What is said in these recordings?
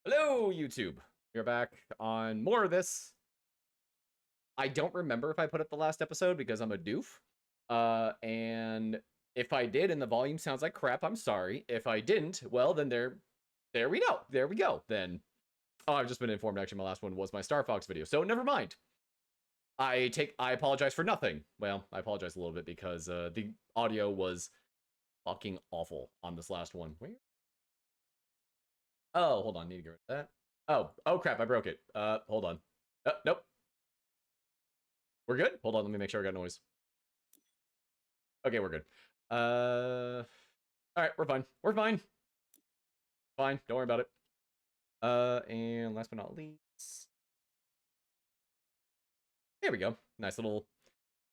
Hello, YouTube. We're back on more of this. I don't remember if I put up the last episode because I'm a doof. And if I did and the volume sounds like crap, I'm sorry. If I didn't, well, then there we go. There we go. Then, oh, I've just been informed. Actually, my last one was my Star Fox video, so never mind. I apologize for nothing. Well, I apologize a little bit because the audio was fucking awful on this last one. Where? Oh, hold on. Need to get rid of that. Oh crap, I broke it. Hold on. Nope. We're good? Hold on, let me make sure I got noise. Okay, we're good. Alright, we're fine. We're fine. Fine, don't worry about it. And last but not least. There we go. Nice little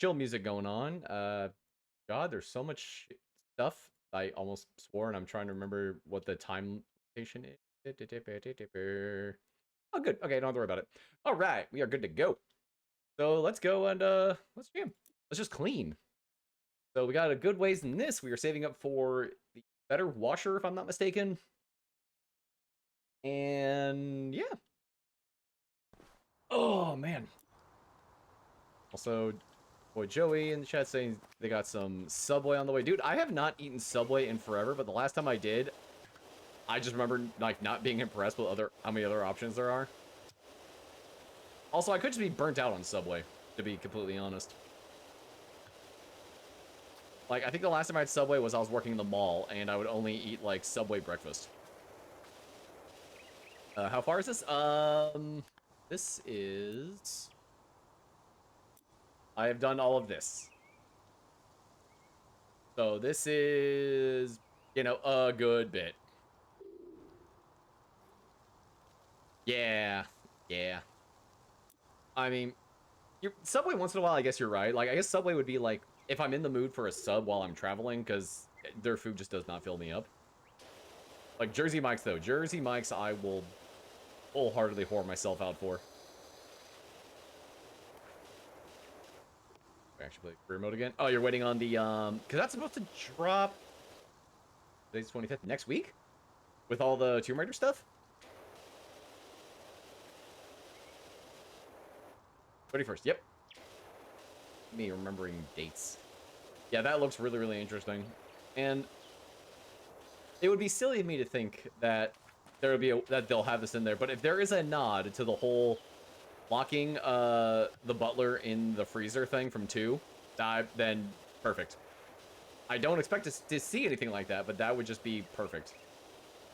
chill music going on. God, there's so much stuff. I almost swore, and I'm trying to remember what the time location is. Oh, good. Okay, don't have to worry about it. All right, we are good to go. So let's go and let's jam. Let's just clean. So we got a good ways in this. We are saving up for the better washer, if I'm not mistaken. And yeah. Oh man. Also, boy Joey in the chat saying they got some Subway on the way. Dude, I have not eaten Subway in forever, but the last time I did, I just remember like not being impressed with how many other options there are. Also, I could just be burnt out on Subway, to be completely honest. Like, I think the last time I had Subway was I was working in the mall, and I would only eat, like, Subway breakfast. How far is this? This is... I have done all of this. So this is, you know, a good bit. Yeah, yeah. I mean, Subway once in a while, I guess you're right. Like, I guess Subway would be, like, if I'm in the mood for a sub while I'm traveling, because their food just does not fill me up. Like, Jersey Mike's, though. Jersey Mike's, I will wholeheartedly whore myself out for. Actually play career mode again. Oh, you're waiting on the because that's supposed to drop today's 25th next week with all the Tomb Raider stuff. 21st. Yep. Me remembering dates. Yeah, that looks really, really interesting, and it would be silly of me to think that there would be that they'll have this in there. But if there is a nod to the whole locking the butler in the freezer thing from 2, then perfect. I don't expect to see anything like that, but that would just be perfect.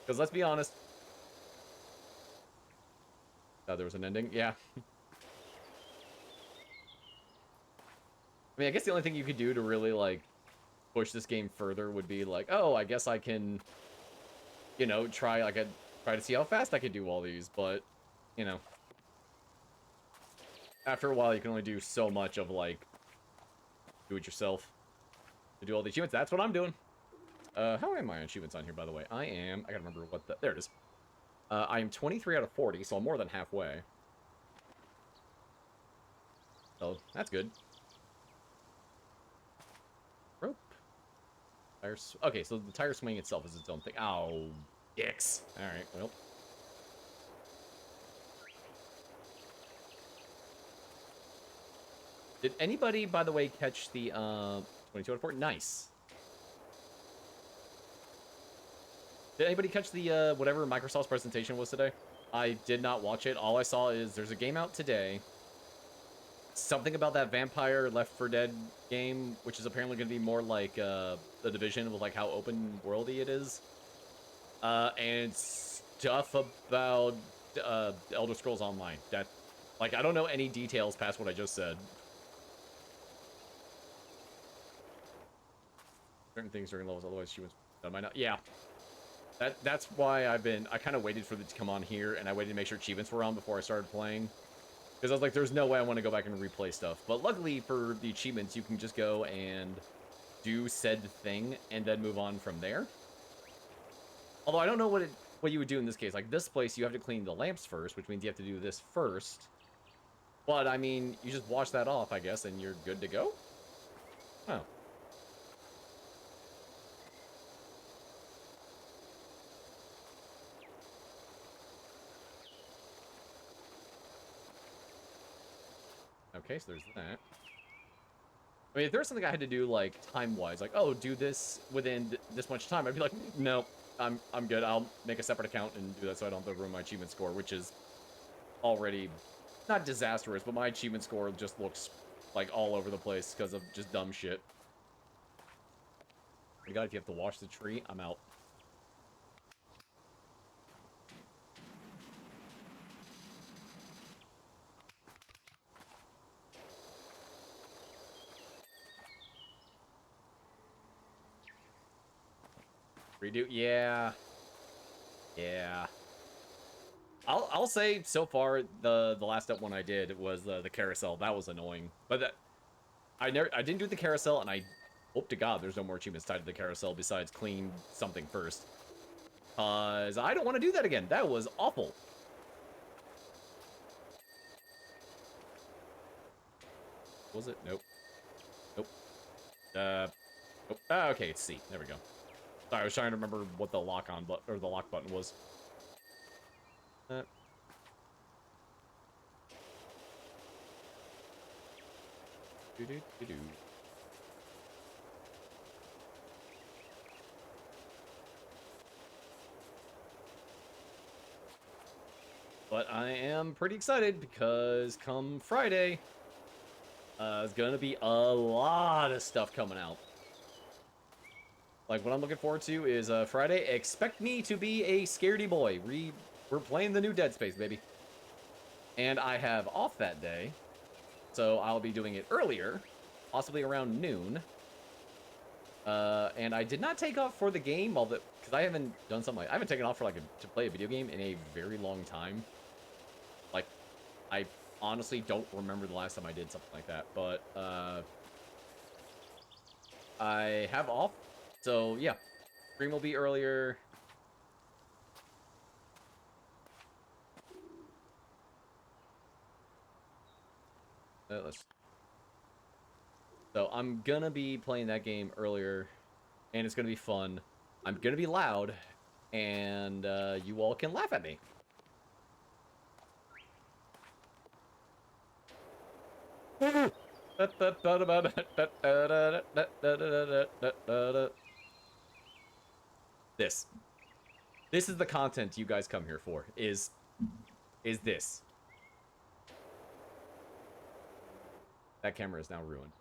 Because let's be honest. Oh, there was an ending? Yeah. I mean, I guess the only thing you could do to really, like, push this game further would be like, oh, I guess I can, you know, try to see how fast I could do all these, but, you know. After a while, you can only do so much of, like, do it yourself. To do all the achievements, that's what I'm doing. How am I on achievements on here, by the way? I gotta remember what there it is. I am 23 out of 40, so I'm more than halfway. So, that's good. Rope. Tires. Okay, so the tire swing itself is its own thing. Oh, dicks. Alright, well. Did anybody, by the way, catch the 22 out of 40? Nice. Did anybody catch the whatever Microsoft's presentation was today? I did not watch it. All I saw is there's a game out today. Something about that vampire Left 4 Dead game, which is apparently going to be more like The Division, with like how open worldy it is. And stuff about Elder Scrolls Online. That, like, I don't know any details past what I just said. Certain things during levels, otherwise she was done by now. Yeah. That's why I kind of waited for it to come on here, and I waited to make sure achievements were on before I started playing. Because I was like, there's no way I want to go back and replay stuff. But luckily for the achievements, you can just go and do said thing and then move on from there. Although I don't know what you would do in this case. Like this place, you have to clean the lamps first, which means you have to do this first. But I mean, you just wash that off, I guess, and you're good to go? Oh. Okay, so there's that. I mean, if there's something I had to do, like, time-wise, like, oh, do this within this much time, I'd be like, no, I'm good. I'll make a separate account and do that so I don't have to ruin my achievement score, which is already not disastrous, but my achievement score just looks, like, all over the place because of just dumb shit. My God, if you have to wash the tree, I'm out. Redo? Yeah. Yeah. I'll say so far the last up one I did was the carousel. That was annoying, but that I didn't do the carousel, and I hope to God there's no more achievements tied to the carousel besides clean something first, cause I don't want to do that again. That was awful. Was it? Nope. Nope. Nope. Okay, it's C. There we go. Sorry, I was trying to remember what the lock on button or the lock button was. Do do do do. But I am pretty excited because come Friday, there's gonna be a lot of stuff coming out. Like, what I'm looking forward to is Friday. Expect me to be a scaredy boy. We're playing the new Dead Space, baby. And I have off that day, so I'll be doing it earlier, possibly around noon. And I did not take off for the game, although because I haven't done something like I haven't taken off for to play a video game in a very long time. Like, I honestly don't remember the last time I did something like that, but I have off, so yeah, stream will be earlier. So I'm gonna be playing that game earlier, and it's gonna be fun. I'm gonna be loud, and you all can laugh at me. This. This is the content you guys come here for, is this. That camera is now ruined.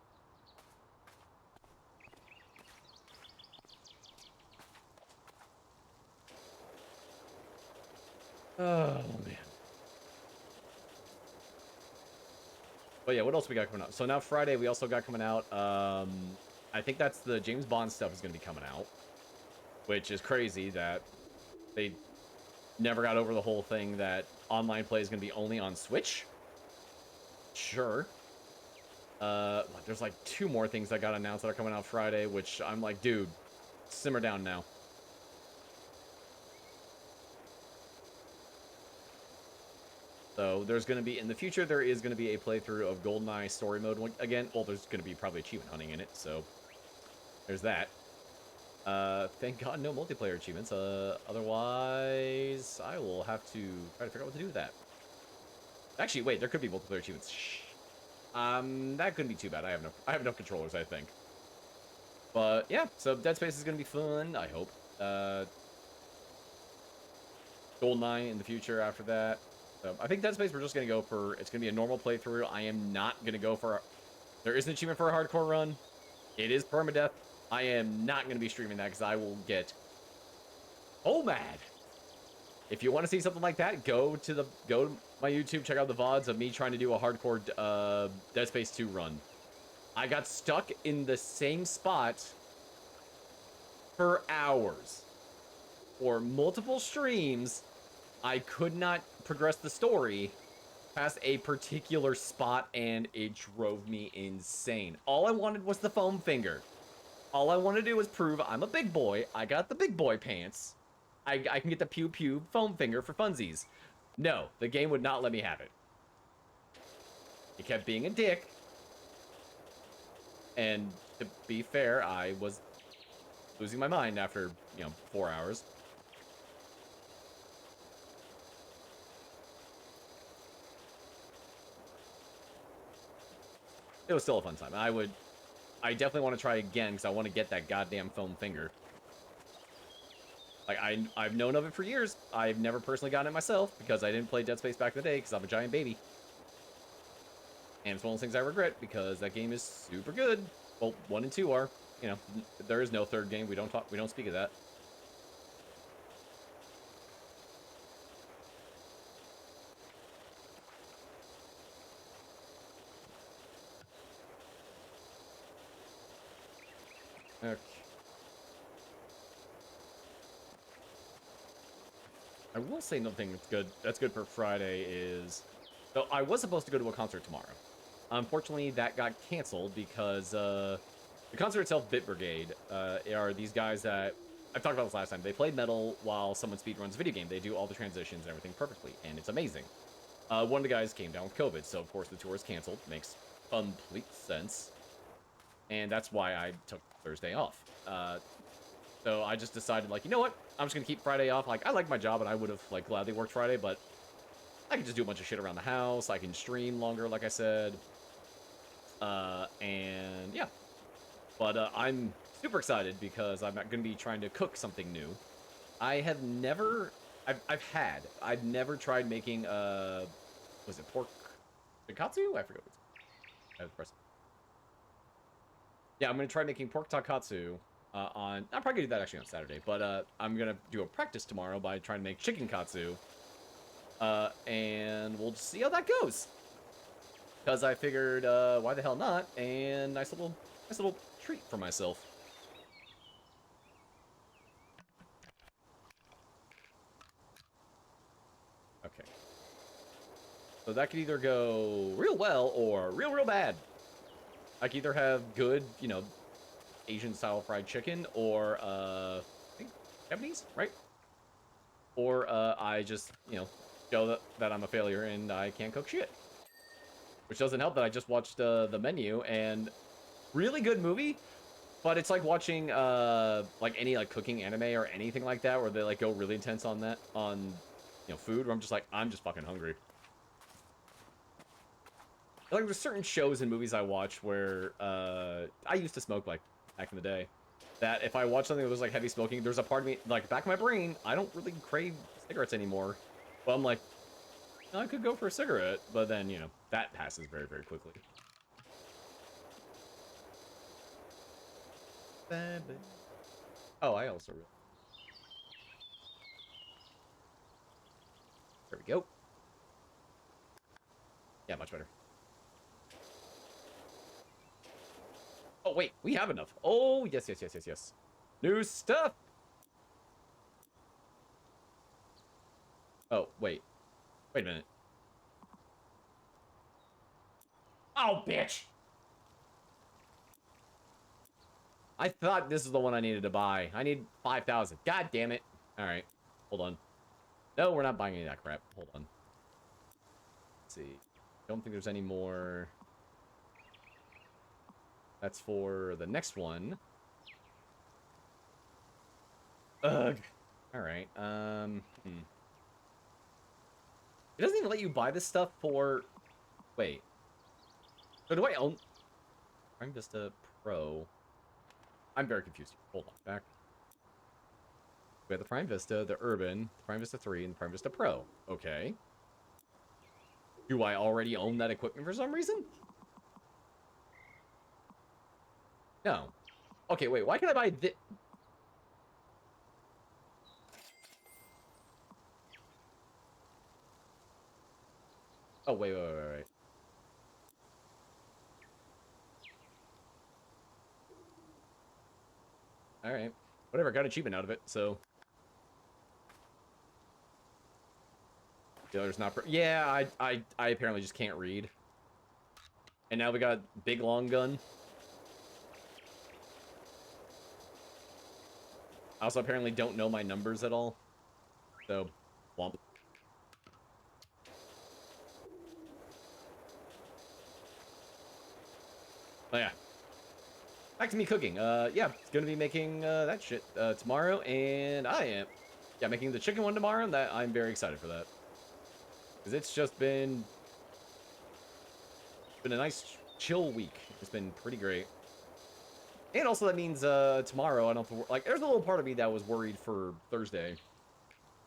Oh, man. But yeah, what else we got coming out? So now Friday, we also got coming out, I think that's the James Bond stuff is going to be coming out. Which is crazy that they never got over the whole thing that online play is going to be only on Switch. Sure. There's like 2 more things that got announced that are coming out Friday, which I'm like, dude, simmer down now. So there's going to be, in the future, there is going to be a playthrough of GoldenEye story mode again. Well, there's going to be probably achievement hunting in it, so there's that. Thank God no multiplayer achievements. Otherwise, I will have to try to figure out what to do with that. Actually, wait, there could be multiplayer achievements. Shh. That couldn't be too bad. I have enough controllers, I think. But yeah, so Dead Space is gonna be fun, I hope. GoldenEye in the future after that. So I think Dead Space we're just gonna go for, it's gonna be a normal playthrough. I am not gonna go for, there is an achievement for a hardcore run. It is permadeath. I am not gonna be streaming that because I will get mad. If you want to see something like that, go to my YouTube, check out the VODs of me trying to do a hardcore Dead Space 2 run. I got stuck in the same spot for hours. For multiple streams, I could not progress the story past a particular spot, and it drove me insane. All I wanted was the foam finger. All I wanted to do was prove I'm a big boy. I got the big boy pants. I can get the pew pew foam finger for funsies. No, the game would not let me have it. It kept being a dick. And to be fair, I was losing my mind after, 4 hours. it was still a fun time. I definitely want to try again because I want to get that goddamn foam finger. Like, I've known of it for years. I've never personally gotten it myself because I didn't play Dead Space back in the day because I'm a giant baby. And it's one of those things I regret because that game is super good. Well, 1 and 2 are. You know, there is no third game. We don't speak of that. Okay. I will say another thing that's good for Friday is, so I was supposed to go to a concert tomorrow. Unfortunately, that got canceled because the concert itself, Bit Brigade, are these guys that I've talked about this last time. They play metal while someone speedruns a video game. They do all the transitions and everything perfectly, and it's amazing. One of the guys came down with COVID, so of course the tour is canceled. Makes complete sense, and that's why I took Thursday off. So I just decided, like, you know what? I'm just gonna keep Friday off. Like, I like my job, and I would have, like, gladly worked Friday, but I can just do a bunch of shit around the house. I can stream longer, like I said. And yeah. But I'm super excited because I'm gonna be trying to cook something new. I have never... I've never tried making, was it pork tonkatsu? I forget what it's called. Yeah, I'm gonna try making pork tonkatsu. I'm probably gonna do that actually on Saturday, but I'm gonna do a practice tomorrow by trying to make chicken katsu, and we'll just see how that goes. Because I figured, why the hell not? And nice little treat for myself. Okay. So that could either go real well or real bad. I could either have good, you know, Asian-style fried chicken, or, I think Japanese, right? Or, I just, you know, show that I'm a failure and I can't cook shit. Which doesn't help that I just watched, the menu, and really good movie, but it's like watching, like, any, like, cooking anime or anything like that, where they, like, go really intense on that, on, you know, food, where I'm just like, I'm just fucking hungry. Like, there's certain shows and movies I watch where, I used to smoke, like, back in the day, that if I watch something that was, like, heavy smoking, there's a part of me, like, back of my brain, I don't really crave cigarettes anymore. But I'm like, I could go for a cigarette, but then, you know, that passes very, very quickly. Oh, I also... There we go. Yeah, much better. Oh, wait, we have enough. Oh, yes. New stuff! Oh, wait. Wait a minute. Oh, bitch! I thought this is the one I needed to buy. I need 5,000. God damn it. Alright. Hold on. No, we're not buying any of that crap. Hold on. Let's see. Don't think there's any more. That's for the next one. Ugh. Alright. It doesn't even let you buy this stuff for... Wait. So do I own... Prime Vista Pro. I'm very confused. Hold on. Back. We have the Prime Vista, the Urban, the Prime Vista 3, and the Prime Vista Pro. Okay. Do I already own that equipment for some reason? No. Okay, wait. Why can't I buy this? Oh, wait. Alright. Whatever, got an achievement out of it, so... Dealer's not... Yeah, I apparently just can't read. And now we got Big Long Gun. I also apparently don't know my numbers at all. So, womp. Oh, yeah. Back to me cooking. Yeah, it's gonna be making, that shit, tomorrow, and I am... Yeah, making the chicken one tomorrow, and that I'm very excited for that. Because it's just been a nice chill week. It's been pretty great. And also that means tomorrow I don't have to like. There's a little part of me that was worried for Thursday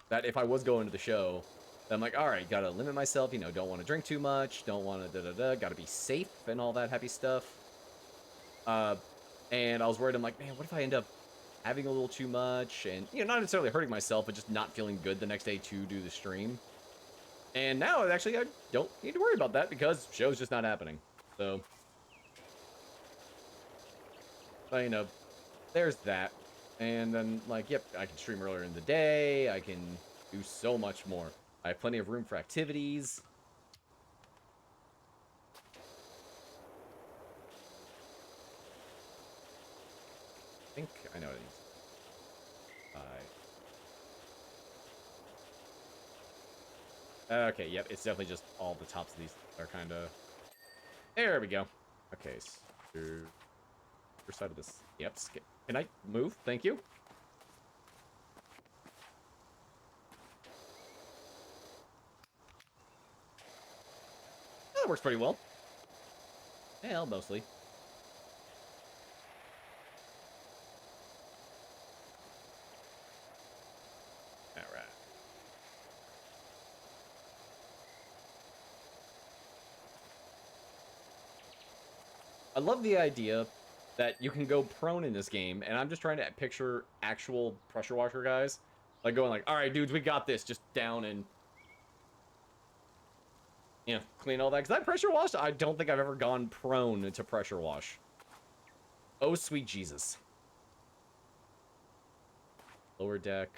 that if I was going to the show, then I'm like, all right, gotta limit myself. You know, don't want to drink too much. Don't want to Gotta be safe and all that happy stuff. And I was worried. I'm like, man, what if I end up having a little too much and, you know, not necessarily hurting myself, but just not feeling good the next day to do the stream. And now, actually, I don't need to worry about that because show's just not happening. So, but, you know, there's that. And then, like, yep, I can stream earlier in the day. I can do so much more. I have plenty of room for activities. I think I know what it is. Okay, yep, it's definitely just all the tops of these are kind of... There we go. Okay, so... Which side of this? Yep, can I move? Thank you. That works pretty well. Well, mostly. Alright. I love the idea that you can go prone in this game, and I'm just trying to picture actual pressure washer guys. Like, going like, alright, dudes, we got this. Just down and... you know, clean all that. Because that pressure wash, I don't think I've ever gone prone to pressure wash. Oh, sweet Jesus. Lower deck.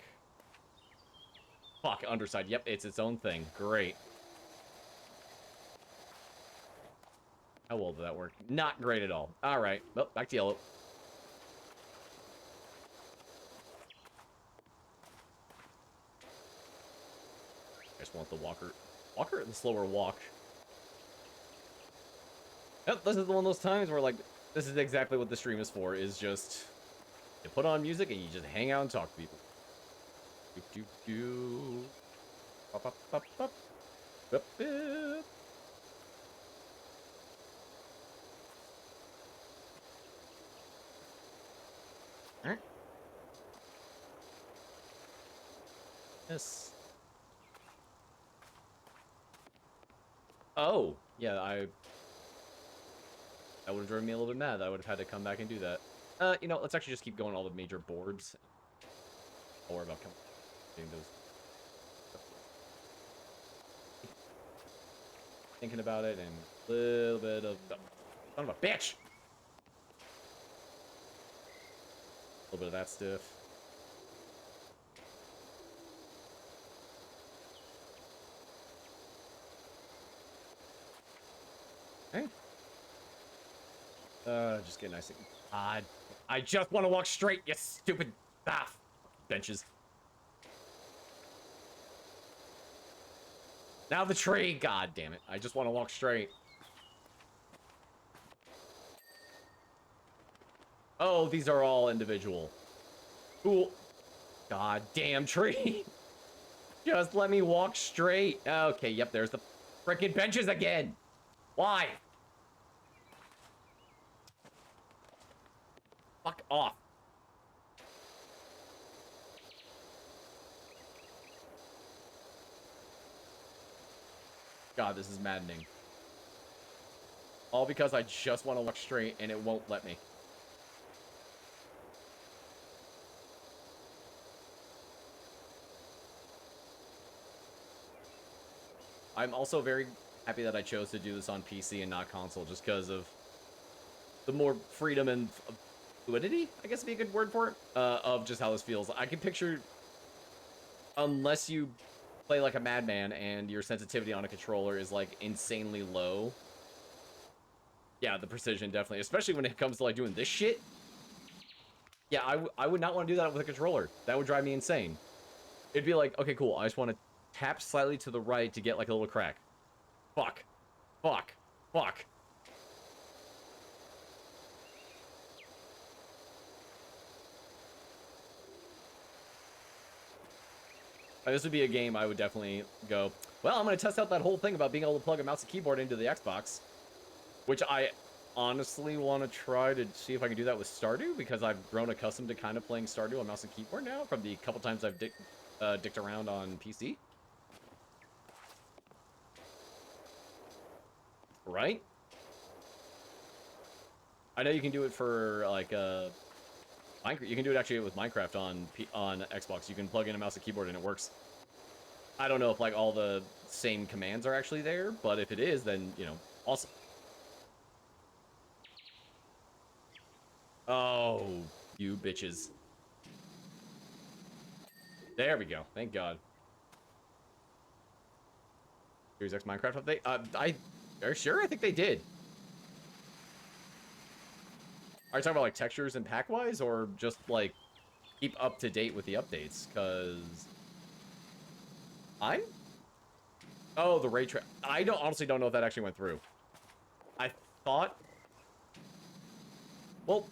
Fuck, underside. Yep, it's its own thing. Great. How well did that work? Not great at all. Alright. Well, back to yellow. I just want the walker and the slower walk. Yep, this is one of those times where, like, this is exactly what the stream is for, is just... you put on music and you just hang out and talk to people. Do, do, do. Pop, pop, pop, pop. Bop, bop. Yes. Oh, yeah, that would have driven me a little bit mad. I would have had to come back and do that. You know, let's actually just keep going all the major boards. Don't worry about getting those. Thinking about it and a little bit of... oh, son of a bitch! A little bit of that stuff. Okay. Just get nice and... I just want to walk straight, you stupid... benches. Now the tree! God damn it. I just want to walk straight. Oh, these are all individual. Cool. God damn tree. Just let me walk straight. Okay, yep, there's the frickin' benches again. Why? Fuck off. God, this is maddening. All because I just want to walk straight and it won't let me. I'm also very happy that I chose to do this on PC and not console, just because of the more freedom and fluidity, I guess would be a good word for it, of just how this feels. I can picture, unless you play like a madman and your sensitivity on a controller is like insanely low. Yeah, the precision definitely, especially when it comes to like doing this shit. Yeah, I would not want to do that with a controller. That would drive me insane. It'd be like, okay, cool, I just want to tap slightly to the right to get like a little crack. Fuck. Fuck. Fuck. This would be a game I would definitely go, well, I'm going to test out that whole thing about being able to plug a mouse and keyboard into the Xbox. Which I honestly want to try to see if I can do that with Stardew, because I've grown accustomed to kind of playing Stardew on mouse and keyboard now from the couple times I've dicked around on PC. Right? I know you can do it for, like, Minecraft. You can do it actually with Minecraft on Xbox. You can plug in a mouse and keyboard and it works. I don't know if, like, all the same commands are actually there, but if it is, then, you know, awesome. Oh, you bitches. There we go. Thank God. Series X Minecraft update? Are you sure? I think they did. Are you talking about, like, textures and pack-wise, or just, like, keep up to date with the updates? Because I'm... Oh, the ray trace. I honestly don't know if that actually went through. I thought... Well,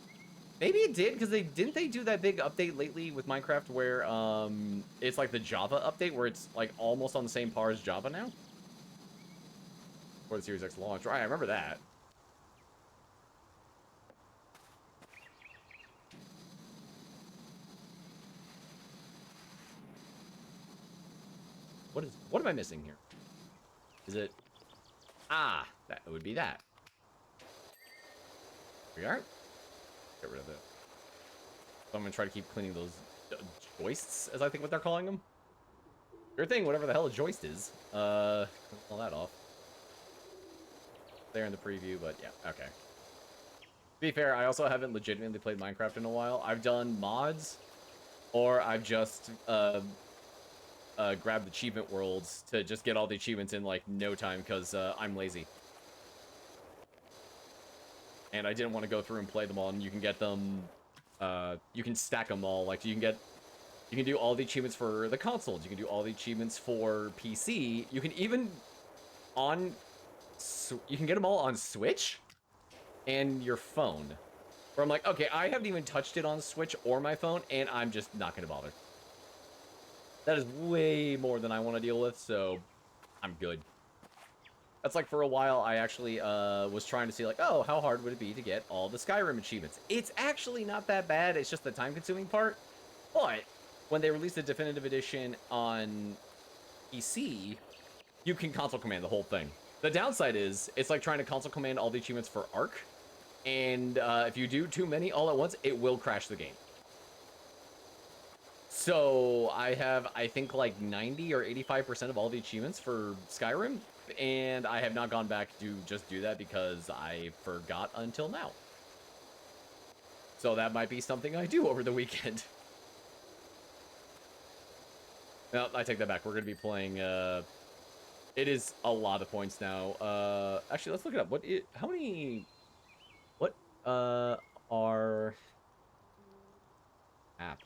maybe it did, because didn't they do that big update lately with Minecraft where, it's like the Java update, where it's, like, almost on the same par as Java now? Before the Series X launch. Right, I remember that. What am I missing here? Is it... Ah, that would be that. Here we are. Get rid of it. So I'm gonna try to keep cleaning those joists, as I think what they're calling them. Your thing, whatever the hell a joist is. All that off. There in the preview, but yeah, okay. To be fair, I also haven't legitimately played Minecraft in a while. I've done mods, or I've just grabbed achievement worlds to just get all the achievements in, like, no time, because I'm lazy. And I didn't want to go through and play them all, and you can get them, you can stack them all. Like, you can do all the achievements for the consoles, you can do all the achievements for PC, you can even you can get them all on Switch and your phone. Where I'm like, okay, I haven't even touched it on Switch or my phone, and I'm just not gonna bother. That is way more than I want to deal with, so I'm good. That's like, for a while, I actually was trying to see, like, oh, how hard would it be to get all the Skyrim achievements? It's actually not that bad, it's just the time-consuming part. But when they released the Definitive Edition on PC, you can console command the whole thing. The downside is, it's like trying to console command all the achievements for Ark, and if you do too many all at once, it will crash the game. So I have, I think, like 90 or 85% of all the achievements for Skyrim, and I have not gone back to just do that because I forgot until now. So that might be something I do over the weekend. No, I take that back. We're going to be playing, it is a lot of points now. Actually, let's look it up. How many, what, are, app.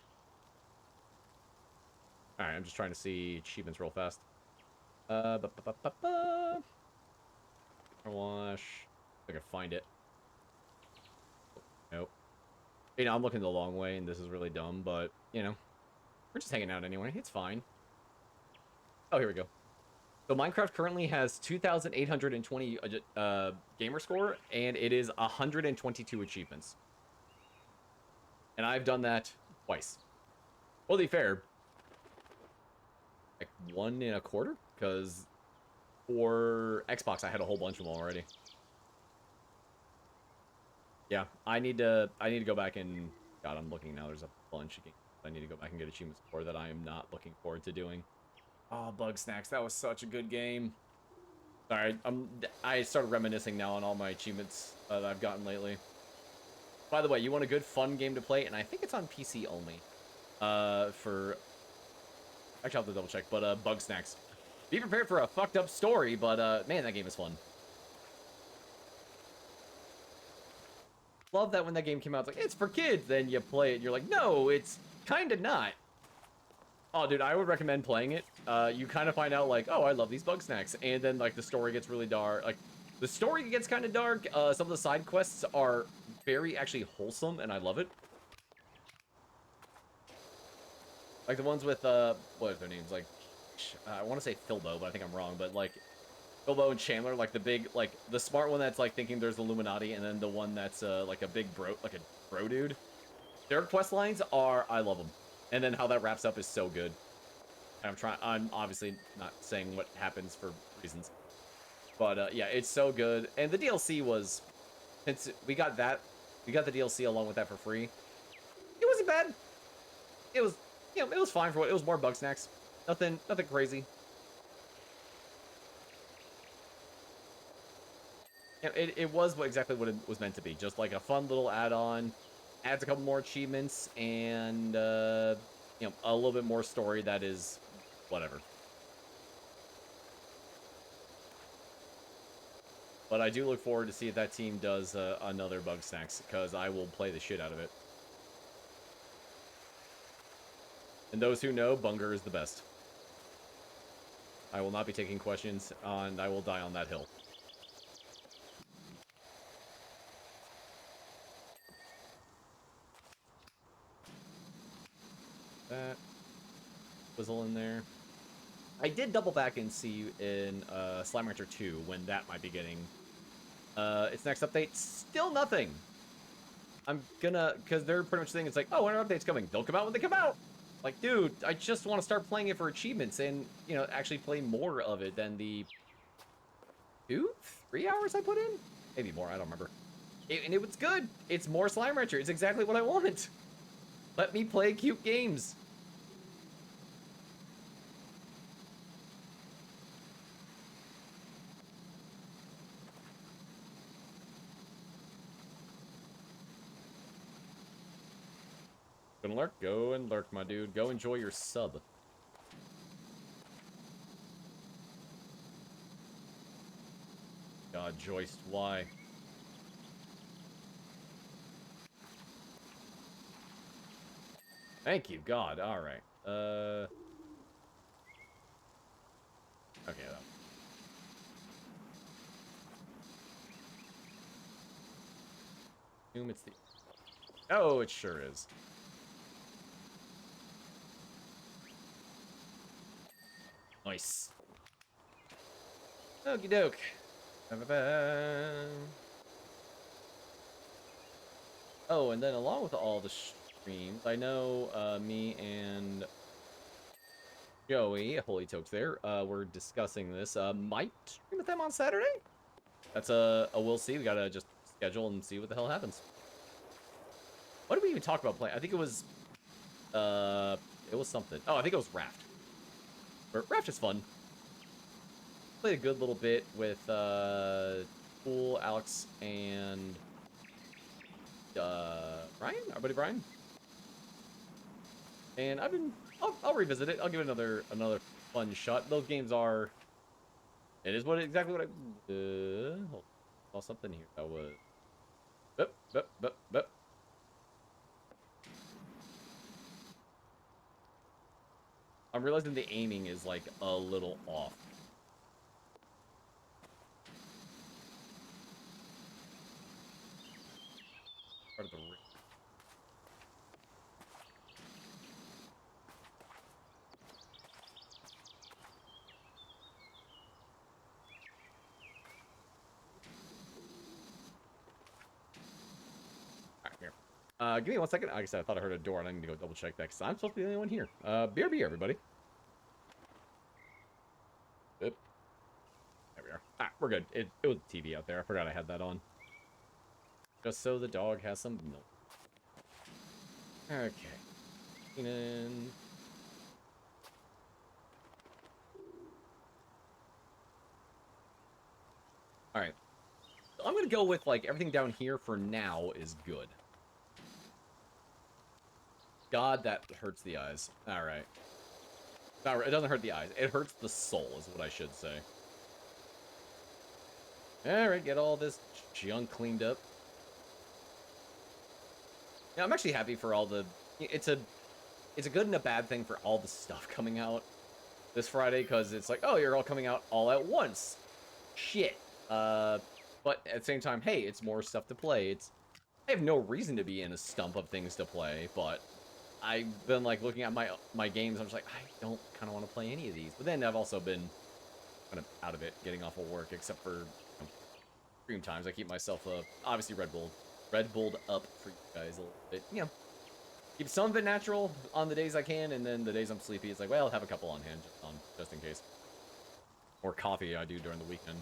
Alright, I'm just trying to see achievements real fast. PowerWash. If I can find it. Nope. You know, I'm looking the long way, and this is really dumb, but, you know, we're just hanging out anyway. It's fine. Oh, here we go. So Minecraft currently has 2,820 gamer score, and it is 122 achievements. And I've done that twice. Well, to be fair, like 1 1/4, because for Xbox I had a whole bunch of them already. Yeah, I need to go back and... God, I'm looking now. There's a bunch of games I need to go back and get achievements for that I am not looking forward to doing. Oh, Bug Snacks. That was such a good game. Sorry, I started reminiscing now on all my achievements that I've gotten lately. By the way, you want a good, fun game to play, and I think it's on PC only. For... Actually, I'll have to double check, but Bug Snacks. Be prepared for a fucked up story, but man, that game is fun. Love that when that game came out, it's like, it's for kids. Then you play it, and you're like, no, it's kind of not. Oh, dude, I would recommend playing it. You kind of find out, like, oh, I love these Bug Snacks. And then, like, the story gets really dark. Like, the story gets kind of dark. Some of the side quests are very, actually, wholesome, and I love it. Like, the ones with, what are their names? Like, I want to say Filbo, but I think I'm wrong. But, like, Bilbo and Chandler, like the big, like the smart one that's like thinking there's Illuminati, and then the one that's like a big bro, like a bro dude. Their quest lines are, I love them, and then how that wraps up is so good. I'm obviously not saying what happens for reasons, but yeah, it's so good. And the DLC was, since we got the DLC along with that for free. It wasn't bad. It was, it was fine for what it was. More bug snacks, nothing crazy. It was exactly what it was meant to be. Just like a fun little add-on, adds a couple more achievements, and a little bit more story that is whatever. But I do look forward to see if that team does another bug snacks, because I will play the shit out of it. And those who know, Bunger is the best. I will not be taking questions, and I will die on that hill. That Whizzle in there. I did double back and see in Slime Rancher 2 when that might be getting its next update. Still nothing. I'm gonna, because they're pretty much saying it's like, oh, when are updates coming? They'll come out when they come out. Like, dude, I just want to start playing it for achievements and, actually play more of it than the 3 hours I put in? Maybe more, I don't remember. And it was good. It's more Slime Rancher. It's exactly what I want. Let me play cute games. Gonna lurk? Go and lurk, my dude. Go enjoy your sub. God, Joist, why? Thank you, God. Alright. Okay, though. Assume it's the... Oh, it sure is. Nice. Okie doke. Oh, and then along with all the streams, I know me and Joey, Holy Tokes there, we're discussing this. Might stream with them on Saturday? That's a we'll see. We gotta just schedule and see what the hell happens. What did we even talk about playing? I think it was something. Oh, I think it was Raft. Raft is fun. Played a good little bit with Pool, Alex, and Brian, our buddy Brian. And I'll revisit it. I'll give it another fun shot. Those games are. It is exactly what I saw something here. That was. Bup. I'm realizing the aiming is like a little off. Part of the ring. Alright, here. Give me 1 second. Like I said, I thought I heard a door and I need to go double check that because I'm supposed to be the only one here. BRB, everybody. Oop. There we are. Ah, we're good. It was TV out there. I forgot I had that on. Just so the dog has some milk. Okay. And alright. I'm gonna go with, like, everything down here for now is good. God, that hurts the eyes. Alright. It doesn't hurt the eyes. It hurts the soul, is what I should say. Alright, get all this junk cleaned up. Yeah, I'm actually happy for all the... It's a good and a bad thing for all the stuff coming out this Friday, because it's like, oh, you're all coming out all at once. Shit. But at the same time, hey, it's more stuff to play. I have no reason to be in a stump of things to play, but I've been, like, looking at my games, I'm just like, I don't kind of want to play any of these. But then I've also been kind of out of it, getting off of work, except for stream times. I keep myself obviously Red Bulled up for you guys a little bit. Keep some of it natural on the days I can, and then the days I'm sleepy, it's like, well, I'll have a couple on hand just in case. Or coffee I do during the weekend.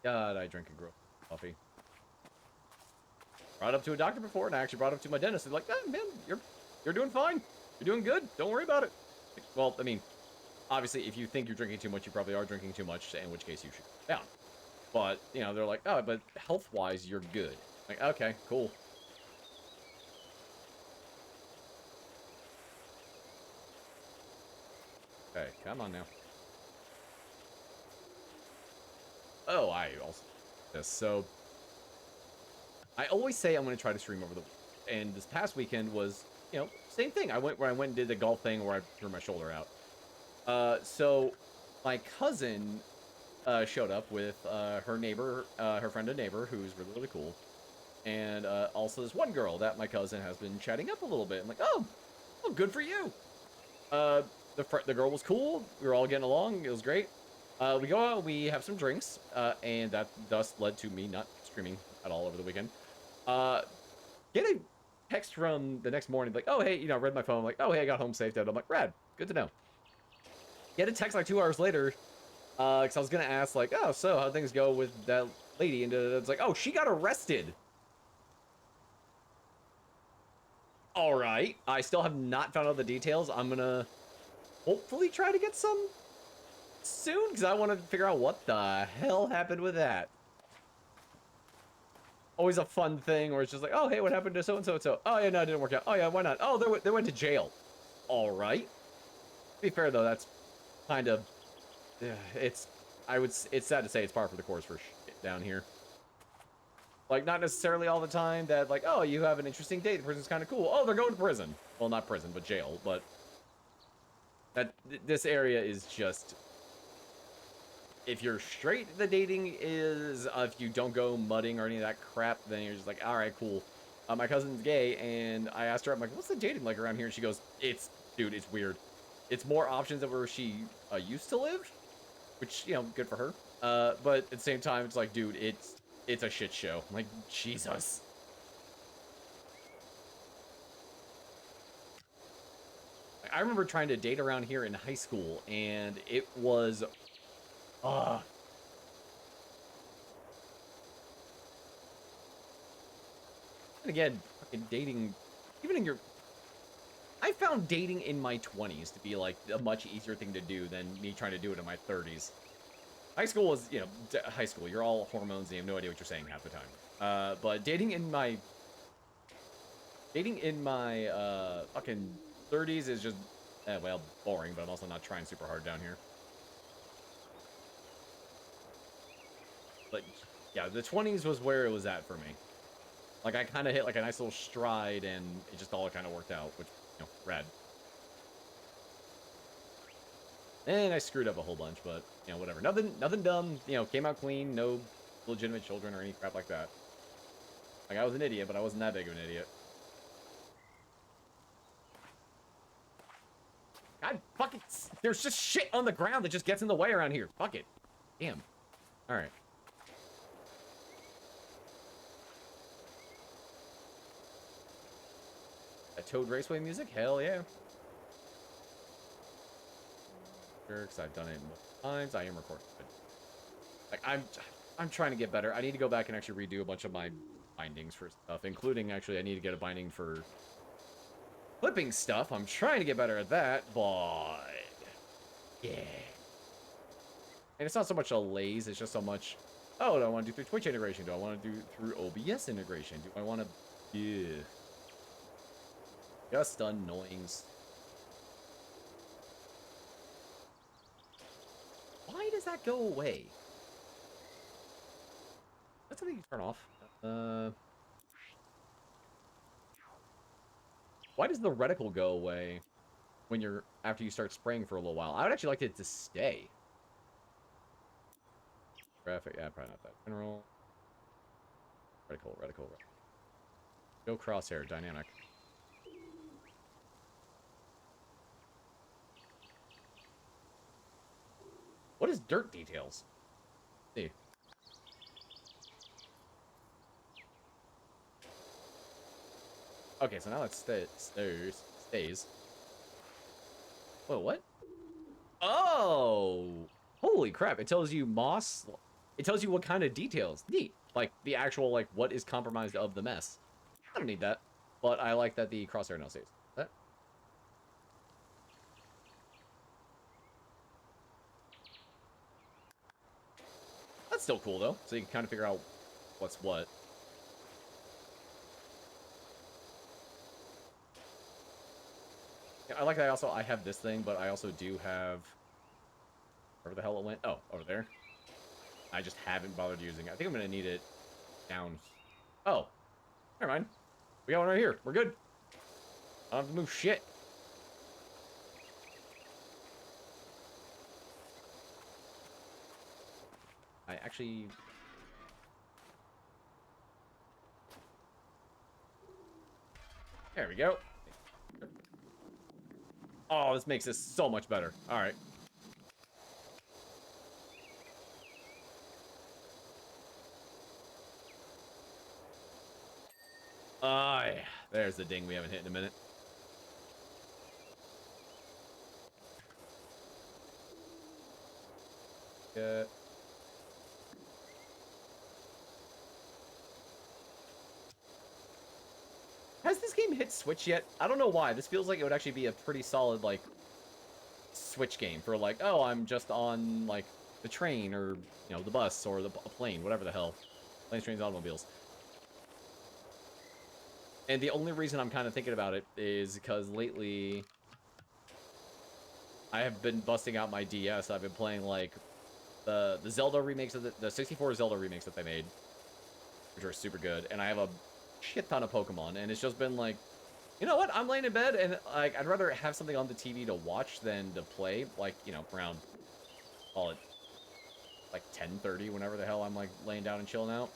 God, I drink and grow coffee. Brought it up to a doctor before, and I actually brought it up to my dentist. They're like, oh, man, you're doing fine. You're doing good. Don't worry about it. Well, I mean, obviously, if you think you're drinking too much, you probably are drinking too much, in which case you should cut down. But, you know, they're like, oh, but health-wise, you're good. Like, okay, cool. Okay, come on now. Oh, I also this. So, I always say I'm going to try to stream over the week. And this past weekend was, you know, same thing. I went and did the golf thing where I threw my shoulder out. So my cousin showed up with her neighbor, her friend and neighbor, who's really, really cool. And also this one girl that my cousin has been chatting up a little bit. I'm like, oh, good for you. The girl was cool. We were all getting along. It was great. We go out, we have some drinks, and that thus led to me not streaming at all over the weekend. Get a text from the next morning, like, oh, hey, you know, read my phone, like, oh, hey, I got home safe, Dad. I'm like, rad, good to know. Get a text like 2 hours later, because I was going to ask, like, oh, so how'd things go with that lady? And it's like, oh, she got arrested. All right. I still have not found out the details. I'm going to hopefully try to get some soon, because I want to figure out what the hell happened with that. Always a fun thing where it's just like, oh, hey, what happened to so-and-so? Oh, yeah, no, it didn't work out. Oh, yeah, why not? Oh, they went to jail. All right. To be fair, though, that's kind of... it's sad to say it's par for the course for shit down here. Like, not necessarily all the time that, like, oh, you have an interesting date. The person's kind of cool. Oh, they're going to prison. Well, not prison, but jail. But this area is just... If you're straight, the dating is, if you don't go mudding or any of that crap, then you're just like, all right, cool. My cousin's gay, and I asked her, I'm like, what's the dating like around here? And she goes, dude, it's weird. It's more options than where she used to live, which, you know, good for her. But at the same time, it's like, dude, it's a shit show. I'm like, Jesus. I remember trying to date around here in high school, and it was... And again, fucking dating, even in your... I found dating in my 20s to be, like, a much easier thing to do than me trying to do it in my 30s. High school was, you know, high school. You're all hormones and you have no idea what you're saying half the time. But dating in my fucking 30s is just, well, boring, but I'm also not trying super hard down here. But yeah, the 20s was where it was at for me. Like, I kind of hit like a nice little stride, and it just all kind of worked out, which, you know, rad. And I screwed up a whole bunch, but, you know, whatever. Nothing dumb, you know, came out clean, no legitimate children or any crap like that. Like, I was an idiot, but I wasn't that big of an idiot. God, fuck it. There's just shit on the ground that just gets in the way around here. Fuck it. Damn. All right. Toad Raceway music? Hell yeah. Sure, because I've done it multiple times. I am recording. Like, I'm trying to get better. I need to go back and actually redo a bunch of my bindings for stuff, including, actually, I need to get a binding for clipping stuff. I'm trying to get better at that, but... yeah. And it's not so much a laze, it's just so much... oh, do I want to do through Twitch integration? Do I want to do through OBS integration? Do I want to... yeah. Just annoying. Why does that go away? That's something you turn off. Why does the reticle go away when you're after you start spraying for a little while? I would actually like it to stay. Graphic, yeah, probably not that. General. Reticle. Go crosshair, dynamic. is dirt details? Let's see. Okay, so now it stays. Whoa, what? Oh! Holy crap, it tells you moss. It tells you what kind of details. Neat. Like, the actual, like, what is compromised of the mess. I don't need that. But I like that the crosshair now stays. That. That's still cool, though. So you can kind of figure out what's what. Yeah, I like that I have this thing, but I also do have... Wherever the hell it went. Oh, over there. I just haven't bothered using it. I think I'm going to need it down. Oh. Never mind. We got one right here. We're good. I don't have to move shit. I actually... There we go. Oh, this makes this so much better. All right. Yeah. There's the ding we haven't hit in a minute. Good. Has this game hit Switch yet? I don't know why. This feels like it would actually be a pretty solid, like, Switch game for, like, oh, I'm just on, like, the train or, you know, the bus or the plane, whatever the hell. Planes, trains, automobiles. And the only reason I'm kind of thinking about it is because lately I have been busting out my DS. I've been playing, like, the Zelda remakes of the 64 Zelda remakes that they made, which are super good. And I have a shit ton of Pokemon, and it's just been like, you know what? I'm laying in bed, and like I'd rather have something on the TV to watch than to play. Like, you know, around, call it like 10:30, whenever the hell I'm like laying down and chilling out.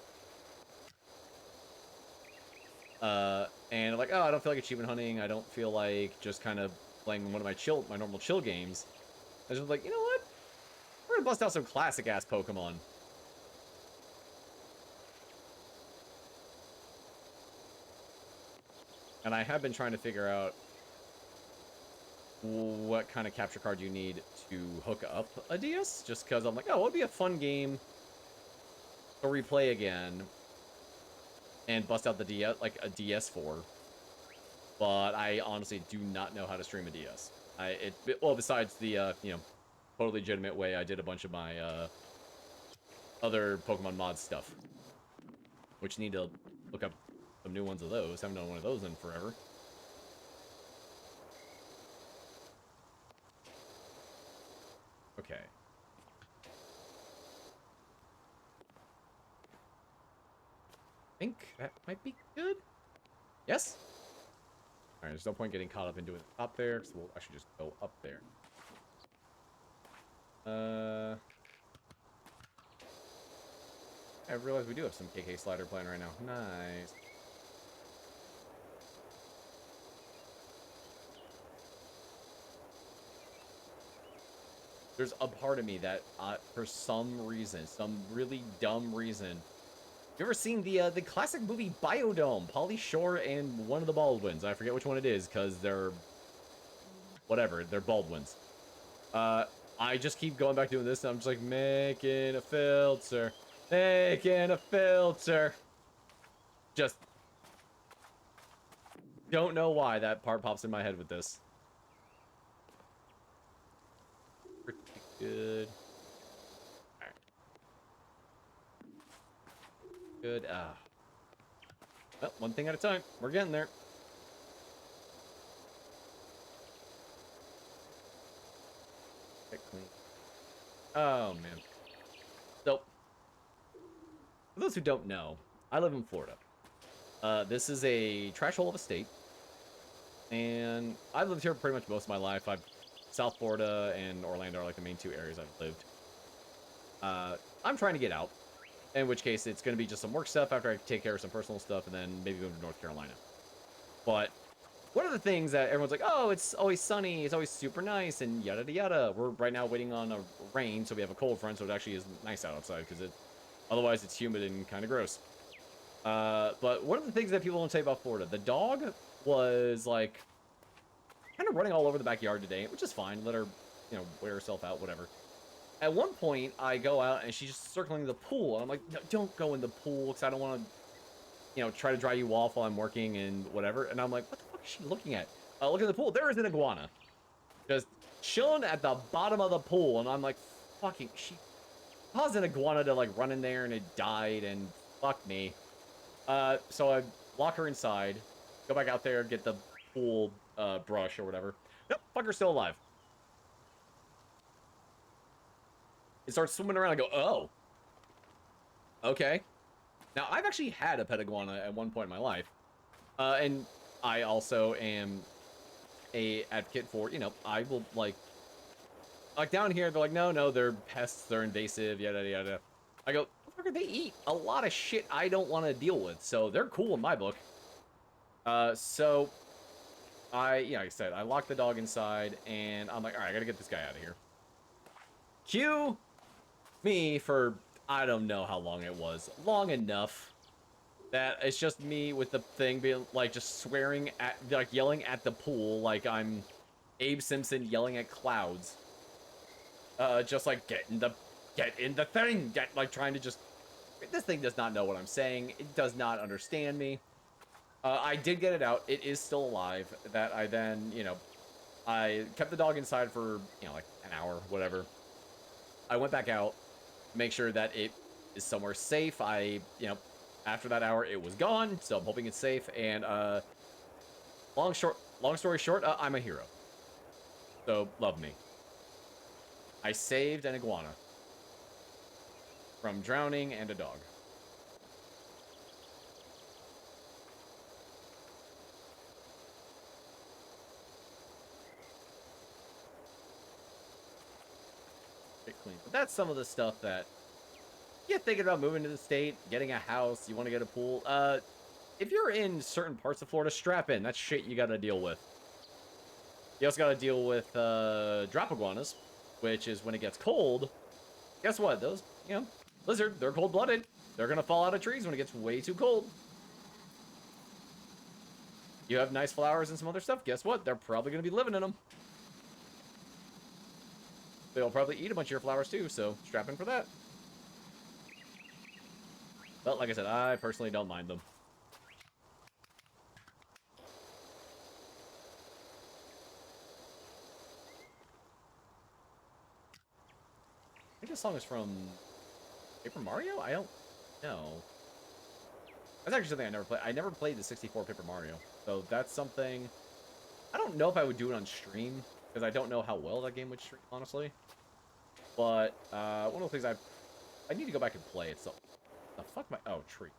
And like, oh, I don't feel like achievement hunting. I don't feel like just kind of playing one of my normal chill games. I was just like, you know what? We're gonna bust out some classic ass Pokemon. And I have been trying to figure out what kind of capture card you need to hook up a DS, just because I'm like, oh, it would be a fun game to replay again and bust out the DS, like a DS for. But I honestly do not know how to stream a DS. Well, besides the you know, totally legitimate way I did a bunch of my other Pokemon mod stuff, which need to look up some new ones of those. Haven't done one of those in forever. Okay. I think that might be good. Yes? Alright, there's no point getting caught up in doing it up there, so we'll actually just go up there. I realize we do have some KK slider playing right now. Nice. There's a part of me that, for some reason, some really dumb reason, you ever seen the classic movie Biodome? Pauly Shore and one of the Baldwins. I forget which one it is, because they're... whatever, they're Baldwins. I just keep going back doing this, and I'm just like, making a filter. Making a filter. Just... don't know why that part pops in my head with this. Pretty good. Alright. Good. Well, one thing at a time. We're getting there. Get clean. Oh, man. So, for those who don't know, I live in Florida. This is a trash hole of a state. And I've lived here pretty much most of my life. South Florida and Orlando are like the main two areas I've lived. I'm trying to get out. In which case, it's going to be just some work stuff after I take care of some personal stuff, and then maybe move to North Carolina. But one of the things that everyone's like, oh, it's always sunny, it's always super nice, and yada yada yada. We're right now waiting on a rain, so we have a cold front, so it actually is nice outside because otherwise it's humid and kind of gross. But one of the things that people don't say about Florida, the dog was like kind of running all over the backyard today, which is fine. Let her, wear herself out, whatever. At one point, I go out and she's just circling the pool, and I'm like, no, don't go in the pool because I don't want to, try to dry you off while I'm working and whatever. And I'm like, what the fuck is she looking at? Look at the pool. There is an iguana just chilling at the bottom of the pool, and I'm like, fucking, she caused an iguana to like run in there and it died, and fuck me. So I lock her inside, go back out there, get the pool brush or whatever. Nope, fucker's still alive. It starts swimming around. I go, oh, okay. Now, I've actually had a pet iguana at one point in my life. And I also am a advocate for, I will, like down here, they're like, no, they're pests, they're invasive, yada, yada. I go, motherfucker, they eat a lot of shit I don't want to deal with, so they're cool in my book. So, like I said, I locked the dog inside, and I'm like, all right, I gotta get this guy out of here. Cue me for, I don't know how long it was, long enough that it's just me with the thing being, like, just swearing at, like, yelling at the pool like I'm Abe Simpson yelling at clouds. Just like, get in the thing, like, trying to just, this thing does not know what I'm saying, it does not understand me. I did get it out, it is still alive, that I then, I kept the dog inside for, like, an hour, whatever. I went back out, make sure that it is somewhere safe. After that hour, it was gone, so I'm hoping it's safe, and, long story short, I'm a hero. So, love me. I saved an iguana from drowning and a dog. Get clean. But that's some of the stuff that you're thinking about moving to the state, getting a house, you want to get a pool. If you're in certain parts of Florida, strap in. That's shit you gotta deal with. You also gotta deal with drop iguanas, which is when it gets cold. Guess what? Those, lizard, they're cold-blooded. They're gonna fall out of trees when it gets way too cold. You have nice flowers and some other stuff. Guess what? They're probably gonna be living in them. They'll probably eat a bunch of your flowers too, so strap in for that. But like I said, I personally don't mind them. I think this song is from Paper Mario? I don't know. That's actually something I never played. I never played the 64 Paper Mario. So that's something... I don't know if I would do it on stream, because I don't know how well that game would stream, honestly. But, one of the things I need to go back and play it, so... The fuck am I... Oh, tree.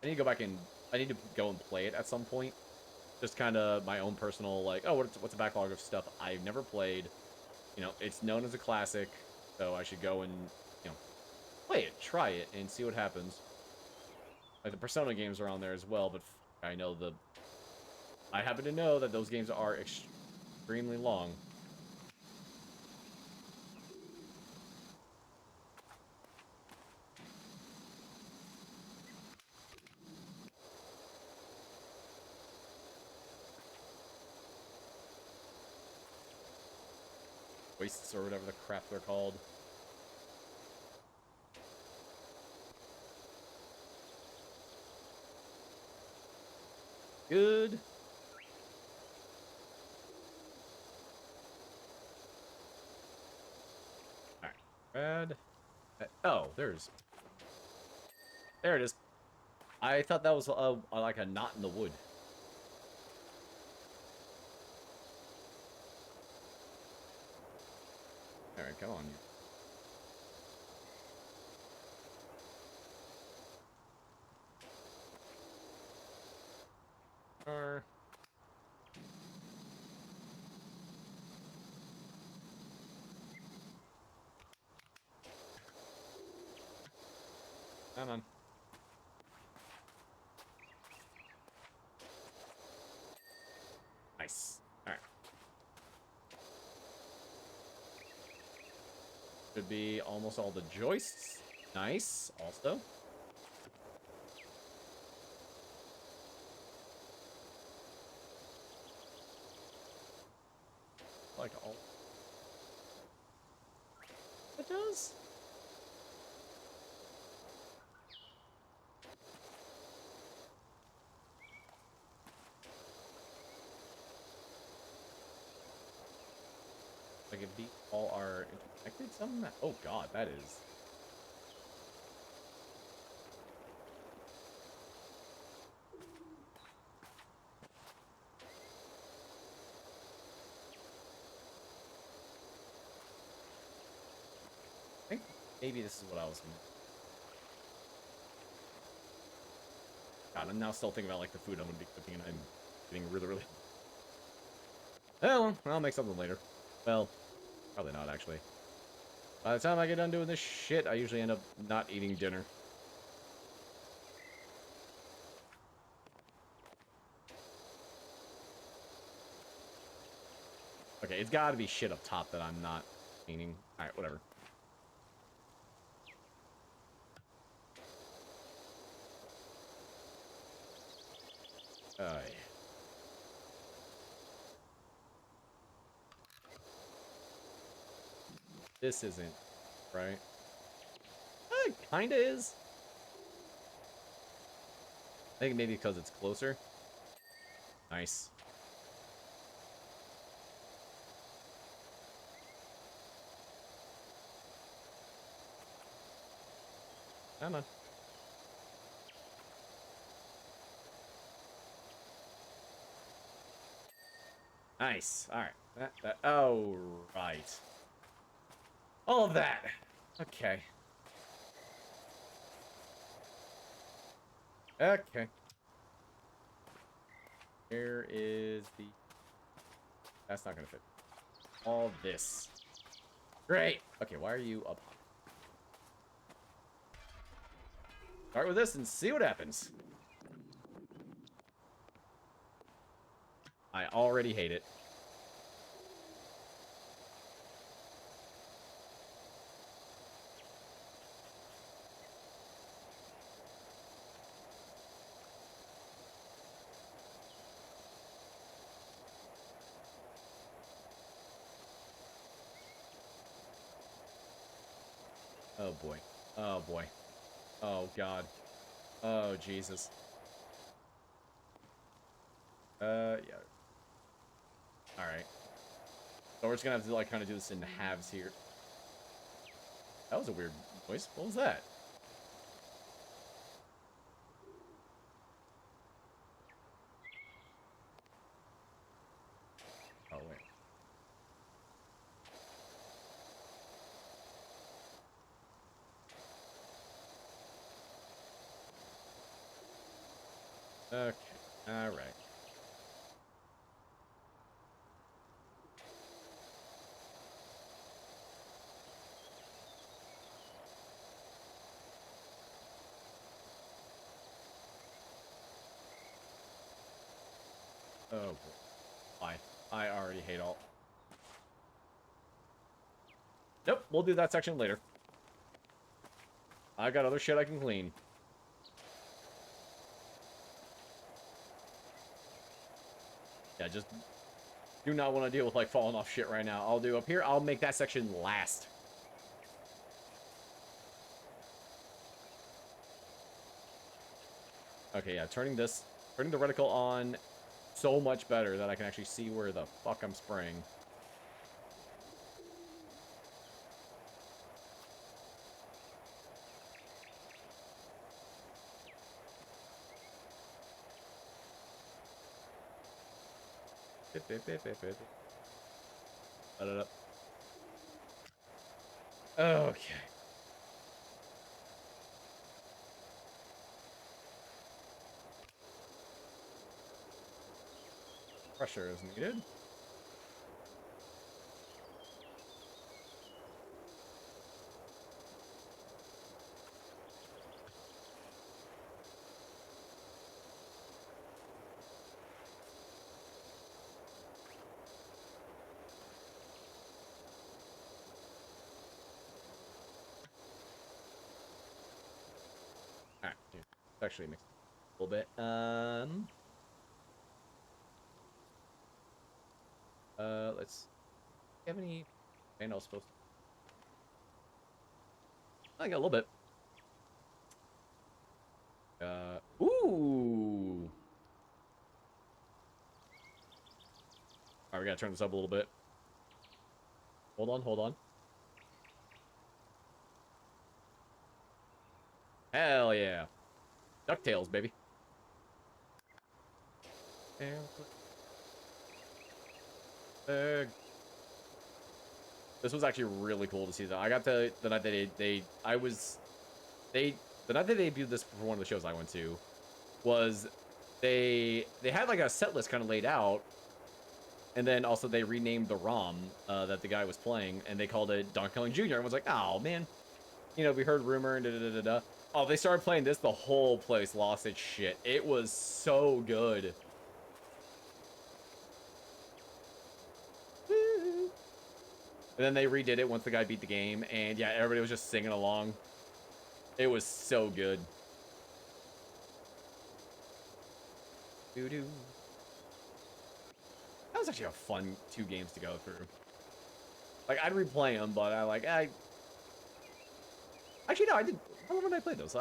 I need to go back and... I need to go and play it at some point. Just kind of my own personal, like, oh, what's a backlog of stuff I've never played. It's known as a classic, so I should go and, play it, try it, and see what happens. Like, the Persona games are on there as well, but I happen to know that those games are extremely long. Wastes, or whatever the crap they're called. Good. Alright. Red. Oh, there it is. I thought that was like a knot in the wood. Alright, come on. Come on. Nice. Should be almost all the joists. Nice, also. Like all... It does? Like it beat all our interconnected somehow? Oh god, that is... I think maybe this is what I was gonna... God, I'm now still thinking about like the food I'm gonna be cooking, and I'm getting really... Oh, well, I'll make something later. Well, probably not, actually. By the time I get done doing this shit, I usually end up not eating dinner. Okay, it's gotta be shit up top that I'm not cleaning. Alright, whatever. Oh, yeah. This isn't, right? It kinda is. I think maybe because it's closer. Nice. Come on. Nice. Alright. Oh, right. All of that. Okay. Okay. Where is the... That's not gonna fit. All this. Great. Okay, why are you up high? Start with this and see what happens. I already hate it. Oh boy. Oh boy. Oh god. Oh Jesus. Yeah. Alright. So we're just gonna have to like kind of do this in halves here. That was a weird voice. What was that? Oh wait. Okay. Alright. Oh boy. Why? I already hate all. Nope, we'll do that section later. I got other shit I can clean. Yeah, just do not want to deal with like falling off shit right now. I'll do up here. I'll make that section last. Okay, yeah, turning the reticle on so much better that I can actually see where the fuck I'm spraying. Okay. Pressure is needed. Actually makes a little bit. Let's. Do you have any? I know supposed. I got a little bit. Ooh. All right, we gotta turn this up a little bit. Hold on, hold on. Hell yeah. DuckTales, baby. This was actually really cool to see that. I got the night that the night they debuted this for one of the shows I went to was they had like a set list kind of laid out, and then also they renamed the ROM that the guy was playing, and they called it Donkey Kong Jr. and was like, oh man, you know, we heard rumor and da da da da. Oh, they started playing this, the whole place lost its shit. It was so good. And then they redid it once the guy beat the game, and yeah, everybody was just singing along. It was so good. Doo-doo. That was actually a fun 2 games to go through. Like, I'd replay them, but actually, no, I did. How long did I play those?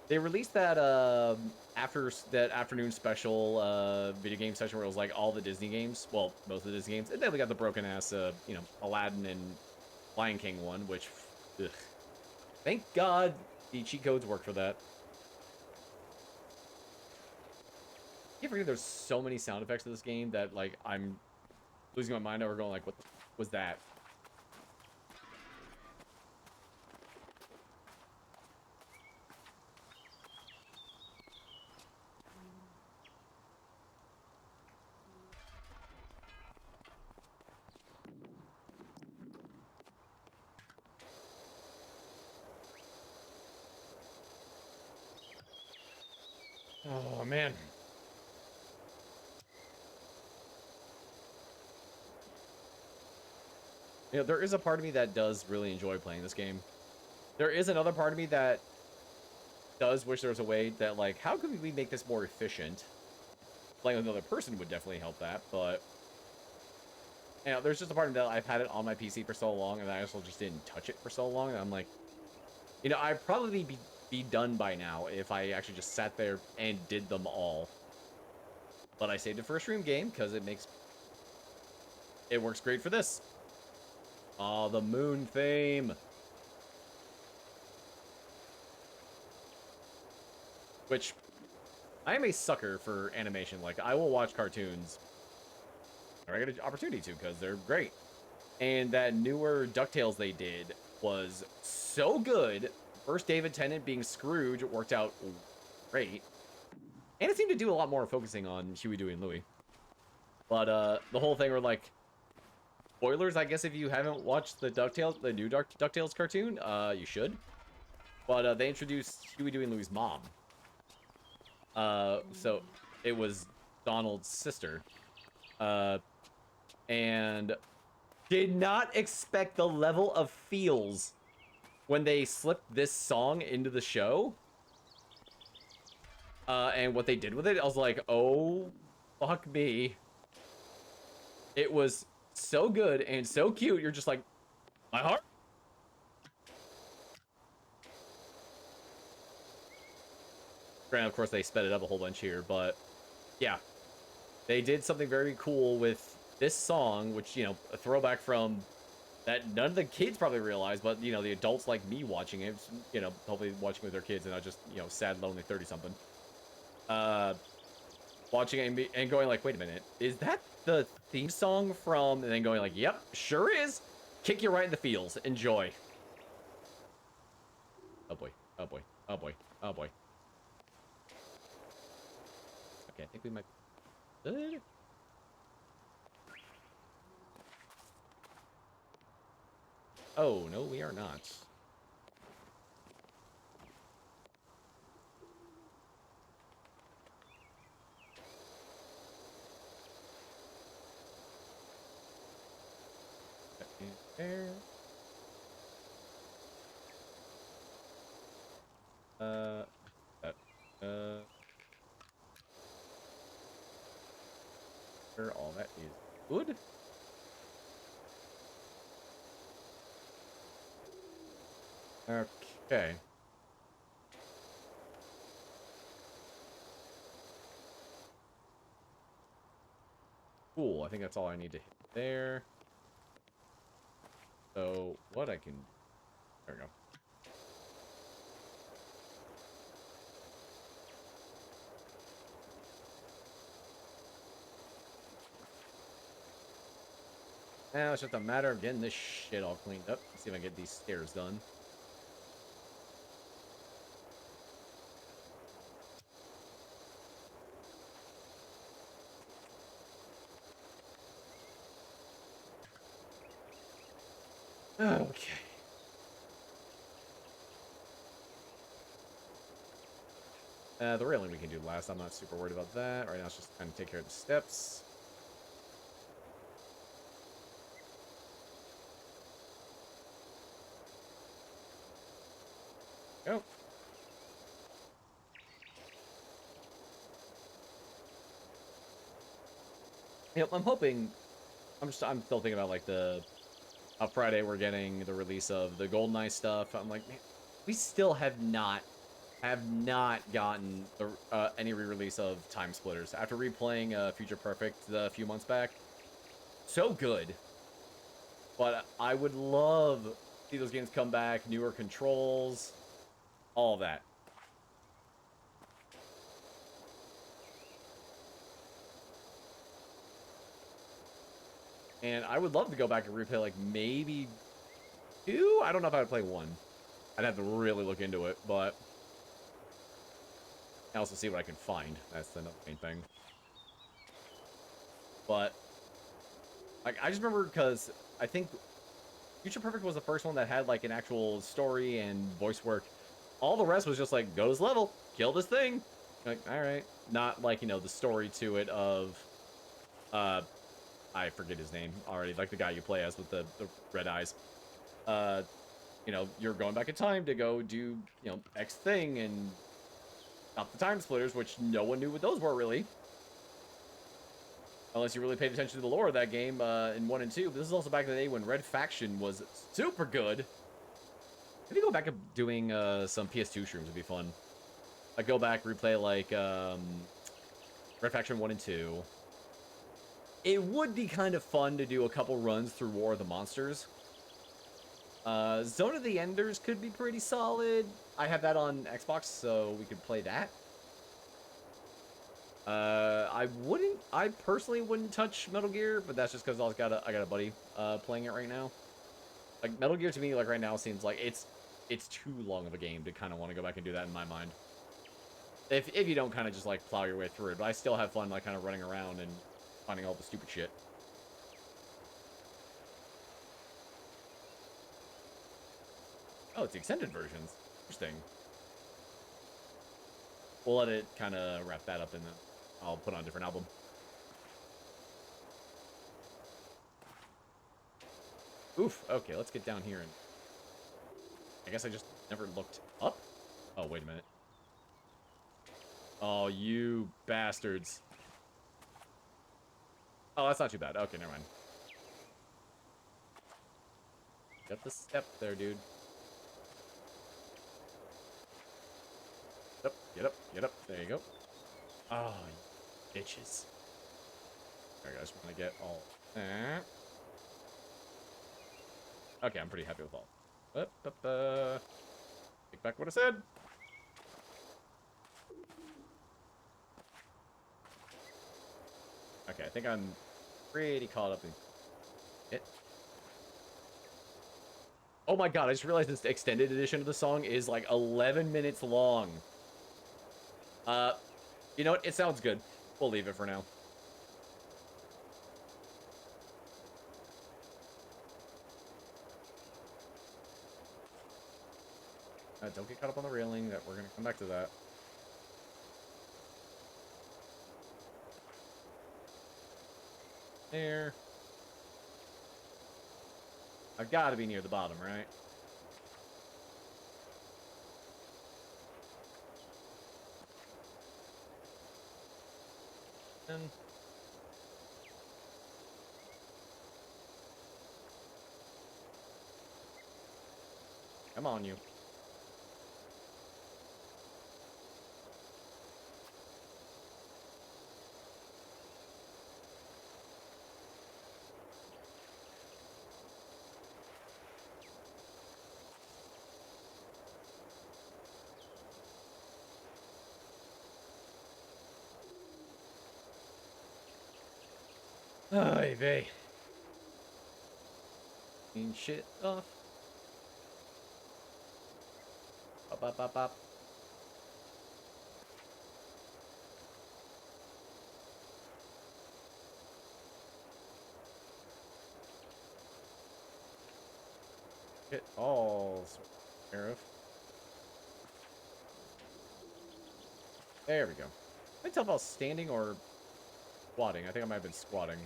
They released that after that afternoon special video game session where it was like all the Disney games. Well, most of the Disney games. And then we got the broken ass you know, Aladdin and Lion King one, which ugh. Thank God the cheat codes work for that. You forget there's so many sound effects in this game that like I'm losing my mind over going like, what was that? Oh man. You know, there is a part of me that does really enjoy playing this game. There is another part of me that does wish there was a way that, like, how could we make this more efficient? Playing with another person would definitely help that, but... You know, there's just a part of me that I've had it on my PC for so long, and I also just didn't touch it for so long, and I'm like... You know, I'd probably be done by now if I actually just sat there and did them all. But I saved it for a stream game, because it works great for this. Oh, the moon theme. Which, I am a sucker for animation. Like, I will watch cartoons. I get an opportunity to, because they're great. And that newer DuckTales they did was so good. First David Tennant being Scrooge worked out great. And it seemed to do a lot more focusing on Huey, Dewey, and Louie. But the whole thing were like, spoilers, I guess if you haven't watched the new DuckTales cartoon, you should. But they introduced Huey, Dewey, and Louie's mom. So it was Donald's sister. And did not expect the level of feels when they slipped this song into the show. And what they did with it, I was like, oh, fuck me. It was so good and so cute. You're just like, my heart. Granted, of course, they sped it up a whole bunch here, but yeah. They did something very cool with this song, which, you know, a throwback from that none of the kids probably realize, but, you know, the adults like me watching it, you know, hopefully watching with their kids and not just, you know, sad, lonely 30-something. Watching it and going like, wait a minute, is that the theme song from, and then going like, yep, sure is. Kick you right in the feels. Enjoy. Oh boy, oh boy, oh boy, oh boy. Okay, I think we might... Oh, no, we are not. There. Sure, all that is good. Okay. Cool. I think that's all I need to hit there. So what I can... There we go. Now it's just a matter of getting this shit all cleaned up. Let's see if I can get these stairs done. Okay. The railing we can do last. I'm not super worried about that. Right now, it's just kind of take care of the steps. Go. Yep, I'm hoping. I'm still thinking about like the Friday we're getting the release of the GoldenEye stuff. I'm like, man, we still have not gotten the any re-release of Time Splitters after replaying Future Perfect a few months back. So good, but I would love to see those games come back, newer controls, all of that. And I would love to go back and replay like maybe 2. I don't know if I would play 1. I'd have to really look into it, but I also see what I can find. That's the main thing. But like, I just remember because I think Future Perfect was the first one that had like an actual story and voice work. All the rest was just like, go to this level, kill this thing. Like, all right, not like, you know, the story to it of I forget his name already, like the guy you play as with the red eyes. You know, you're going back in time to go do, you know, X thing and stop the time splitters, which no one knew what those were really. Unless you really paid attention to the lore of that game in 1 and 2. But this is also back in the day when Red Faction was super good. Maybe go back and doing some PS2 shrooms would be fun. Like, go back, replay, like, Red Faction 1 and 2. It would be kind of fun to do a couple runs through War of the Monsters. Zone of the Enders could be pretty solid. I have that on Xbox, so we could play that. I personally wouldn't touch Metal Gear, but that's just because I got a buddy playing it right now. Like, Metal Gear to me, like right now, seems like it's too long of a game to kind of want to go back and do that in my mind. If you don't kind of just like plow your way through it, but I still have fun like kind of running around and finding all the stupid shit. Oh, it's the extended versions. Interesting. We'll let it kind of wrap that up and then I'll put on a different album. Oof. Okay, let's get down here and... I guess I just never looked up? Oh, wait a minute. Oh, you bastards. Oh, that's not too bad. Okay, never mind. Got the step there, dude. Get up, get up, get up. There you go. Oh, you bitches. There we go. I just want to get all that. Okay, I'm pretty happy with all. Take back what I said. Okay, I think I'm pretty caught up in it. Oh my god, I just realized this extended edition of the song is like 11 minutes long. You know what? It sounds good. We'll leave it for now. Don't get caught up on the railing. That we're gonna come back to that. There. I've got to be near the bottom, right? And Come on, you. Ay vey. Clean shit off. Up, up, up, up. Get all care of. There we go. I can tell if I was standing or squatting. I think I might have been squatting.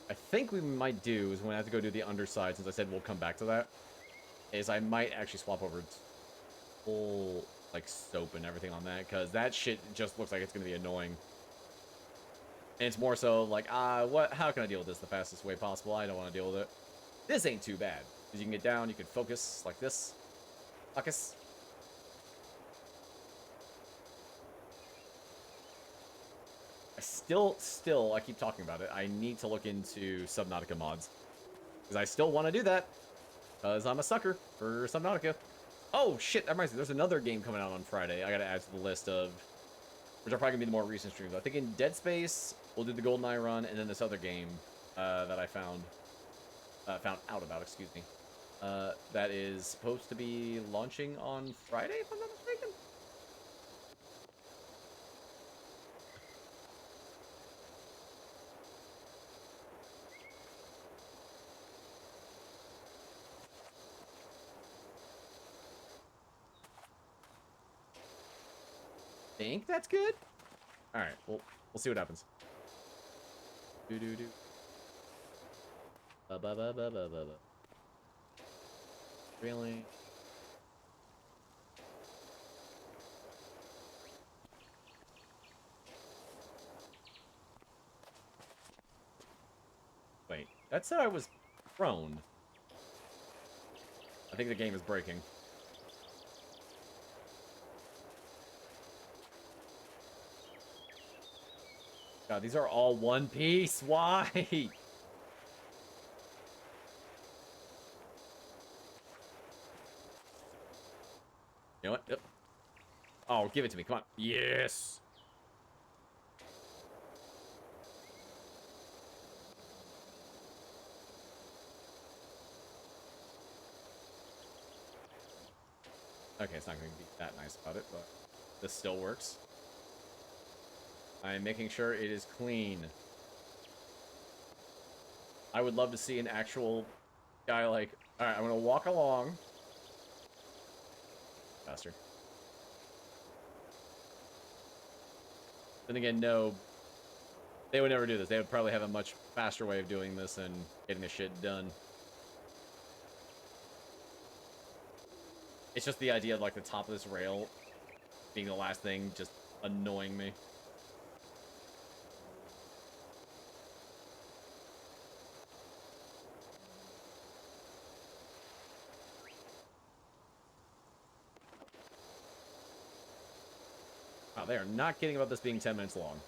I think we might do is when I have to go do the underside, since I said we'll come back to that, is I might actually swap over full, like, soap and everything on that, because that shit just looks like it's going to be annoying. And it's more so like, how can I deal with this the fastest way possible? I don't want to deal with it. This ain't too bad, because you can get down, you can focus like this. Focus. I keep talking about it. I need to look into Subnautica mods. Because I still want to do that. Because I'm a sucker for Subnautica. Oh, shit, that reminds me. There's another game coming out on Friday. I gotta add to the list of... which are probably gonna be the more recent streams. I think in Dead Space, we'll do the GoldenEye run, and then this other game that I found out about, excuse me. That is supposed to be launching on Friday, if I'm not mistaken. Think that's good? Alright, we'll see what happens. Do-do-do. Ba-ba-ba-ba-ba-ba. Really? Wait, that said I was prone. I think the game is breaking. God, these are all one piece. Why? You know what? Yep. Oh, give it to me. Come on. Yes. Okay, it's not going to be that nice about it, but this still works. I'm making sure it is clean. I would love to see an actual guy like, alright, I'm going to walk along. Faster. Then again, no. They would never do this. They would probably have a much faster way of doing this and getting the shit done. It's just the idea of, like, the top of this rail being the last thing just annoying me. Wow, they are not kidding about this being 10 minutes long.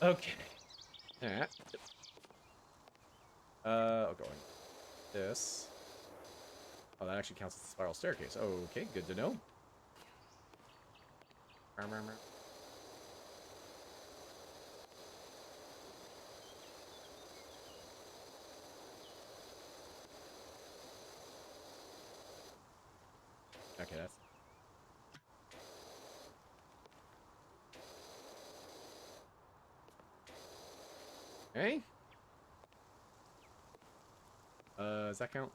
Okay. Alright. Going this. Oh, that actually counts as the spiral staircase. Okay, good to know. Okay, that's... Okay. Does that count?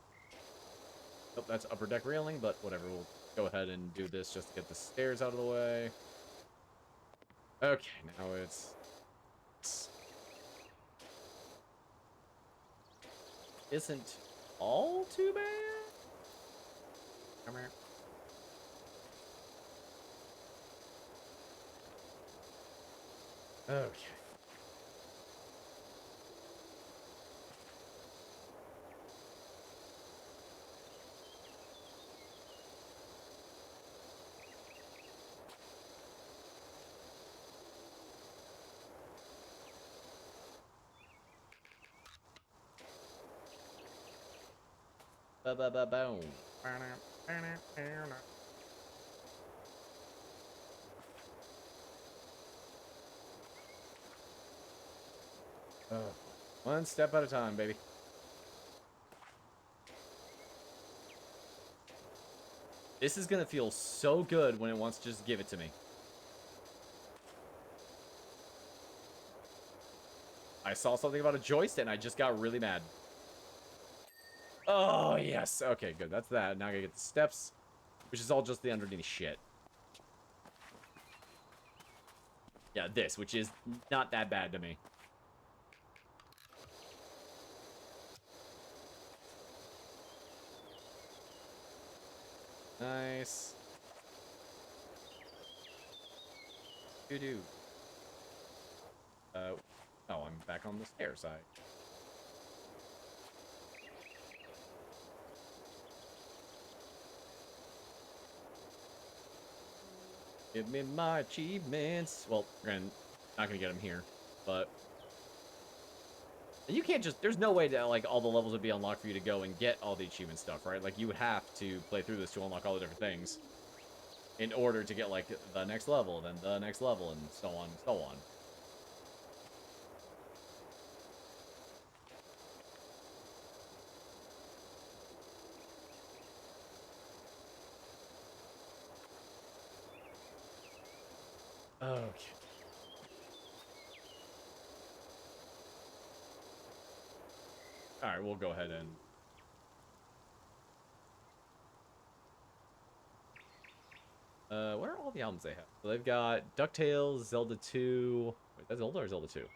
Nope, that's upper deck railing, but whatever. We'll go ahead and do this just to get the stairs out of the way. Okay, now it's... Isn't all too bad? Come here. Okay. Ba-ba-ba-boom. Oh, one step at a time, baby. This is gonna feel so good when it wants to just give it to me. I saw something about a joist and I just got really mad. Oh, yes. Okay, good. That's that. Now I gotta get the steps, which is all just the underneath shit. Yeah, this, which is not that bad to me. Nice. Doo-doo. Oh, I'm back on the stair side. Give me my achievements. Well, not gonna get them here, but you can't just. There's no way that like all the levels would be unlocked for you to go and get all the achievement stuff, right? Like you would have to play through this to unlock all the different things in order to get like the next level, then the next level, and so on and so on. Okay. All right, we'll go ahead and. What are all the albums they have? So they've got DuckTales, Zelda 2. Wait, that's Zelda or Zelda 2? It's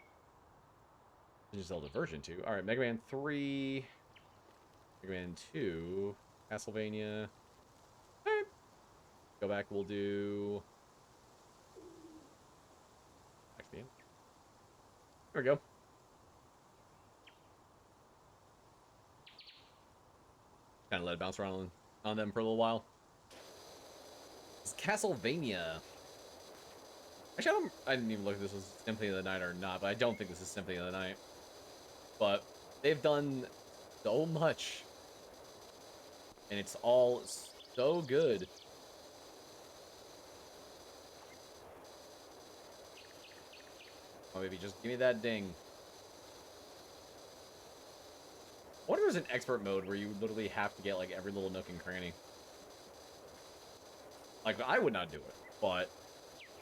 just Zelda version 2. All right, Mega Man 3, Mega Man 2, Castlevania. All right. Go back. We'll do. Actually, there we go. Kind of let it bounce around on them for a little while. It's Castlevania. Actually, I didn't even look if this was Symphony of the Night or not, but I don't think this is Symphony of the Night. But they've done so much. And it's all so good. Oh, baby, just give me that ding. I wonder if there's an expert mode where you literally have to get, like, every little nook and cranny. Like, I would not do it, but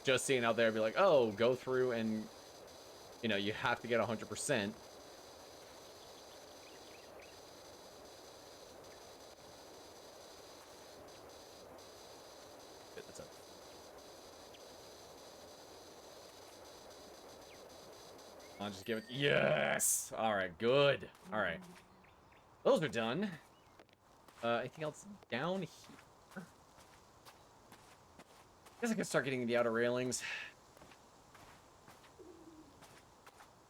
just seeing out there be like, oh, go through and, you know, you have to get 100%. That's up. I'll just give it. Yes! Alright, good. Alright. Those are done. Anything else down here? I guess I could start getting the outer railings.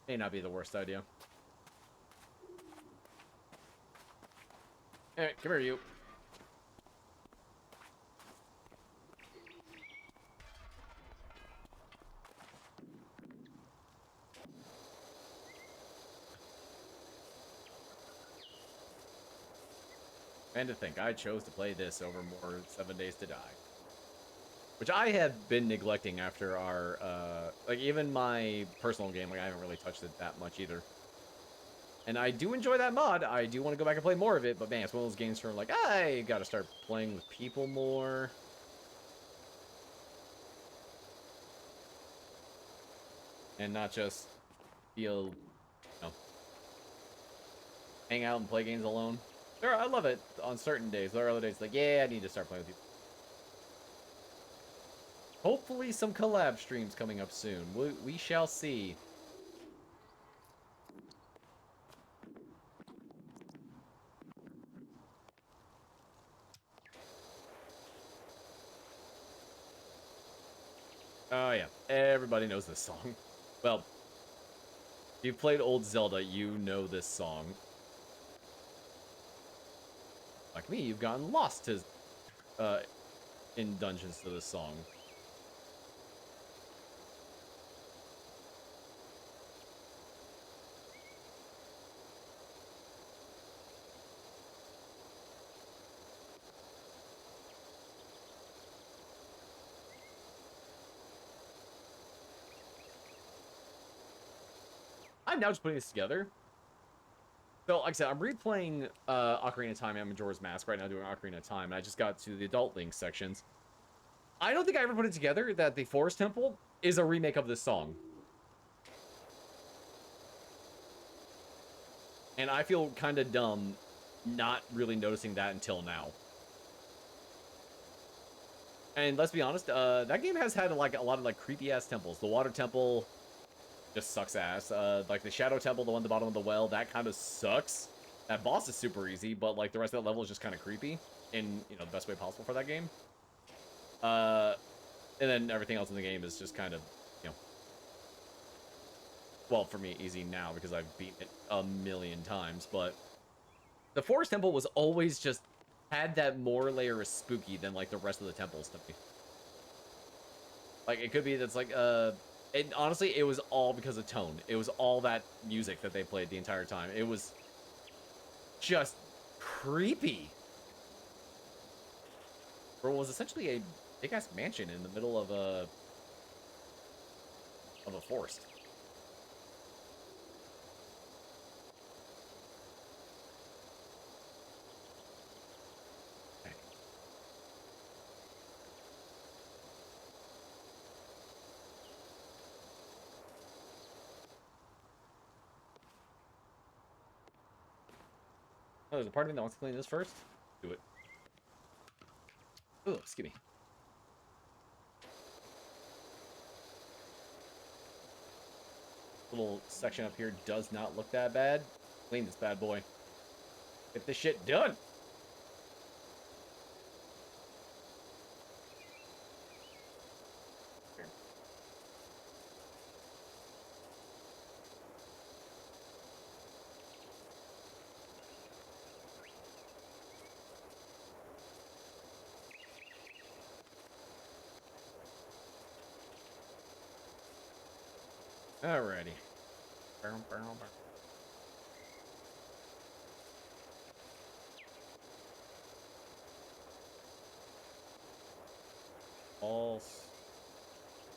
May not be the worst idea. Alright, come here, you. And to think, I chose to play this over more 7 Days to Die. Which I have been neglecting after our, like, even my personal game, like, I haven't really touched it that much either. And I do enjoy that mod. I do want to go back and play more of it, but man, it's one of those games where, like, I gotta start playing with people more. And not just feel, you know, hang out and play games alone. I love it on certain days. There are other days like, yeah, I need to start playing with people. Hopefully some collab streams coming up soon. We shall see. Oh, yeah. Everybody knows this song. Well, if you've played old Zelda, you know this song. Like me, you've gotten lost to, uh, in dungeons to this song. I'm now just putting this together. So, like I said, I'm replaying Ocarina of Time and Majora's Mask right now, doing Ocarina of Time, and I just got to the Adult Link sections. I don't think I ever put it together that the Forest Temple is a remake of this song. And I feel kind of dumb not really noticing that until now. And let's be honest, that game has had like a lot of like creepy ass temples. The Water Temple just sucks ass. Like the Shadow Temple, the one at the bottom of the well, that kind of sucks. That boss is super easy, but like the rest of that level is just kind of creepy in, you know, the best way possible for that game. And then everything else in the game is just kind of, you know, well, for me, easy now because I've beaten it a million times, but the Forest Temple was always just had that more layer of spooky than like the rest of the temples to me. Like it could be that's like it honestly it was all because of tone. It was all that music that they played the entire time. It was just creepy. For what was essentially a big ass mansion in the middle of a forest. Oh, there's a part of me that wants to clean this first. Do it. Oh, excuse me. Little section up here does not look that bad. Clean this bad boy. Get this shit done. Alrighty. False.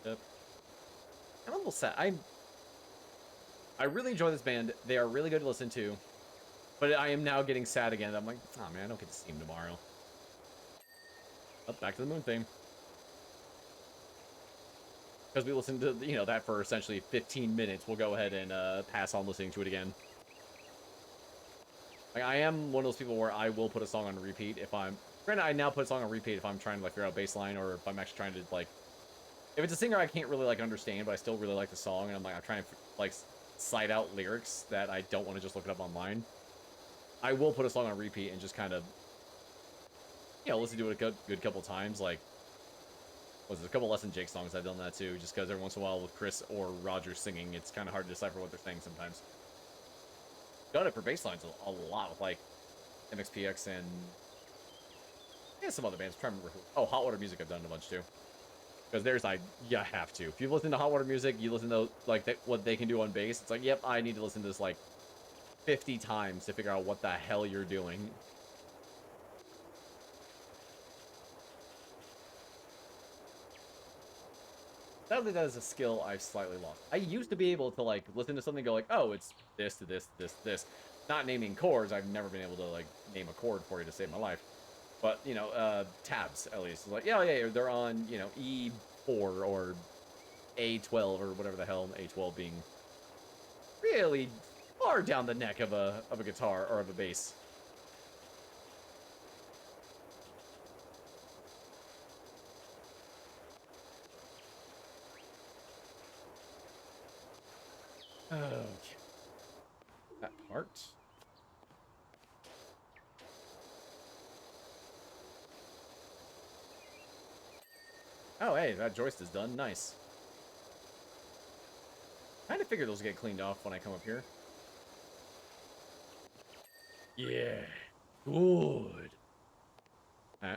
Yep. I'm a little sad. I really enjoy this band. They are really good to listen to. But I am now getting sad again. I'm like, oh man, I don't get to see him tomorrow. Up, back to the moon theme. Because we listened to, you know, that for essentially 15 minutes. We'll go ahead and pass on listening to it again. Like, I am one of those people where I will put a song on repeat if I'm... Granted, I now put a song on repeat if I'm trying to, like, figure out bass line or if I'm actually trying to, like... If it's a singer I can't really, like, understand, but I still really like the song, and I'm trying to, like, cite out lyrics that I don't want to just look it up online. I will put a song on repeat and just kind of, you know, listen to it a good couple times. Like, was it a couple Less Than Jake songs I've done that too, just because every once in a while with Chris or Roger singing, it's kind of hard to decipher what they're saying sometimes. Done it for bass lines a lot with, like, MXPX and yeah, some other bands. I'm trying to remember who. Oh, Hot Water Music I've done a bunch too. Because there's, you have to. If you listen to Hot Water Music, you listen to, like, what they can do on bass, it's like, yep, I need to listen to this, like, 50 times to figure out what the hell you're doing. Sadly, that is a skill I've slightly lost. I used to be able to, like, listen to something and go, like, oh, it's this to this, this, this. Not naming chords. I've never been able to, like, name a chord for you to save my life. But, you know, tabs, at least. Like, yeah, they're on, you know, E4 or A12 or whatever the hell, A12 being really far down the neck of a guitar or of a bass. Okay. That part. Oh, hey, that joist is done. Nice. Kind of figure those get cleaned off when I come up here. Yeah. Good. Huh?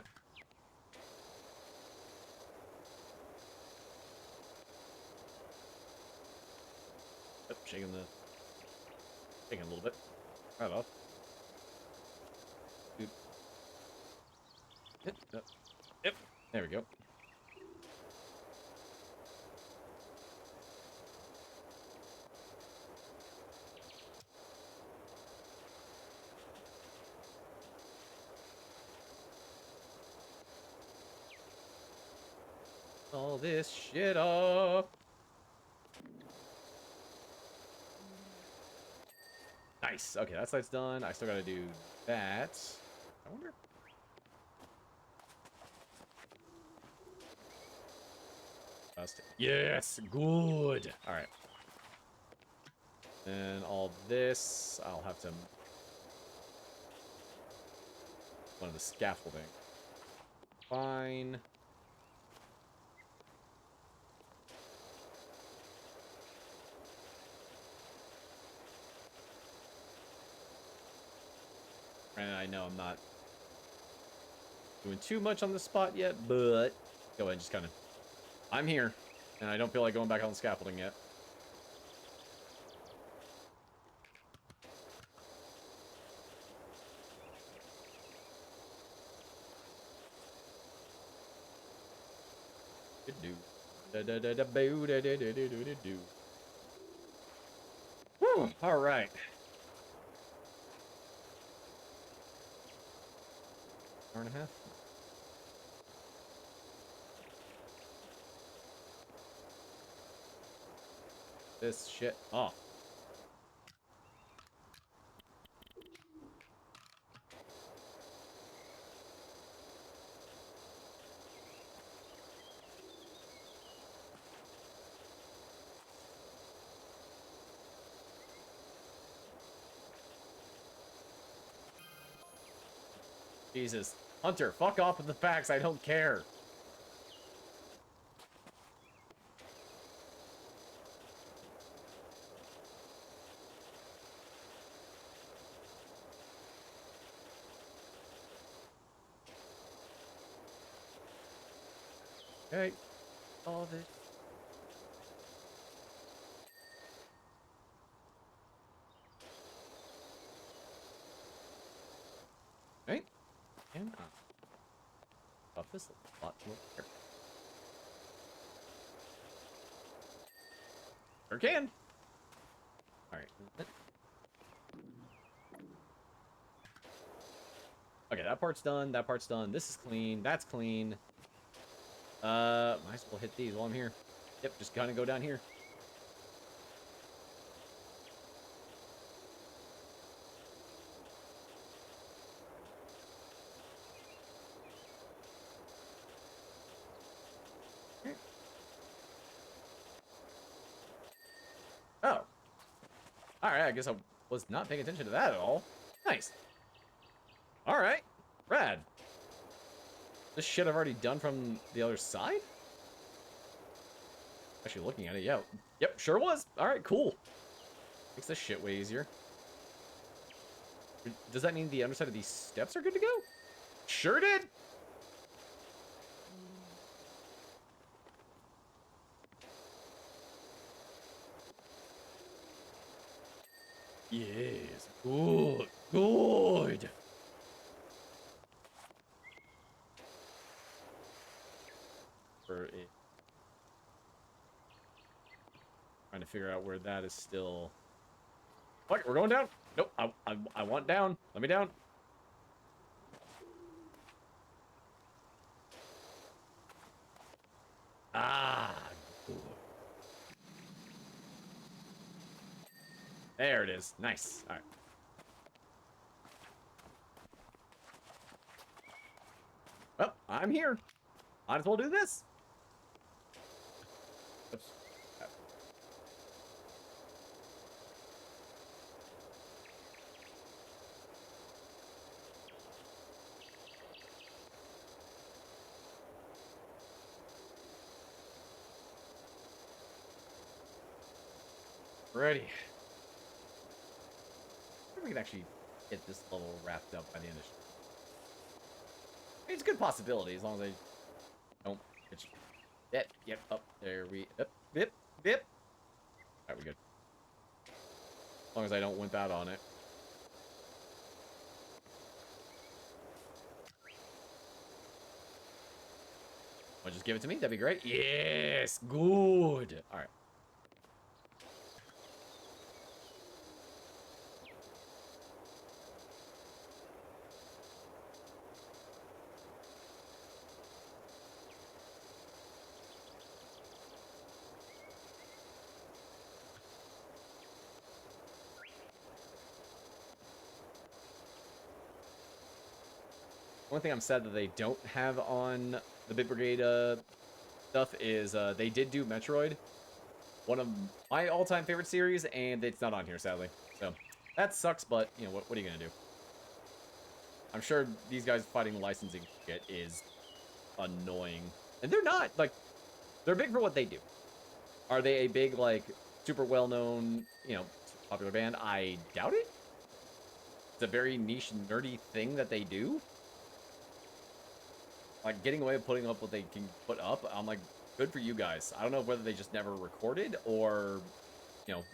Oh, shaking a little bit. Right off. Dude. Yep. There we go. All this shit off. Nice. Okay, that side's done. I still gotta do that. I wonder. Yes, good. All right. And all this, I'll have to one of the scaffolding. Fine. And I know I'm not doing too much on the spot yet, but go ahead, just kind of. I'm here, and I don't feel like going back on the scaffolding yet. Do. Whew, all right. Hour and a half. This shit off. Jesus. Hunter, fuck off with the facts. I don't care. Okay. All of it. Right? And off this a lot more here. Sure can. Alright. Okay, that part's done. That part's done. This is clean. That's clean. Might as well hit these while I'm here. Yep, just kind of go down here. Oh. Alright, I guess I was not paying attention to that at all. Nice. Alright. Rad. This shit I've already done from the other side? Actually looking at it, yeah. Yep, sure was. Alright, cool. Makes this shit way easier. Does that mean the underside of these steps are good to go? Sure did. Yes. Good. Good. For it. Trying to figure out where that is still. Fuck, we're going down. Nope. I want down. Let me down. Ah. Good. There it is. Nice. All right. Well, I'm here. Might as well do this. Oops. Ready. We can actually get this level wrapped up by the end of it's a good possibility as long as I don't pitch. Yep, up there we yep. Alright, we good. As long as I don't wimp out on it. Well, just give it to me, that'd be great. Yes, good. Alright. One thing I'm sad that they don't have on the Bit Brigade stuff is they did do Metroid, one of my all-time favorite series, and it's not on here, sadly. So that sucks, but you know what are you gonna do? I'm sure these guys fighting licensing shit is annoying, and they're not like they're big for what they do. Are they a big like super well-known popular band? I doubt it. It's a very niche nerdy thing that they do. Like, getting away with putting up what they can put up, I'm like, good for you guys. I don't know whether they just never recorded or,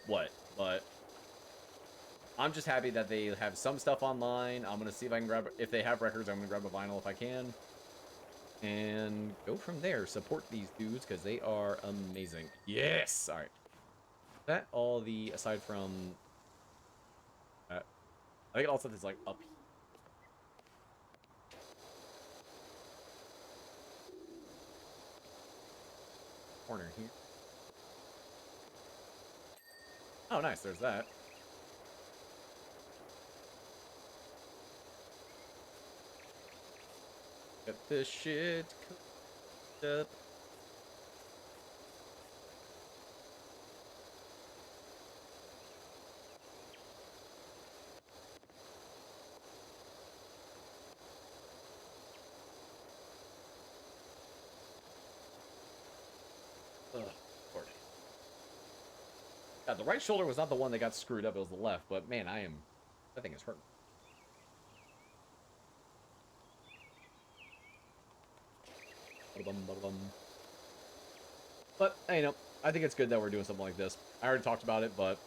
what. But I'm just happy that they have some stuff online. I'm going to see if I can grab, if they have records, I'm going to grab a vinyl if I can. And go from there. Support these dudes because they are amazing. Yes! All right. That all the, aside from, I think all stuff is like up here. Corner here. Oh, nice. There's that. Get this shit cooked up. Ugh, Lord. God, the right shoulder was not the one that got screwed up. It was the left. But man, that thing is hurting. But, I think it's good that we're doing something like this. I already talked about it, but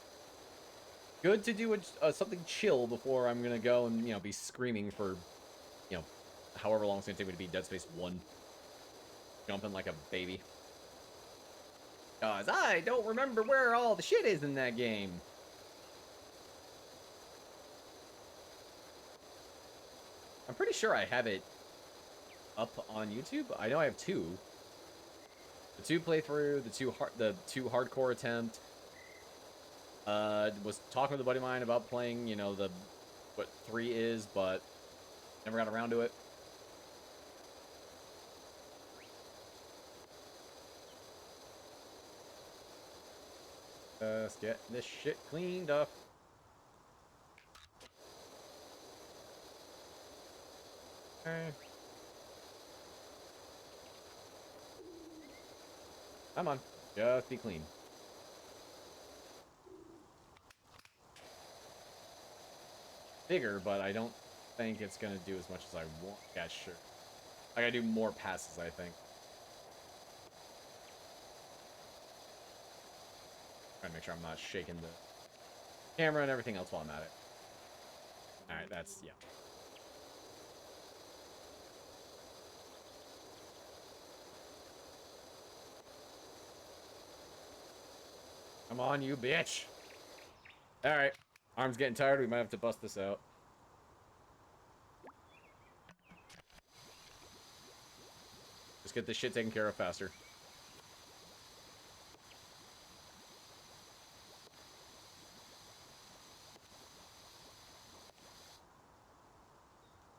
good to do something chill before I'm going to go and, be screaming for, however long it's going to take me to beat Dead Space 1. Jumping like a baby. Guys, I don't remember where all the shit is in that game. I'm pretty sure I have it up on YouTube. I know I have two. The 2 playthrough, the two hardcore attempt. Was talking with a buddy of mine about playing, what 3 is, but never got around to it. Just get this shit cleaned up. Okay. Come on. Just be clean. Bigger, but I don't think it's going to do as much as I want. Yeah, sure. I gotta do more passes, I think. Trying to make sure I'm not shaking the camera and everything else while I'm at it. Alright, that's, yeah. Come on, you bitch! Alright. Arm's getting tired. We might have to bust this out. Just get this shit taken care of faster.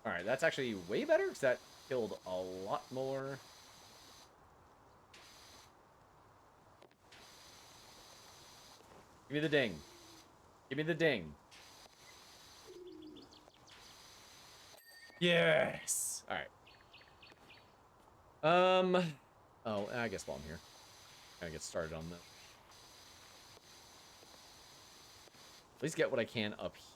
Alright, that's actually way better, because that killed a lot more. Give me the ding. Give me the ding. Yes! Alright. Oh, I guess while I'm here. Gotta get started on that. At least get what I can up here.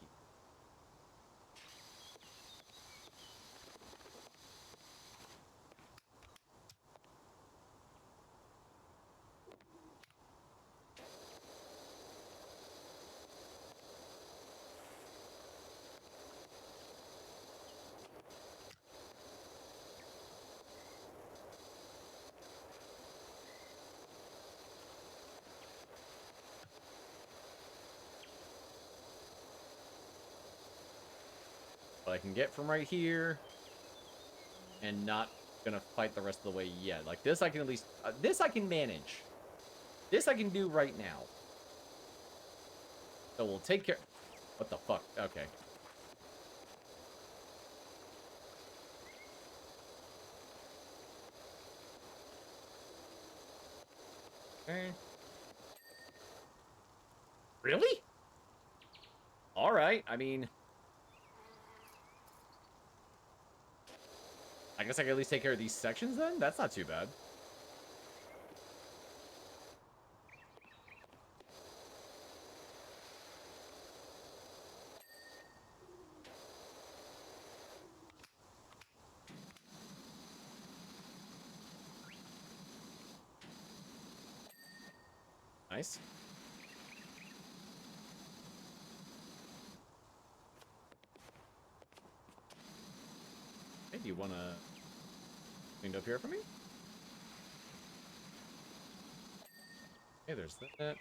But I can get from right here and not gonna fight the rest of the way yet. Like this I can at least this I can manage. This I can do right now. So we'll take care. What the fuck? Okay. Okay. Really? All right. I mean, I guess I can at least take care of these sections then? That's not too bad. Nice. Hey, do you want to clean up here for me? Hey, there's that. Get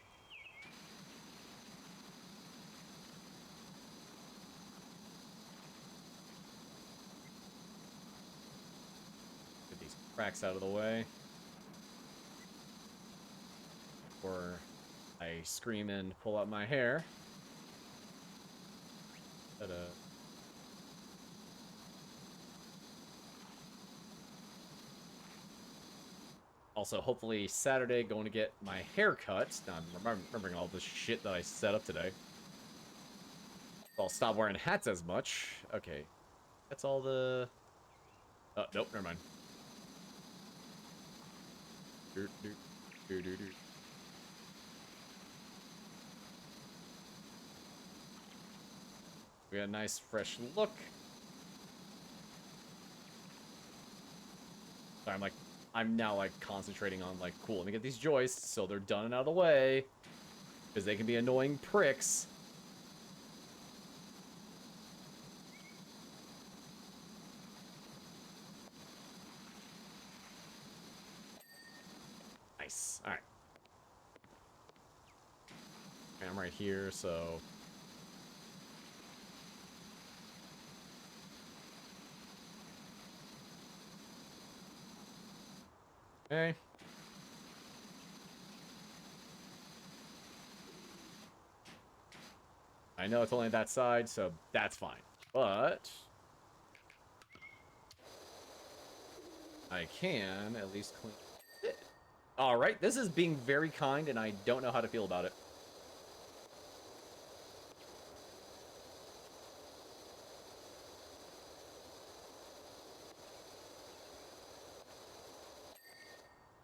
these cracks out of the way. Before I scream and pull out my hair. Ta-da. Also, hopefully Saturday, going to get my hair cut. Now, I'm remembering all this shit that I set up today. So I'll stop wearing hats as much. Okay. That's all the... Oh, nope, never mind. We got a nice, fresh look. Sorry, I'm now, like, concentrating on, like, cool, let me get these joists so they're done and out of the way. Because they can be annoying pricks. Nice. Alright. Okay, I'm right here, so... Okay. I know it's only that side, so that's fine. But... I can at least clean it. Alright, this is being very kind, and I don't know how to feel about it.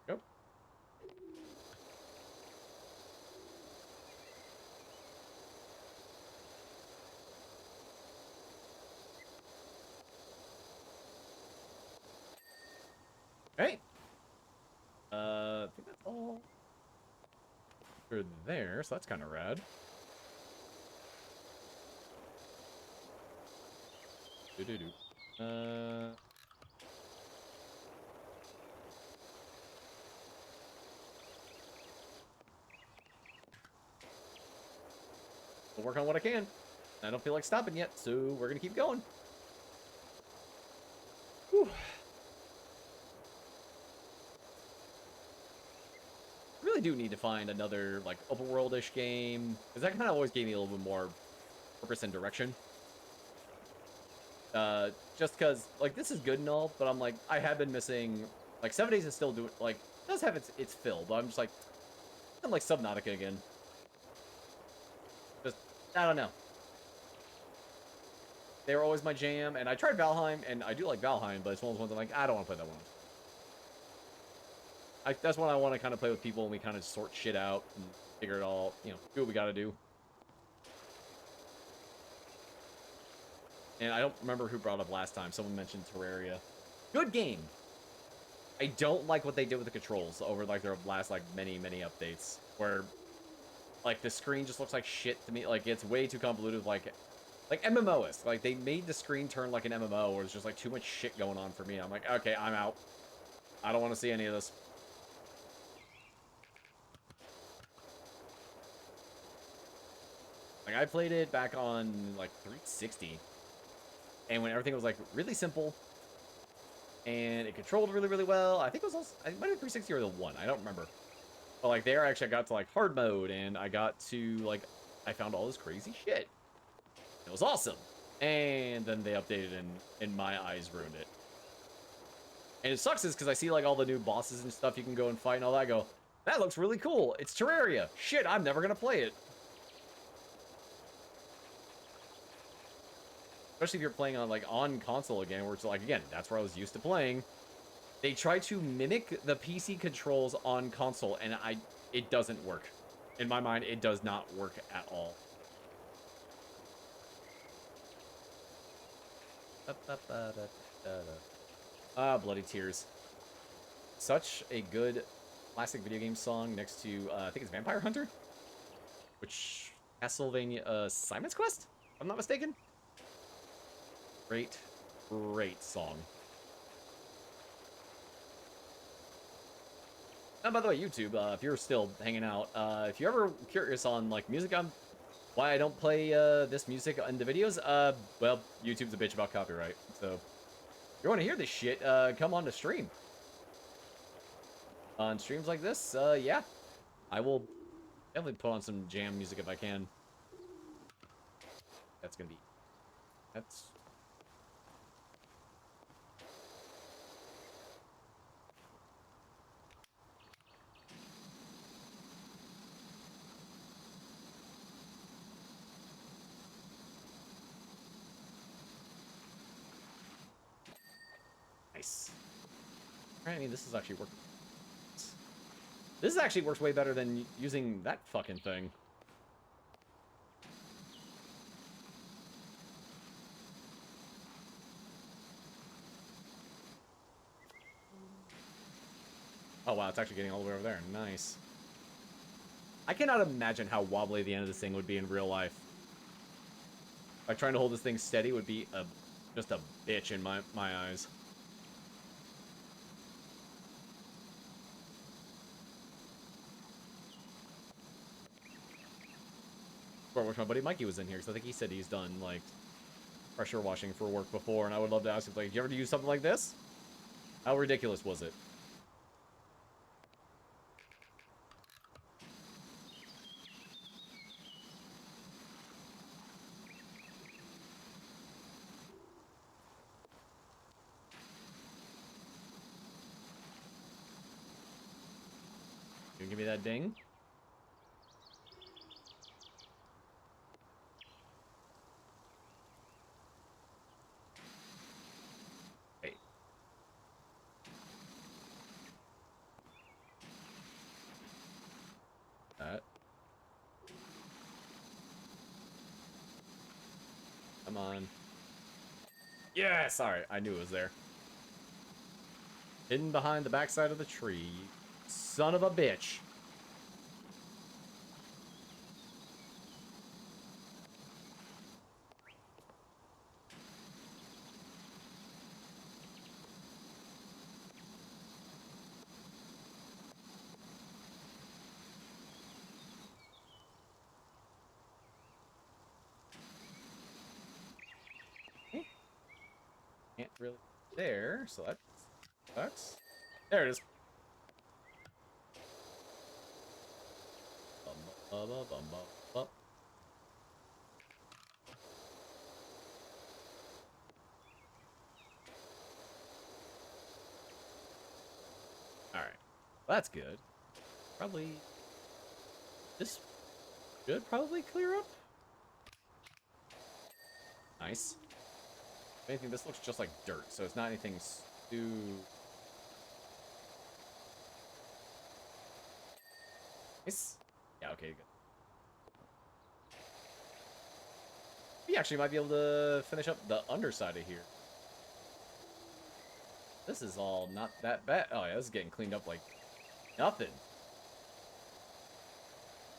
Yep. Okay. I think that's all for there, so that's kind of rad. I'll work on what I can. I don't feel like stopping yet, so we're gonna keep going. Whew. Really do need to find another, like, open world-ish game, because that kind of always gave me a little bit more purpose and direction. Just because, like, this is good and all, but I'm like, I have been missing, like, 7 Days is still doing, like, does have its fill, but I'm just like, I'm like Subnautica again. Just, I don't know. They were always my jam, and I tried Valheim, and I do like Valheim, but it's one of those ones I'm like, I don't want to play that one. That's one I want to kind of play with people, and we kind of sort shit out and figure it all, you know, do what we gotta do. and I don't remember who brought up last time. Someone mentioned Terraria. Good game. I don't like what they did with the controls over like their last like many updates, where like the screen just looks like shit to me. Like it's way too convoluted. Like MMOist. Like they made the screen turn like an MMO, where it's just like too much shit going on for me. I'm like, okay, I'm out. I don't want to see any of this. Like I played it back on like 360, and when everything was like really simple, and it controlled really well. I think it was also, it might have been 360 or the one. I don't remember. But like there, actually, I got to like hard mode, and I got to like I found all this crazy shit. It was awesome. And then they updated and in my eyes ruined it. And it sucks is because I see like all the new bosses and stuff you can go and fight and all that. I go, that looks really cool. It's Terraria. Shit, I'm never gonna play it. Especially if you're playing on like on console again, where it's like again, that's where I was used to playing. They try to mimic the PC controls on console, and it doesn't work. In my mind, it does not work at all. Ah, Bloody Tears. Such a good classic video game song next to, I think it's Vampire Hunter? Which, Castlevania, Simon's Quest? If I'm not mistaken? Great, great song. And by the way, YouTube, if you're still hanging out, if you're ever curious on, like, music, why I don't play, this music in the videos, well, YouTube's a bitch about copyright, so... If you want to hear this shit, come on to stream. On streams like this, yeah. I will definitely put on some jam music if I can. That's gonna be... That's... Nice. I mean, this is actually working. This actually works way better than using that fucking thing. Oh wow, it's actually getting all the way over there. Nice. I cannot imagine how wobbly the end of this thing would be in real life. Like trying to hold this thing steady would be just a bitch in my eyes. I wish my buddy Mikey was in here, because I think he said he's done, like, pressure washing for work before, and I would love to ask him, like, did you ever do something like this? How ridiculous was it? You give me that ding? Hey. That. Come on. Yes! Alright, I knew it was there. Hidden behind the backside of the tree. Son of a bitch. Can't really there, so that sucks. There it is. Bum, bum, bum, bum, bum. Alright. Well, that's good. Probably... This should probably clear up. Nice. If anything, this looks just like dirt, so it's not anything too... Nice. Yeah, okay, good. We actually might be able to finish up the underside of here. This is all not that bad. Oh yeah, this is getting cleaned up like nothing.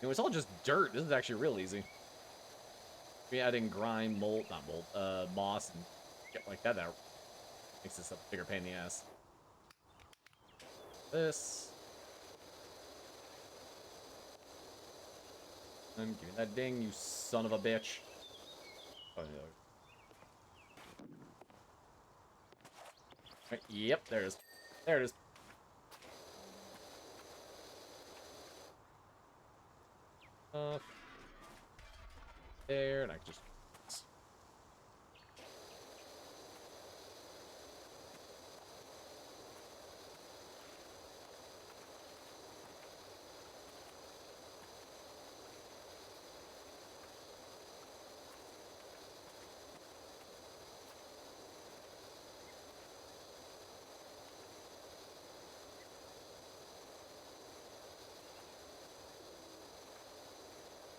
You know, it's all just dirt. This is actually real easy. We adding grime, mold, not mold, moss and shit like that. That makes this a bigger pain in the ass. This. And give me that ding, you son of a bitch. Oh, no. Right, yep, there it is. There it is. There, and I can just...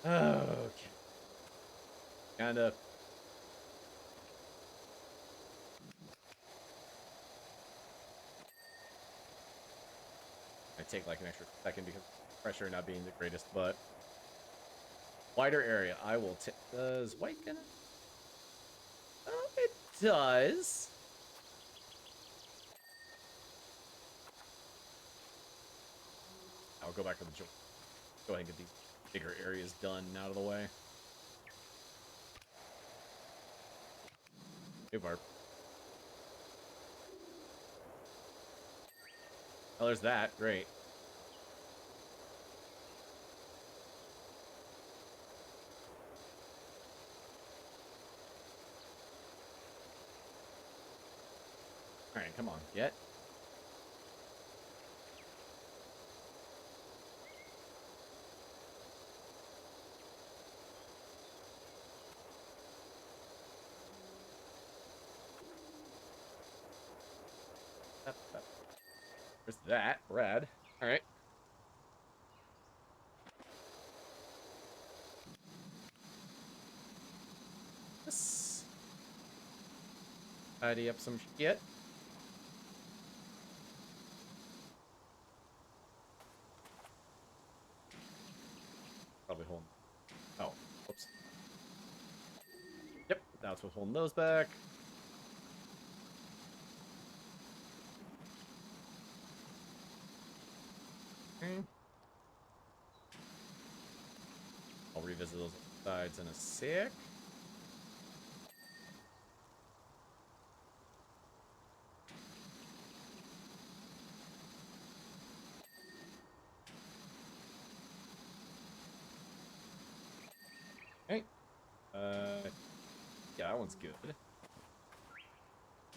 Okay. Kinda. I take like an extra second because pressure not being the greatest, but wider area. I will take. Does white gonna? It does. I'll go back to the joint. Go ahead and get these bigger areas done and out of the way. Hey, Barb. Oh, there's that. Great. Alright, come on. Get. There's that. Rad. Alright. This. Tidy up some shit. Probably holding. Oh, whoops. Yep, that's what's holding those back. Okay. I'll revisit those sides in a sec. Okay. Yeah, that one's good.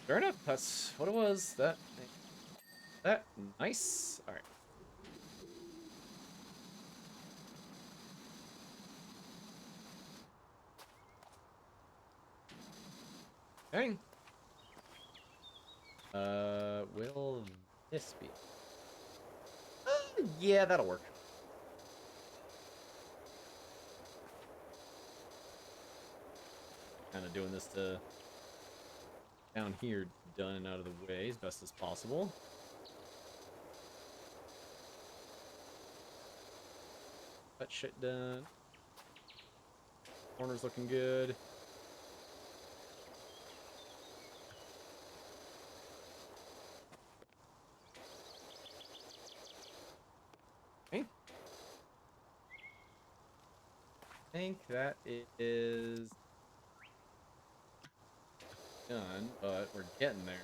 Fair enough. That's what it was. That nice. All right. Okay. Will this be? Yeah, that'll work. Kind of doing this to down here done and out of the way as best as possible. That shit done. Corner's looking good. Okay. I think that is done, but we're getting there.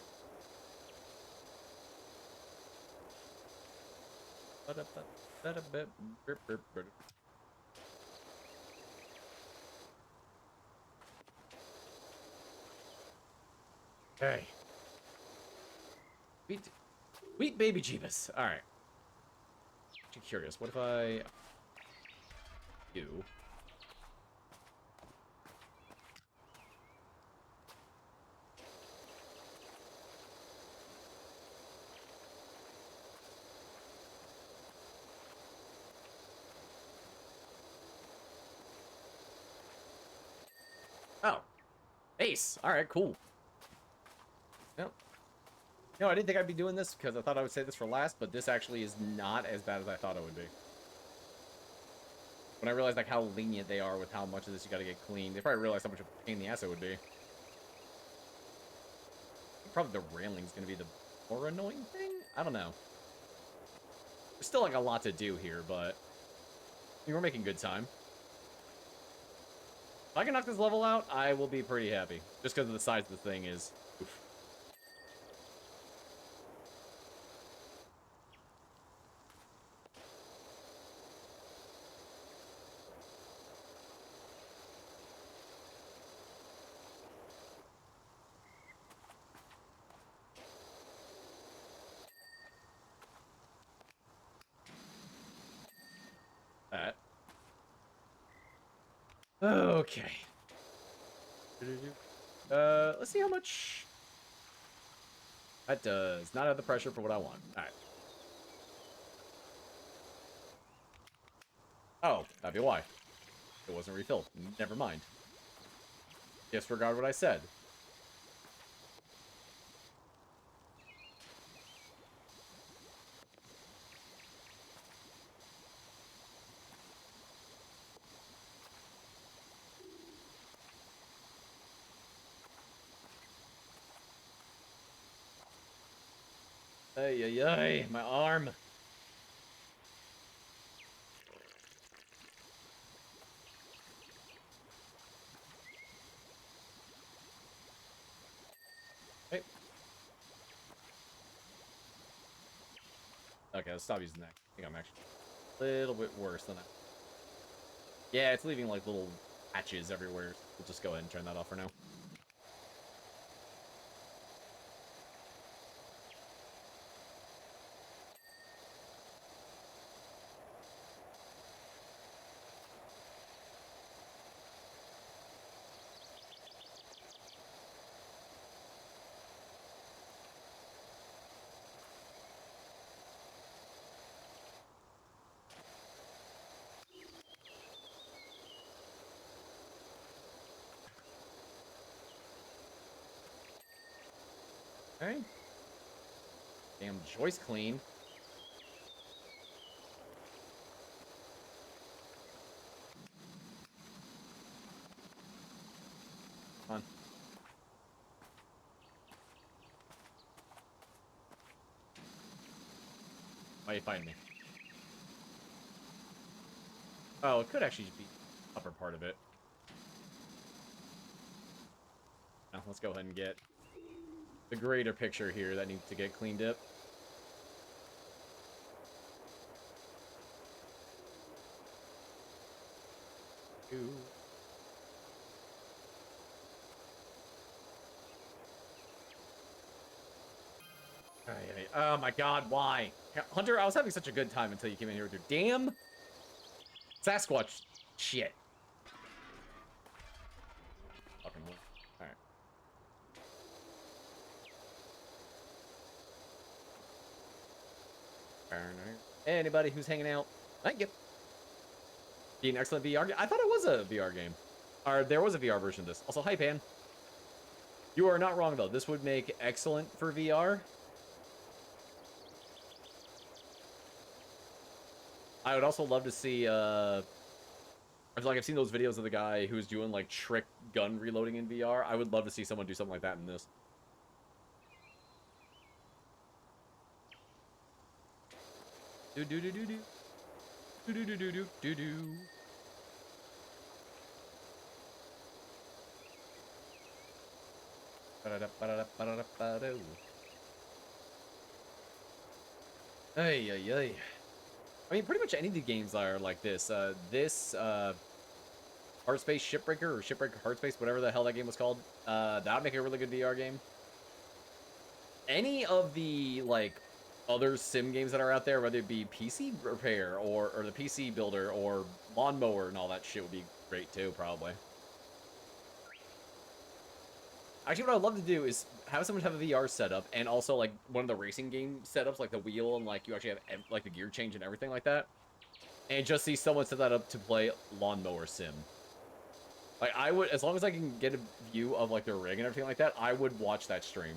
Okay. Sweet baby Jeebus. All right. I'm curious. What if I do? Oh. Ace! Alright, cool. Yep. No, I didn't think I'd be doing this because I thought I would say this for last, but this actually is not as bad as I thought it would be. When I realized like how lenient they are with how much of this you gotta get clean, they probably realized how much of a pain in the ass it would be. Probably the railing's gonna be the more annoying thing? I don't know. There's still like a lot to do here, but we're making good time. If I can knock this level out, I will be pretty happy. Just because of the size of the thing is... Oof. That. Okay. Let's see how much... That does not have the pressure for what I want. Alright. Oh, that'd be why. It wasn't refilled. Never mind. Disregard what I said. Ay, ay, ay, my arm. Hey. Okay, let's stop using that. I think I'm actually a little bit worse than that. Yeah, it's leaving like little patches everywhere. We'll just go ahead and turn that off for now. Okay. Damn joist clean. Come on. Why are you fighting me? Oh, it could actually be the upper part of it. Now, let's go ahead and get the greater picture here that needs to get cleaned up. Ooh. Oh my god, why? Hunter, I was having such a good time until you came in here with your damn Sasquatch shit. Fucking one. Alright. Anybody who's hanging out, thank you. Be an excellent VR game. I thought it was a VR game. Or there was a VR version of this. Also, hi, Pan. You are not wrong, though. This would make excellent for VR. I would also love to see, I feel like I've seen those videos of the guy who's doing, like, trick gun reloading in VR. I would love to see someone do something like that in this. Do-do-do-do-do. Do-do-do-do-do-do-do. Ba-da-da-ba-da-da-ba-da-da-ba-do. Ay, ay, ay. I mean, pretty much any of the games are like this. Heartspace Shipbreaker, or Shipbreaker Heartspace, whatever the hell that game was called. That would make a really good VR game. Any of the, like, other sim games that are out there, whether it be PC Repair, or the PC Builder, or Lawnmower, and all that shit would be great too, probably. Actually, what I'd love to do is have someone have a VR setup, and also, like, one of the racing game setups, like the wheel, and, like, you actually have, like, the gear change and everything like that. And just see someone set that up to play Lawnmower Sim. Like, I would, as long as I can get a view of, like, their rig and everything like that, I would watch that stream.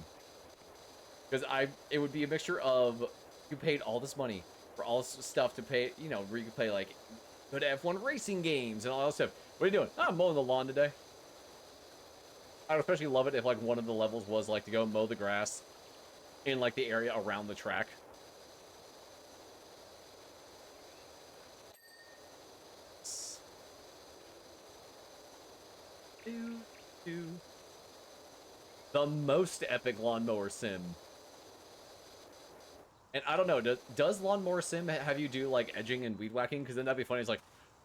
Because it would be a mixture of, you paid all this money for all this stuff to pay, you know, where you can play, like, good F1 racing games and all that stuff. What are you doing? Oh, I'm mowing the lawn today. I would especially love it if, like, one of the levels was, like, to go mow the grass in, like, the area around the track. The most epic lawnmower sim. And I don't know, does Lawnmower Sim have you do, like, edging and weed whacking? Because then that'd be funny. It's like,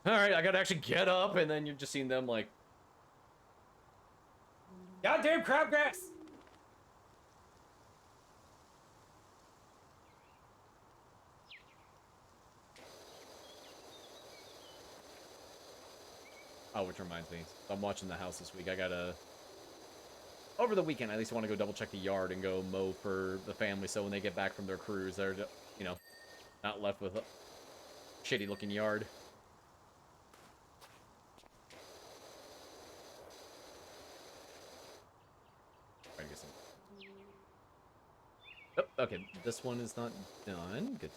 alright, I gotta actually get up, and then you're just seeing them, like... Goddamn crabgrass! Oh, which reminds me. I'm watching The House this week. I gotta... Over the weekend, I at least want to go double-check the yard and go mow for the family, so when they get back from their cruise, they're, you know, not left with a shitty-looking yard. Try to get some... Oh, okay, this one is not done. Good.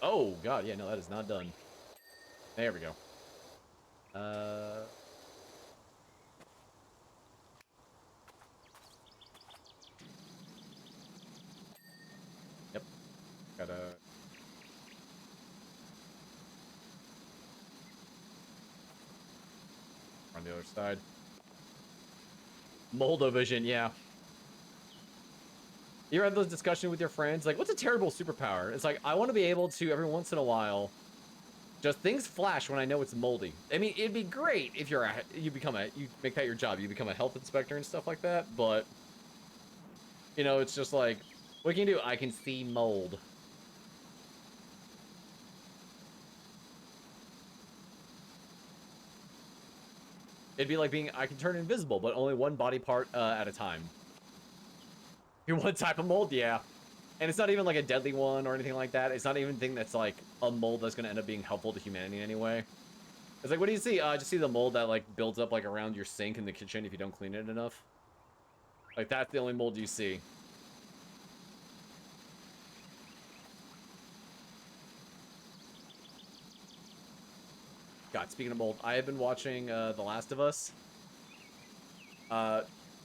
Oh, God, yeah, no, that is not done. There we go. Yep. Gotta... On the other side. Moldovision, yeah. You ever had those discussions with your friends? Like, what's a terrible superpower? It's like, I want to be able to, every once in a while, just things flash when I know it's moldy. I mean, it'd be great if you make that your job. You become a health inspector and stuff like that, but, you know, it's just like, what can you do? I can see mold. It'd be like I can turn invisible, but only one body part at a time. You're one type of mold, yeah. And it's not even like a deadly one or anything like that. It's not even a thing that's like a mold that's going to end up being helpful to humanity in any way. It's like, what do you see? Just see the mold that like builds up like around your sink in the kitchen if you don't clean it enough. Like, that's the only mold you see. God, speaking of mold, I have been watching The Last of Us.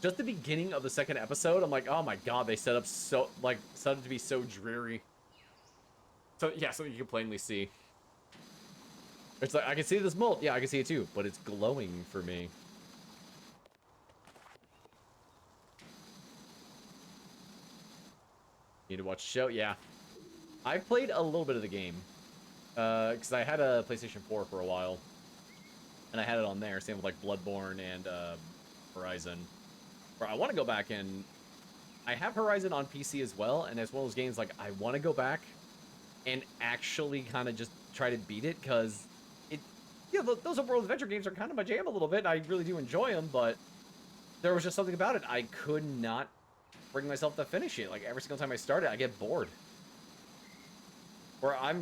Just the beginning of the second episode, I'm like, oh my God, they set up to be so dreary. So yeah, so you can plainly see. It's like, I can see this mold. Yeah, I can see it too, but it's glowing for me. Need to watch the show? Yeah. I've played a little bit of the game. Because I had a PlayStation 4 for a while. And I had it on there, same with like Bloodborne and Horizon. Where I want to go back and... I have Horizon on PC as well, and it's one of those games like, I want to go back and actually kind of just try to beat it, because those open world adventure games are kind of my jam a little bit, and I really do enjoy them, but there was just something about it. I could not bring myself to finish it. Like, every single time I start it, I get bored. Where I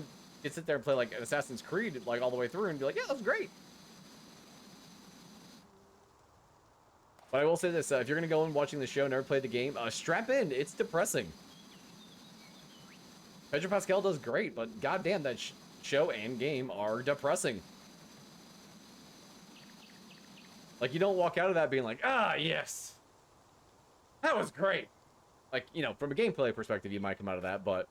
sit there and play, like, an Assassin's Creed, like, all the way through, and be like, yeah, that was great. But I will say this, if you're going to go and watching the show and never play the game, strap in. It's depressing. Pedro Pascal does great, but goddamn, that show and game are depressing. Like, you don't walk out of that being like, ah, yes. That was great. Like, you know, from a gameplay perspective, you might come out of that, but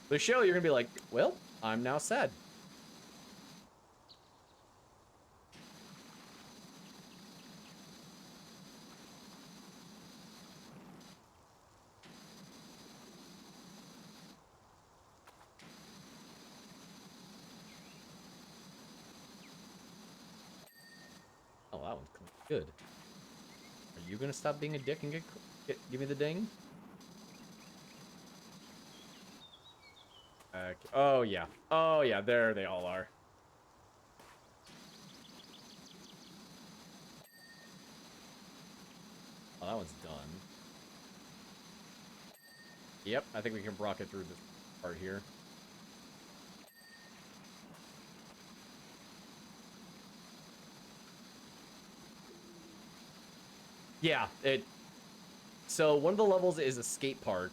the show, you're going to be like, well, I'm now sad. Oh, that one's good. Are you going to stop being a dick and give me the ding? Oh, yeah. Oh, yeah, there they all are. Oh, that one's done. Yep, I think we can rocket through this part here. Yeah, so one of the levels is a skate park,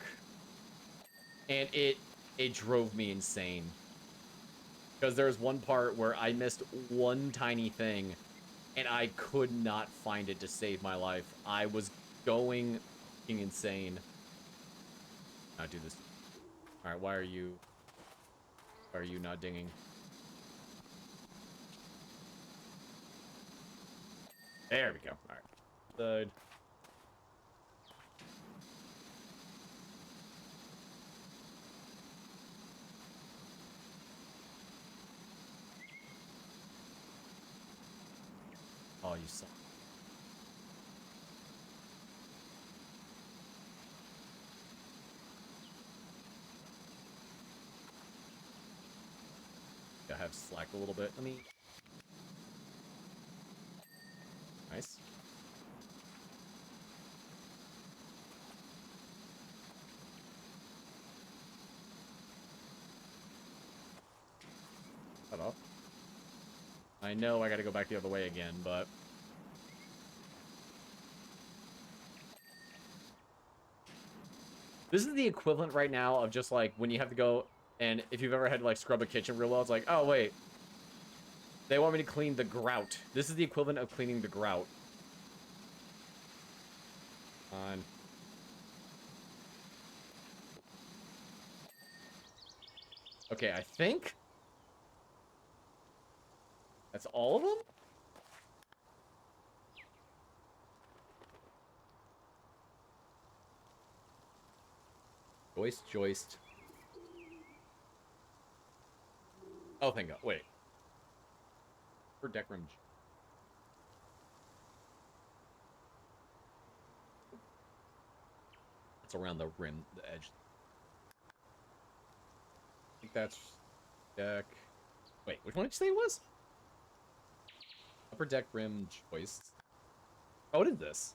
and it drove me insane. Because there's one part where I missed one tiny thing, and I could not find it to save my life. I was going fucking insane. Not do this. All right, why are you not dinging? There we go. All right. Side. Oh, you suck. I have slacked a little bit. Let me. Nice. Cut off. I know I gotta go back the other way again, but... This is the equivalent right now of just, like, when you have to go... And if you've ever had to, like, scrub a kitchen real well, it's like, oh, wait. They want me to clean the grout. This is the equivalent of cleaning the grout. On. Okay, I think... That's all of them? Joist. Oh, thank God. Wait. For deck rim. It's around the rim, the edge. I think that's deck. Wait, which one did you say it was? Upper deck rim joist. Oh, what is this?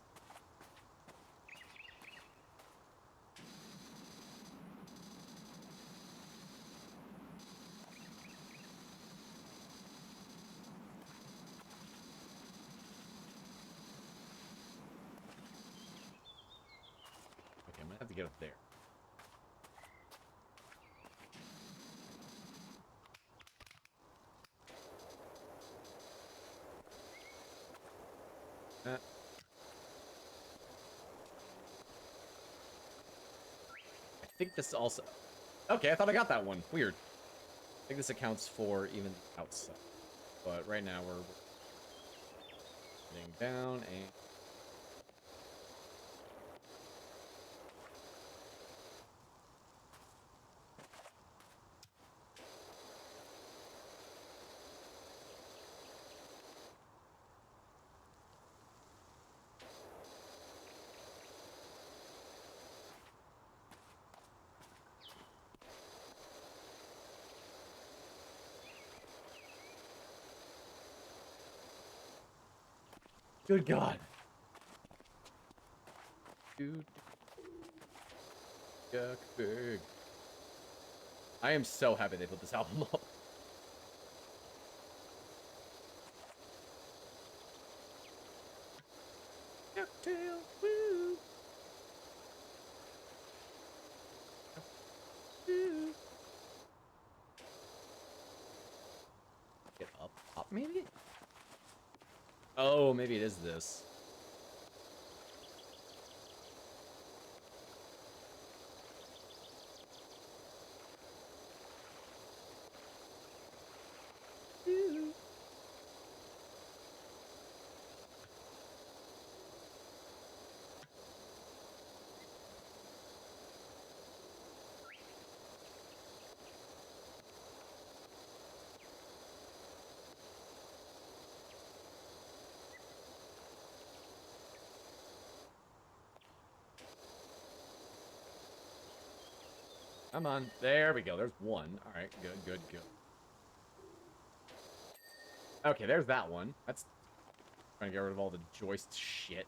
Okay, I'm gonna have to get up there. I think this also... Okay, I thought I got that one. Weird. I think this accounts for even outside. But right now we're getting down and... Good God. Dude. Yuck, big. I am so happy they put this album up. Cocktail, woo. Woo. Get up, maybe? Oh, maybe it is this. Woo. Come on. There we go. There's one. All right. Good. Okay, there's that one. That's trying to get rid of all the joist shit.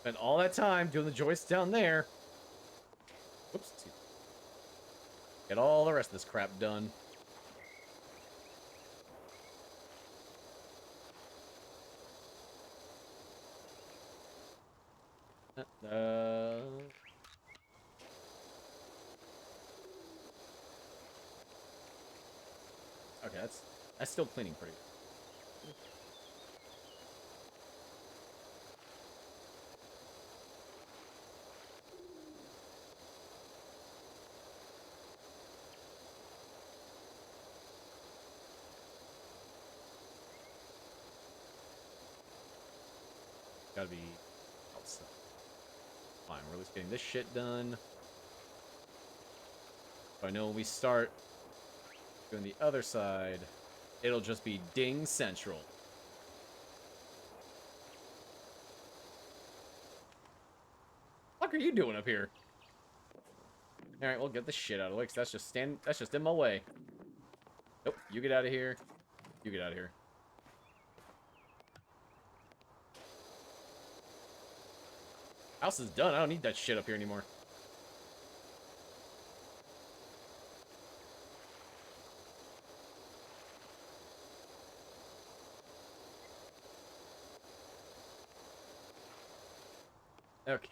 Spent all that time doing the joists down there. Whoops. Get all the rest of this crap done. Okay, that's still cleaning pretty good. Gotta be outside. Fine, we're at least getting this shit done. But I know when we start doing the other side, it'll just be ding central. What are you doing up here? Alright, we'll get the shit out of the way, because that's just in my way. Nope, you get out of here. You get out of here. House is done. I don't need that shit up here anymore. Okay.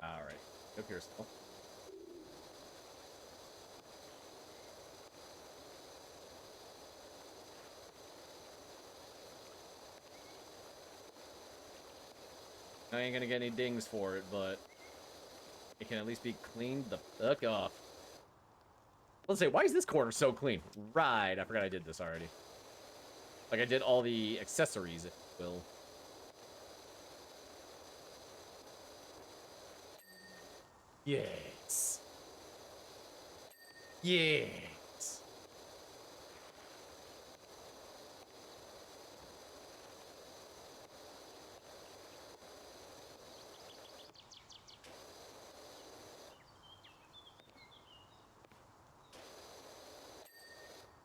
Alright. Up here still. I ain't gonna get any dings for it, but it can at least be cleaned the fuck off. Let's say, why is this corner so clean? Right, I forgot I did this already. Like I did all the accessories, if you will. Yes. Yes.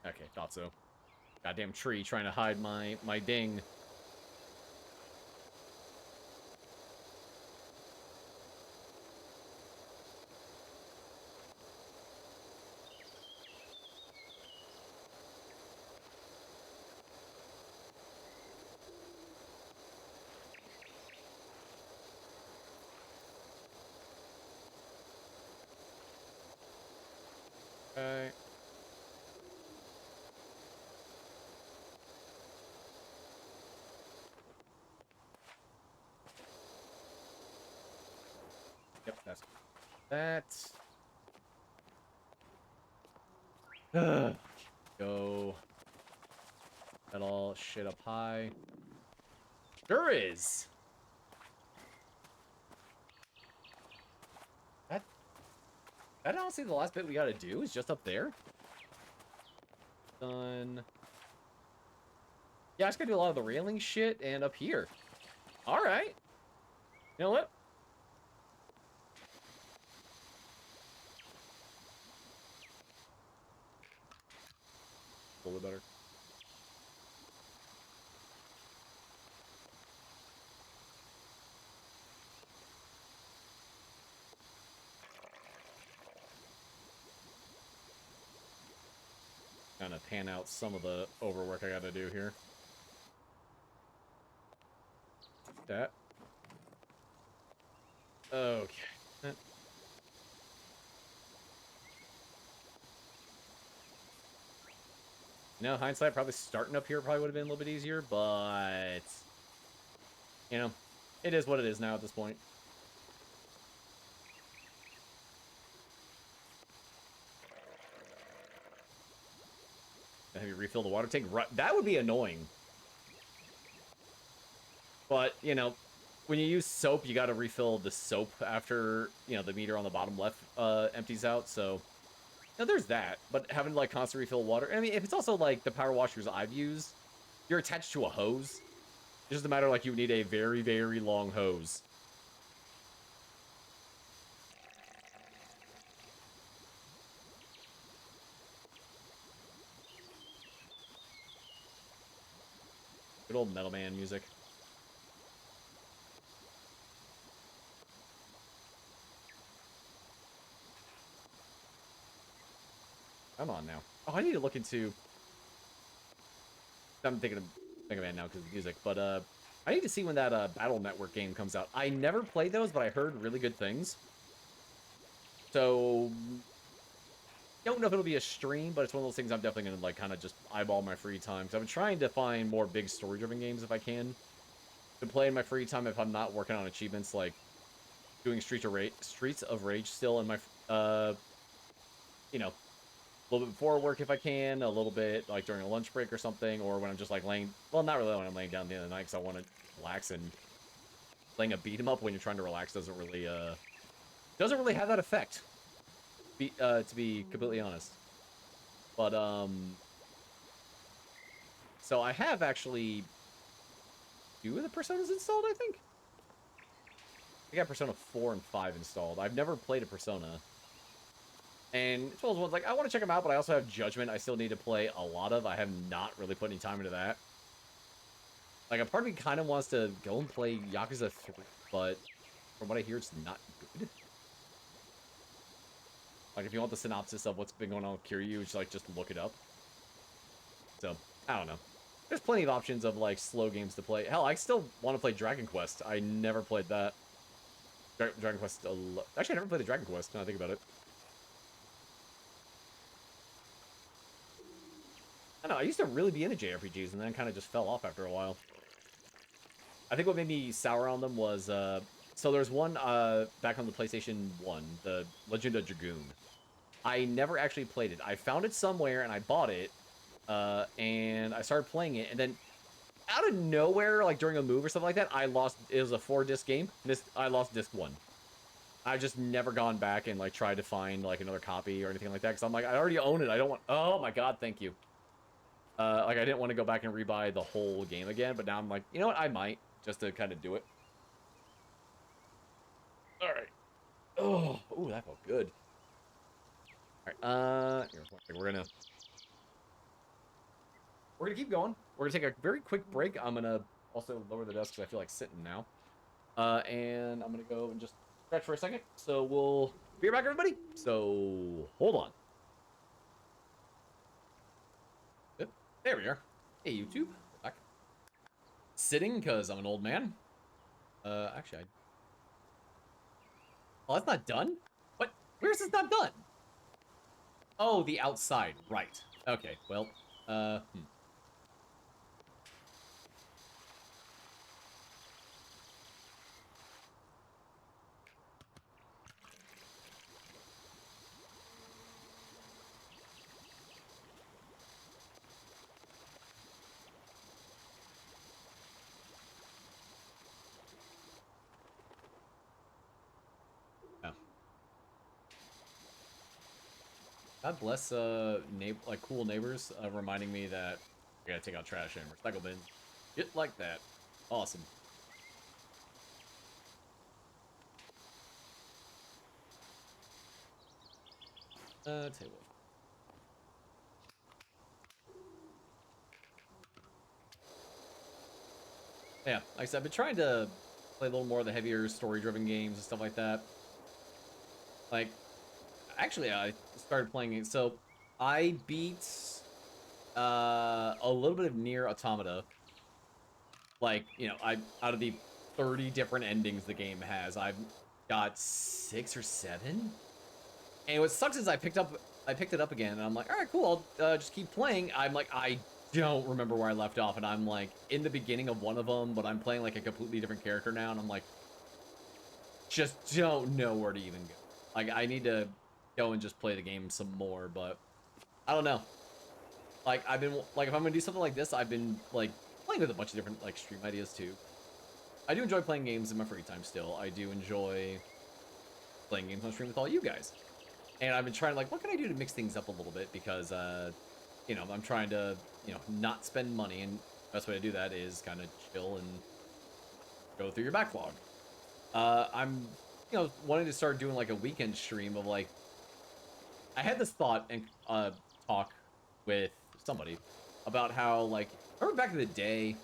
Okay, thought so. Goddamn tree trying to hide my ding. Okay. Yep, that's that. Go. That all shit up high. Sure is. That honestly the last bit we gotta do is just up there. Done. Yeah, I just gotta do a lot of the railing shit and up here. Alright. You know what? A little bit better. Kind of pan out some of the overwork I gotta do here. That. Okay. You know, hindsight, probably starting up here probably would have been a little bit easier, but... You know, it is what it is now at this point. Have you refill the water tank? That would be annoying. But, you know, when you use soap, you gotta refill the soap after, you know, the meter on the bottom left empties out, so... Now, there's that, but having to, like, constantly refill water... I mean, if it's also, like, the power washers I've used, you're attached to a hose. It's just a matter, like, you need a very, very long hose. Good old Metal Man music. Come on now. Oh, I need to look into... I'm thinking of Mega Man now because of the music, but I need to see when that Battle Network game comes out. I never played those, but I heard really good things. So, don't know if it'll be a stream, but it's one of those things I'm definitely gonna like kind of just eyeball my free time. Because I've been trying to find more big story-driven games if I can to play in my free time if I'm not working on achievements, like doing Streets of Rage still in my you know, a little bit before work if I can, a little bit like during a lunch break or something, or when I'm just like laying, well, not really when I'm laying down at the end of the night because I want to relax, and playing a beat 'em up when you're trying to relax doesn't really have that effect, to be completely honest. But so I have actually 2 of the Personas installed, I think. I got Persona 4 and 5 installed. I've never played a Persona. And it's one of those ones, like, I want to check them out, but I also have Judgment I still need to play a lot of. I have not really put any time into that. Like, a part of me kind of wants to go and play Yakuza 3, but from what I hear, it's not good. Like, if you want the synopsis of what's been going on with Kiryu, it's like, just look it up. So, I don't know. There's plenty of options of, like, slow games to play. Hell, I still want to play Dragon Quest. I never played that. Dragon Quest... Actually, I never played the Dragon Quest, now I think about it. I don't know, I used to really be into JRPGs, and then kind of just fell off after a while. I think what made me sour on them was, so there's one, back on the PlayStation 1, the Legend of Dragoon. I never actually played it. I found it somewhere, and I bought it, and I started playing it, and then out of nowhere, like during a move or something like that, it was a 4-disc game, I lost disc 1. I've just never gone back and, like, tried to find, like, another copy or anything like that, because I'm like, I already own it, I don't want, oh my god, thank you. Like, I didn't want to go back and rebuy the whole game again, but now I'm like, you know what, I might, just to kind of do it. Alright. Oh, ooh, that felt good. Alright, here, we're gonna keep going. We're gonna take a very quick break. I'm gonna also lower the desk because I feel like sitting now. And I'm gonna go and just stretch for a second. So we'll be right back, everybody. So hold on. Yep, there we are. Hey, YouTube. We're back. Sitting because I'm an old man. Actually, oh, that's not done? What? Where's this not done? Oh, the outside. Right. Okay, well, yeah. God bless, like, cool neighbors, reminding me that I gotta take out trash and recycle bins. Shit like that. Awesome. Tell you what. Yeah, like I said, I've been trying to play a little more of the heavier story-driven games and stuff like that. Like, actually, I started playing it, so I beat a little bit of Nier Automata. Like, you know, out of the 30 different endings the game has, I've got 6 or 7. And what sucks is I picked it up again, and I'm like, all right, cool, I'll just keep playing. I'm like, I don't remember where I left off, and I'm like in the beginning of one of them, but I'm playing like a completely different character now, and I'm like, just don't know where to even go. Like, I need to go and just play the game some more, but I don't know. Like, I've been, like, if I'm gonna do something like this, I've been, like, playing with a bunch of different, like, stream ideas, too. I do enjoy playing games in my free time still. I do enjoy playing games on stream with all you guys. And I've been trying, like, what can I do to mix things up a little bit? Because, you know, I'm trying to, you know, not spend money, and the best way to do that is kind of chill and go through your backlog. I'm, you know, wanting to start doing, like, a weekend stream of, like, I had this thought and talk with somebody about how, like, remember back in the day,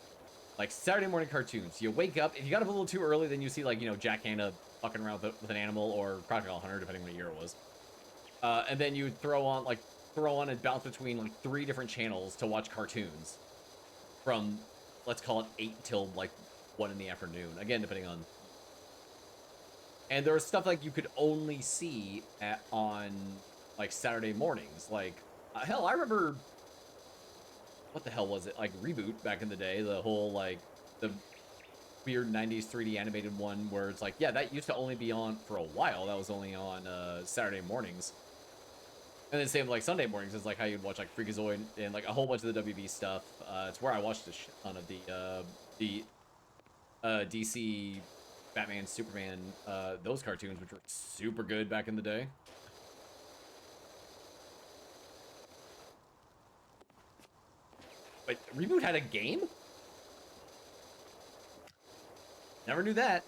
like, Saturday morning cartoons, you wake up, if you got up a little too early, then you see, like, you know, Jack Hanna fucking around with an animal, or Crocodile Hunter, depending on what year it was. And then you would throw scroll on and bounce between like 3 different channels to watch cartoons from, let's call it 8 till like 1 in the afternoon. Again, depending on. And there was stuff like you could only see on like Saturday mornings. Like, hell, I remember, what the hell was it? Like Reboot back in the day, the whole like the weird 90s 3D animated one where it's like, yeah, that used to only be on for a while. That was only on Saturday mornings. And then same like Sunday mornings is like how you'd watch like Freakazoid and like a whole bunch of the WB stuff. It's where I watched a ton of the DC, Batman, Superman, those cartoons, which were super good back in the day. But Reboot had a game? Never knew that.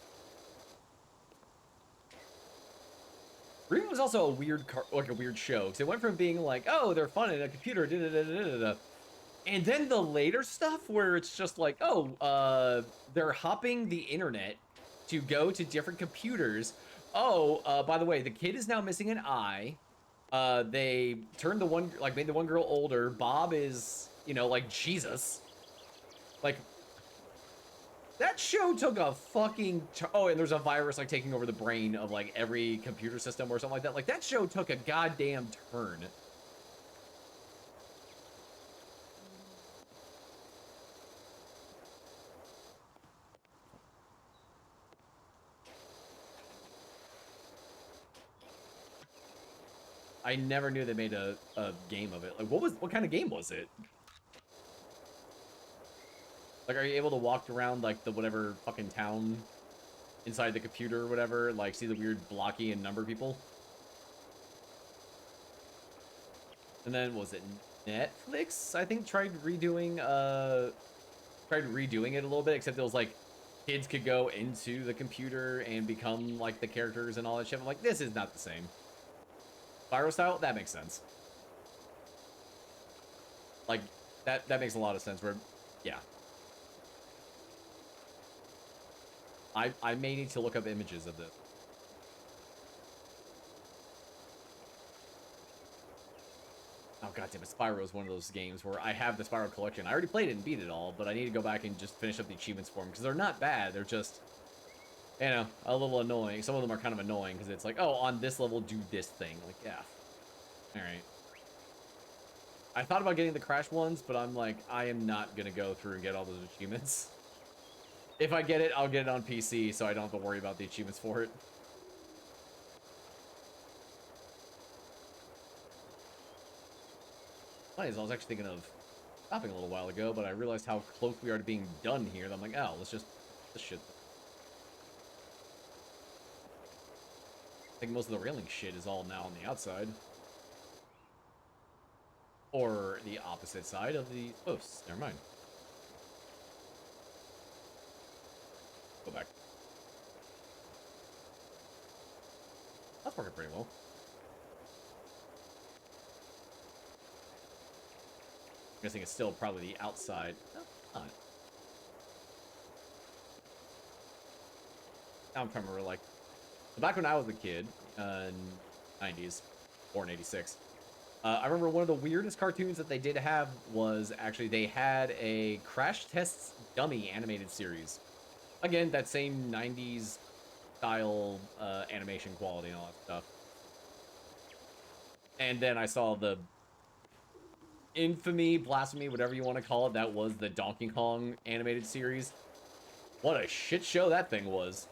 Reboot was also a weird show, because it went from being like, oh, they're fun in a computer, and then the later stuff where it's just like, oh, they're hopping the internet to go to different computers. Oh, by the way, the kid is now missing an eye. They turned the one, like, made the one girl older. Bob is, you know, like Jesus. Like, that show took a fucking... Oh, and there's a virus, like, taking over the brain of, like, every computer system or something like that. Like, that show took a goddamn turn. I never knew they made a game of it. Like, what kind of game was it? Like, are you able to walk around, like, the whatever fucking town inside the computer or whatever? Like, see the weird blocky and number people? And then, was it Netflix? I think tried redoing it a little bit, except it was like, kids could go into the computer and become, like, the characters and all that shit. I'm like, this is not the same. Spyro style? That makes sense. Like, that makes a lot of sense, where, yeah. I may need to look up images of this. Oh goddamn it, Spyro is one of those games where I have the Spyro collection. I already played it and beat it all, but I need to go back and just finish up the achievements for them, because they're not bad, they're just, you know, a little annoying. Some of them are kind of annoying, because it's like, oh, on this level, do this thing. Like, yeah. Alright. I thought about getting the Crash ones, but I'm like, I am not gonna go through and get all those achievements. If I get it, I'll get it on PC, so I don't have to worry about the achievements for it. Funny is, I was actually thinking of stopping a little while ago, but I realized how close we are to being done here, that I'm like, oh, let's just, this shit. I think most of the railing shit is all now on the outside. Or the opposite side of the posts. Never mind. Go back. That's working pretty well. I'm guessing it's still probably the outside. No, not. Now I'm trying to remember, like, back when I was a kid, in 90s, born 86, I remember one of the weirdest cartoons that they did have was actually they had a Crash Tests Dummy animated series. Again, that same 90s style animation quality and all that stuff. And then I saw the infamy, blasphemy, whatever you want to call it, that was the Donkey Kong animated series. What a shit show that thing was.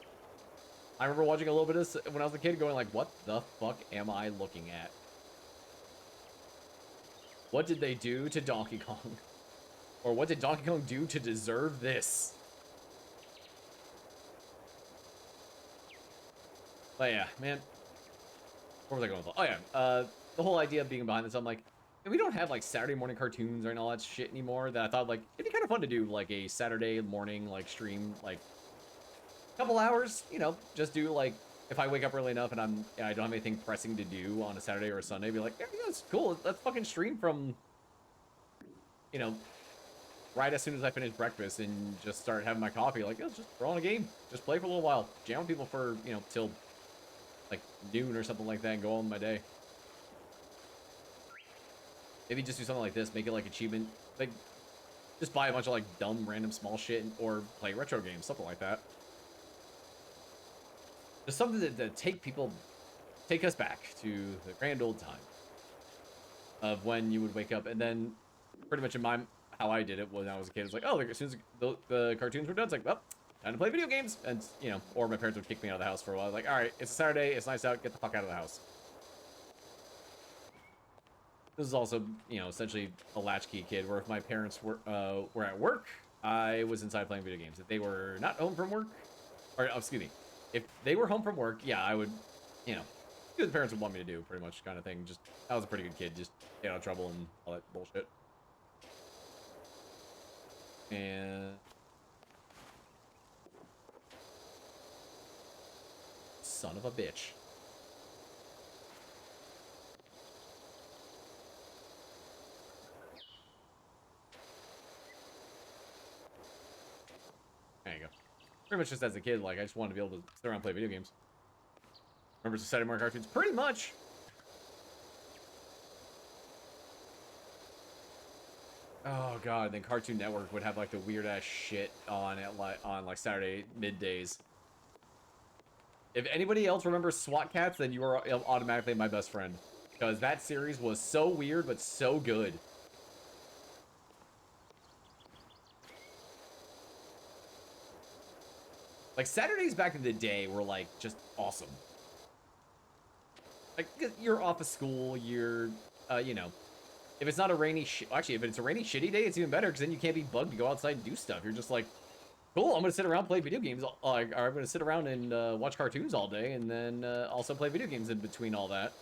I remember watching a little bit of this when I was a kid going like, what the fuck am I looking at? What did they do to Donkey Kong? Or what did Donkey Kong do to deserve this? But yeah, man. Where was I going with? Oh yeah, the whole idea of being behind this, I'm like, we don't have like Saturday morning cartoons or all that shit anymore. That I thought like it'd be kind of fun to do like a Saturday morning like stream, like a couple hours. You know, just do like if I wake up early enough and I don't have anything pressing to do on a Saturday or a Sunday, be like, yeah, that's cool. Let's fucking stream from, you know, right as soon as I finish breakfast and just start having my coffee. Like, just throw on a game, just play for a little while, jam with people for, you know, till like noon or something like that, and go on my day. Maybe just do something like this, make it like achievement, like just buy a bunch of like dumb, random, small shit, or play retro games, something like that. Just something that take us back to the grand old time of when you would wake up, and then pretty much in my how I did it when I was a kid, it was like, oh, as soon as the cartoons were done, it's like, well, time to play video games, and you know, or my parents would kick me out of the house for a while, like, all right, it's a Saturday, it's nice out, get the fuck out of the house. This is also, you know, essentially a latchkey kid, where if my parents were at work, I was inside playing video games. If they were not home from work, or excuse me, if they were home from work, yeah, I would, you know, do what the parents would want me to do, pretty much, kind of thing. Just, I was a pretty good kid, just stay out of trouble and all that bullshit. And son of a bitch. There you go. Pretty much just as a kid, like, I just wanted to be able to sit around and play video games. Remember Saturday morning cartoons? Pretty much. Oh god, then Cartoon Network would have like the weird ass shit on at like Saturday middays. If anybody else remembers SWAT Cats, then you are automatically my best friend, because that series was so weird but so good. Like Saturdays back in the day were like just awesome. Like you're off of school, you're you know, if it's not a rainy actually if it's a rainy shitty day, it's even better, because then you can't be bugged to go outside and do stuff. You're just like, cool, I'm gonna sit around, play video games. I'm gonna sit around and watch cartoons all day, and then also play video games in between all that.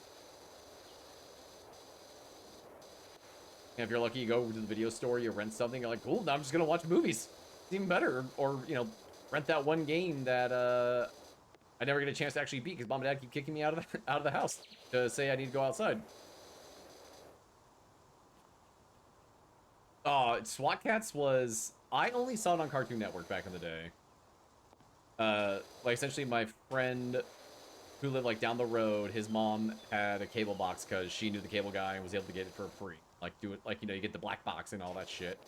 And if you're lucky, you go to the video store, you rent something, you're like, cool, now I'm just gonna watch movies. It's even better. Or you know, rent that one game that I never get a chance to actually beat, because mom and dad keep kicking me out of the house to say I need to go outside. Oh, SWAT Cats was... I only saw it on Cartoon Network back in the day. Like, essentially, my friend who lived, like, down the road, his mom had a cable box because she knew the cable guy and was able to get it for free. Like, do it, like, you know, you get the black box and all that shit.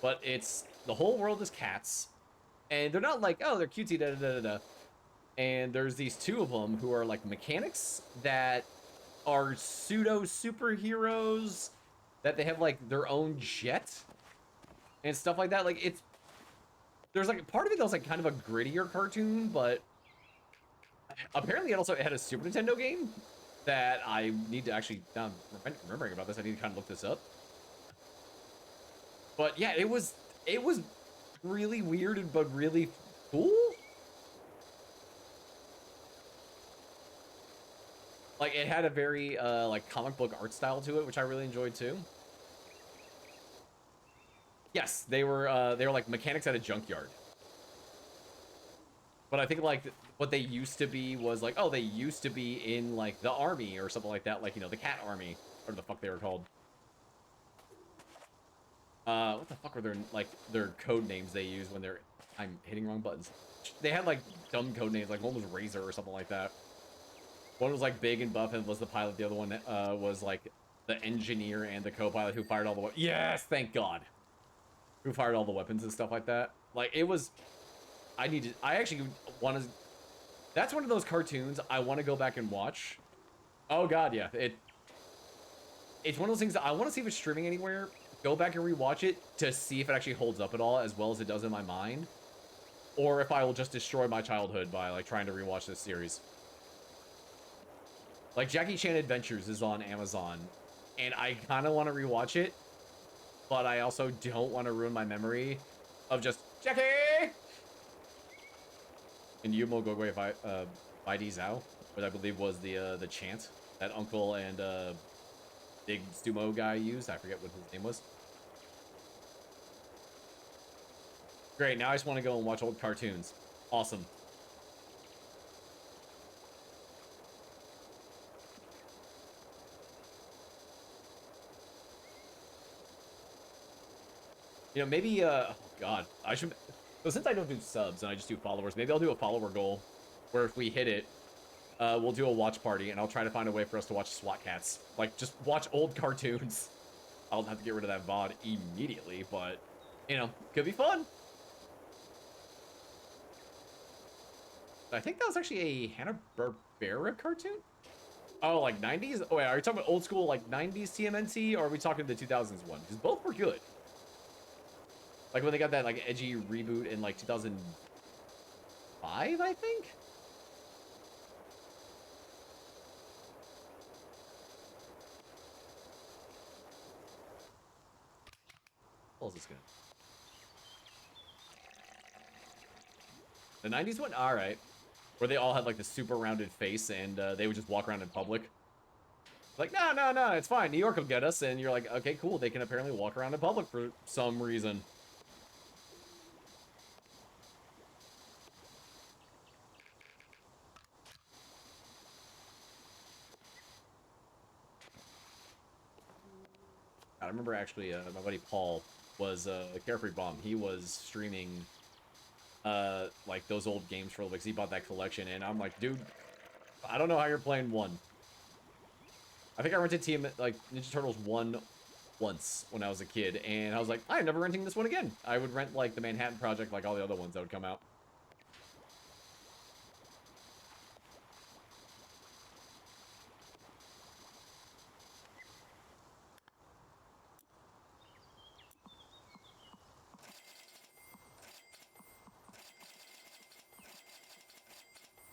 But it's... The whole world is cats. And they're not like, oh, they're cutesy, da-da-da-da-da. And there's these two of them who are, like, mechanics that are pseudo superheroes, that they have like their own jet and stuff like that. Like there's like part of it that was like kind of a grittier cartoon, but apparently it also had a Super Nintendo game that I need to actually, now I'm remembering about this, I need to kind of look this up. But yeah, it was really weird but really cool. Like, it had a very, like, comic book art style to it, which I really enjoyed, too. Yes, they were like, mechanics at a junkyard. But I think, like, what they used to be was, like, oh, they used to be in, like, the army or something like that. Like, you know, the cat army, or the fuck they were called. What the fuck were their code names they use when they're... I'm hitting wrong buttons. They had, like, dumb code names. Like, one was Razor or something like that. One was like big and buff and was the pilot. The other one was like the engineer and the co-pilot who fired all the weapons. Yes, thank God. Who fired all the weapons and stuff like that. Like, it was... I actually want to... That's one of those cartoons I want to go back and watch. Oh God, yeah. It's one of those things that I want to see if it's streaming anywhere. Go back and rewatch it to see if it actually holds up at all as well as it does in my mind. Or if I will just destroy my childhood by like trying to rewatch this series. Like, Jackie Chan Adventures is on Amazon, and I kind of want to rewatch it, but I also don't want to ruin my memory of just, Jackie! And Yumo Gogwe Baidi Zhao, which I believe was the chant that Uncle and Big Sumo guy used. I forget what his name was. Great, now I just want to go and watch old cartoons. Awesome. You know, maybe, oh God, I should... So since I don't do subs and I just do followers, maybe I'll do a follower goal where if we hit it, we'll do a watch party, and I'll try to find a way for us to watch SWAT Cats. Like, just watch old cartoons. I'll have to get rid of that VOD immediately, but, you know, could be fun. I think that was actually a Hanna-Barbera cartoon? Oh, like 90s? Oh, wait, are you talking about old school, like 90s TMNT, or are we talking the 2000s one? Because both were good. Like when they got that like edgy reboot in like 2005, I think? What is this gonna? The 90s one? Alright. Where they all had like the super rounded face and they would just walk around in public. Like, no, no, no, it's fine. New York will get us. And you're like, okay, cool. They can apparently walk around in public for some reason. I remember actually my buddy Paul was Carefree Bomb. He was streaming like those old games for because he bought that collection. And I'm like, dude, I don't know how you're playing one. I think I rented like Ninja Turtles 1 once when I was a kid, and I was like, I'm never renting this one again. I would rent like the Manhattan Project, like all the other ones that would come out.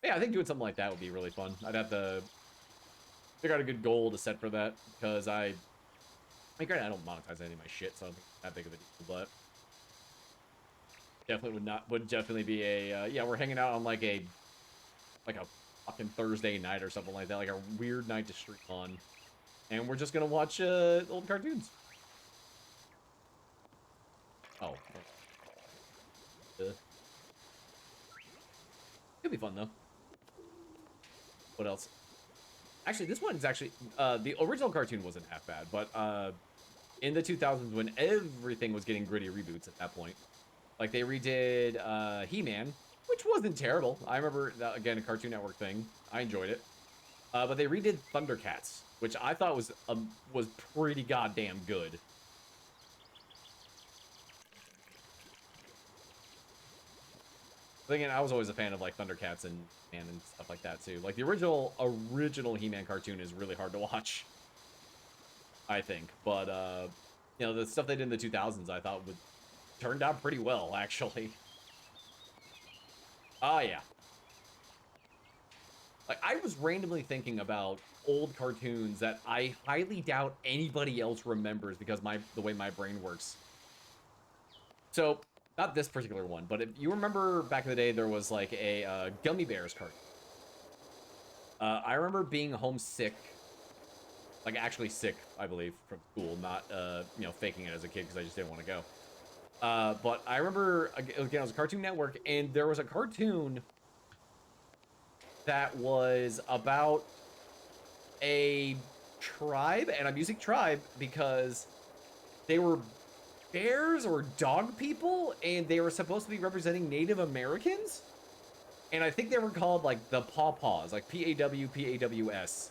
Yeah, I think doing something like that would be really fun. I'd have to figure out a good goal to set for that, because I mean, granted, I don't monetize any of my shit, so I don't think it's that big of a deal, but definitely would definitely be a, yeah, we're hanging out on like a fucking Thursday night or something like that, like a weird night to stream on, and we're just gonna watch, old cartoons. Oh. It'll be fun, though. What else? Actually, this one's actually, the original cartoon wasn't half bad, but, in the 2000s when everything was getting gritty reboots at that point, like they redid, He-Man, which wasn't terrible. I remember, that, again, a Cartoon Network thing. I enjoyed it. But they redid Thundercats, which I thought was pretty goddamn good. But again, I was always a fan of like Thundercats and stuff like that too. Like the original He-Man cartoon is really hard to watch, I think. But you know, the stuff they did in the 2000s, I thought turned out pretty well, actually. Ah, yeah. Like I was randomly thinking about old cartoons that I highly doubt anybody else remembers because the way my brain works. So, not this particular one, but if you remember back in the day, there was like a Gummy Bears cartoon. I remember being homesick, like actually sick, I believe, from school, not, you know, faking it as a kid because I just didn't want to go. But I remember, again, it was a Cartoon Network, and there was a cartoon that was about a tribe, and I'm using tribe because they were bears or dog people, and they were supposed to be representing Native Americans. And I think they were called like the Pawpaws, like Pawpaws.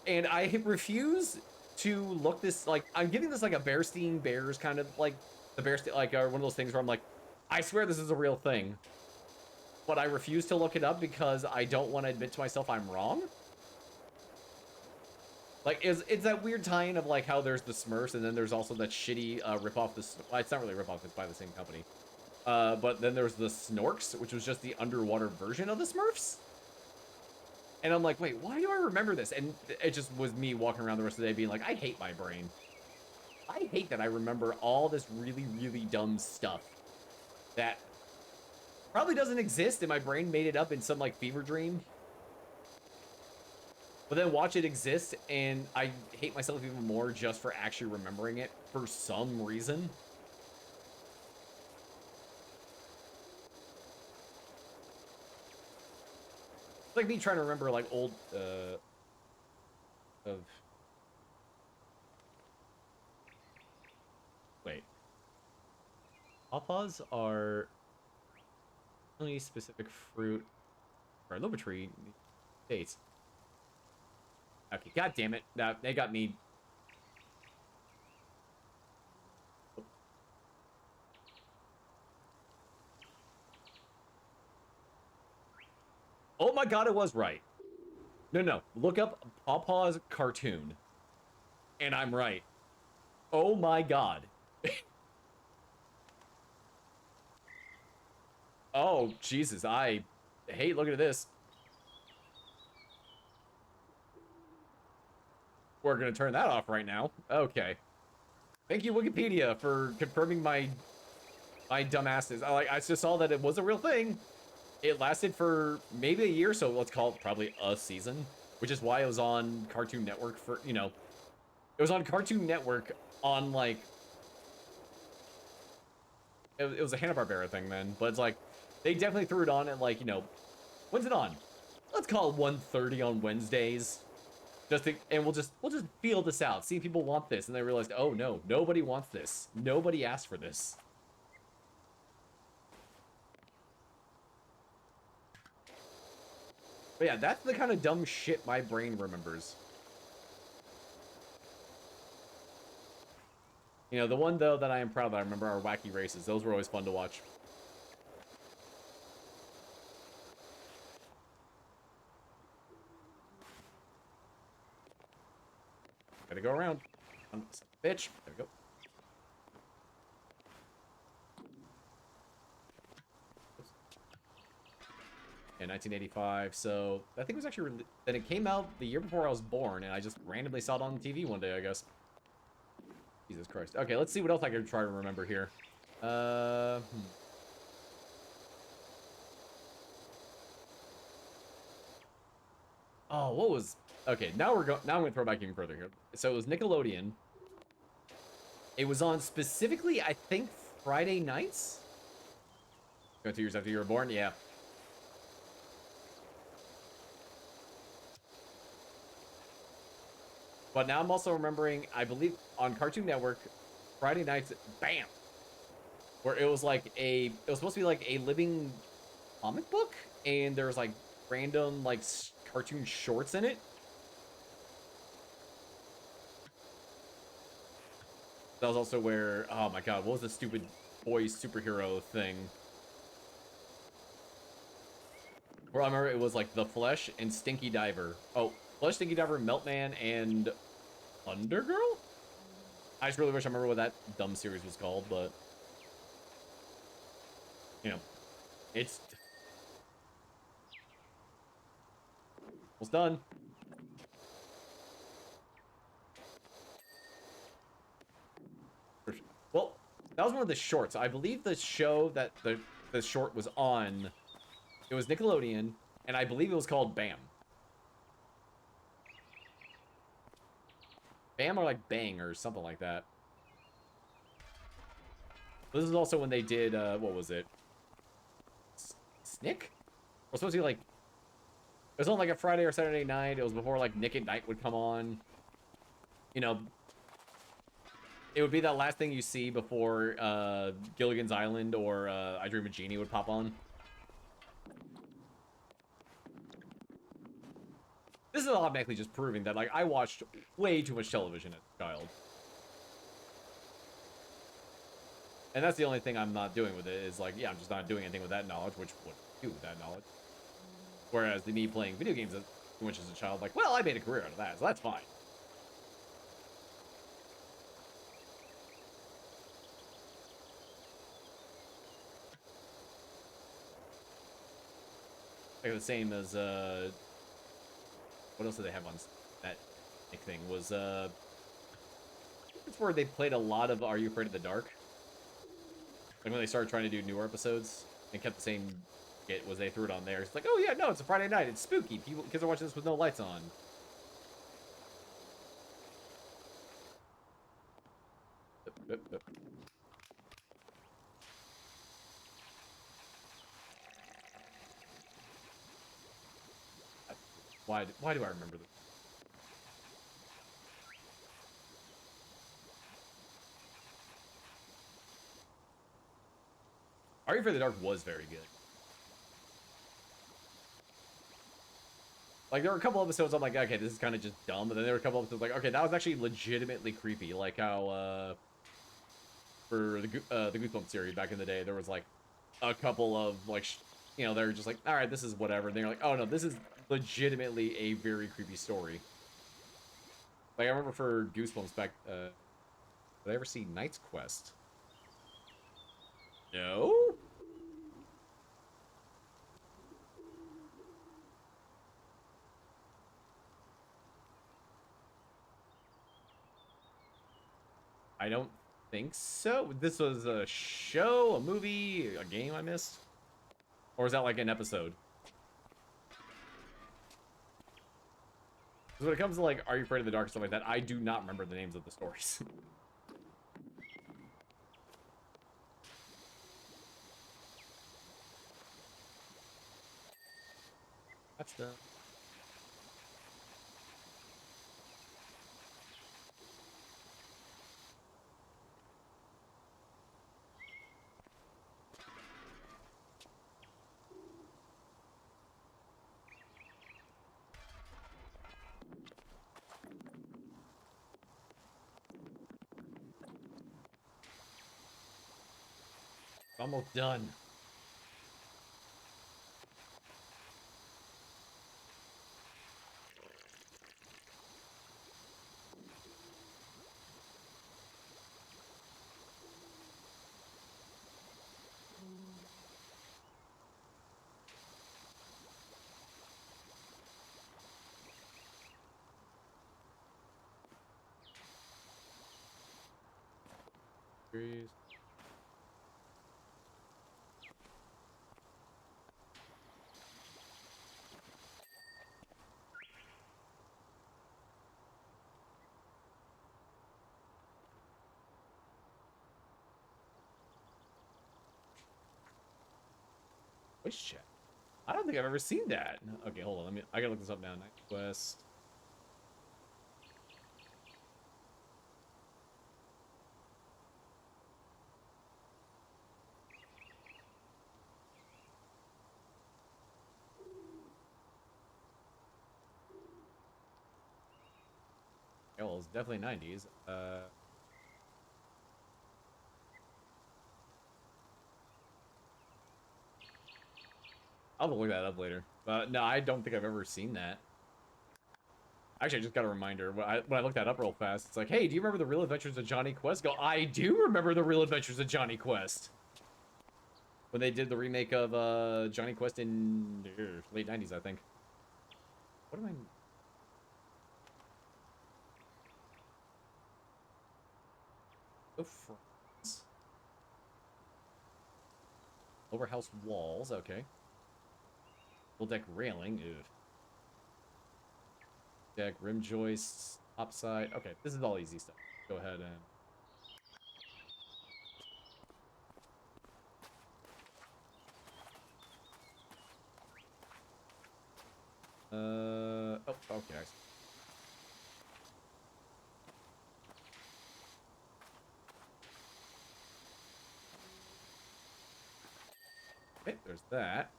And I refuse to look this, like, I'm giving this like a Bearstein Bears kind of like the Bearstein, like one of those things where I'm like, I swear this is a real thing. But I refuse to look it up because I don't want to admit to myself I'm wrong. Like, it's that weird tie-in of like how there's the Smurfs and then there's also that shitty rip-off. Well, it's not really a rip-off, it's by the same company. But then there's the Snorks, which was just the underwater version of the Smurfs. And I'm like, wait, why do I remember this? And it just was me walking around the rest of the day being like, I hate my brain. I hate that I remember all this really, really dumb stuff that probably doesn't exist and my brain made it up in some like fever dream. But then watch it exist and I hate myself even more just for actually remembering it for some reason. It's like me trying to remember like old of wait. Pawpaws are only specific fruit. or Lobatree States. Okay, god damn it. No, they got me. Oh my god, it was right. No. Look up Pawpaw's cartoon. And I'm right. Oh my god. Oh, Jesus. I hate looking at this. We're going to turn that off right now. Okay. Thank you, Wikipedia, for confirming my dumbasses. I just saw that it was a real thing. It lasted for maybe a year, so let's call it probably a season, which is why it was on Cartoon Network for, you know, it was on Cartoon Network on, like, it was a Hanna-Barbera thing, man, but it's like, they definitely threw it on at, like, you know, when's it on? Let's call it 1:30 on Wednesdays. And we'll just feel this out, see if people want this, and they realized, oh no, nobody wants this. Nobody asked for this. But yeah, that's the kind of dumb shit my brain remembers. You know, the one, though, that I am proud of, I remember our wacky races. Those were always fun to watch. Gotta go around. Bitch. There we go. In 1985, so I think it was actually, then it came out the year before I was born, and I just randomly saw it on TV one day, I guess. Jesus Christ. Okay, let's see what else I can try to remember here. Oh, what was... Okay, now I'm gonna throw back even further here. So it was Nickelodeon. It was on specifically, I think, Friday nights? 2 years after you were born? Yeah. But now I'm also remembering, I believe, on Cartoon Network, Friday nights, bam! Where it was like it was supposed to be like a living comic book, and there was like random, like, cartoon shorts in it. That was also where, oh my god, what was the stupid boys superhero thing? Where I remember it was like The Flesh and Stinky Diver. Oh, Flesh, Stinky Diver, Meltman, and Undergirl? I just really wish I remember what that dumb series was called, but... You know, it's... almost done. Well, that was one of the shorts. I believe the show that the short was on, it was Nickelodeon, and I believe it was called Bam. Bam or like Bang or something like that. This is also when they did, what was it? Snick? It was supposed to be like... It was on like a Friday or Saturday night. It was before like Nick at Night would come on. You know, it would be that last thing you see before Gilligan's Island or I Dream of Jeannie would pop on. This is automatically just proving that, like, I watched way too much television as a child. And that's the only thing I'm not doing with it, is like, yeah, I'm just not doing anything with that knowledge, which would do with that knowledge. Whereas me playing video games too much as a child, like, well, I made a career out of that, so that's fine. Like the same as, what else did they have on that thing? Was, it's where they played a lot of Are You Afraid of the Dark? Like when they started trying to do newer episodes and kept the same shit, was they threw it on there. It's like, oh yeah, no, it's a Friday night. It's spooky. Kids are watching this with no lights on. Why do I remember this? Are You Afraid of the Dark was very good. Like, there were a couple episodes I'm like, okay, this is kind of just dumb. But then there were a couple episodes like, okay, that was actually legitimately creepy. Like how, for the Goosebumps series back in the day, there was like a couple of like, you know, they're just like, all right, this is whatever. And they're like, oh no, this is legitimately a very creepy story. Like I remember for Goosebumps back, did I ever see Knight's Quest? No? I don't think so. This was a show, a movie, a game I missed? Or was that like an episode? Because when it comes to like, Are You Afraid of the Dark, stuff like that, I do not remember the names of the stories. That's the... Almost done. Series. Voice chat. I don't think I've ever seen that. Okay, hold on. I gotta look this up now. Night Quest. Yeah, well, it's definitely 90s. I'll look that up later. But no, I don't think I've ever seen that. Actually, I just got a reminder. When I looked that up real fast, it's like, hey, do you remember the Real Adventures of Johnny Quest? Go, I do remember the Real Adventures of Johnny Quest. When they did the remake of Johnny Quest in late 90s, I think. What am I... Oh, France. Lower house walls, okay. Full deck railing, ew. Deck, rim joists, topside. Okay, this is all easy stuff. Go ahead and... oh, okay. Okay, there's that.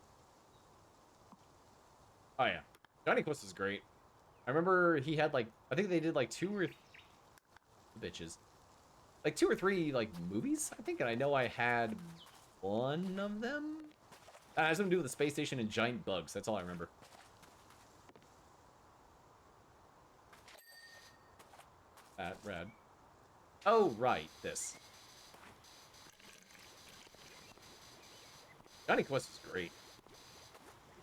Oh, yeah. Johnny Quest is great. I remember he had, like... I think they did, like, two or... Bitches. Like, two or three, like, movies, I think. And I know I had one of them. It has something to do with the space station and giant bugs. That's all I remember. That, red. Oh, right. This. Johnny Quest is great.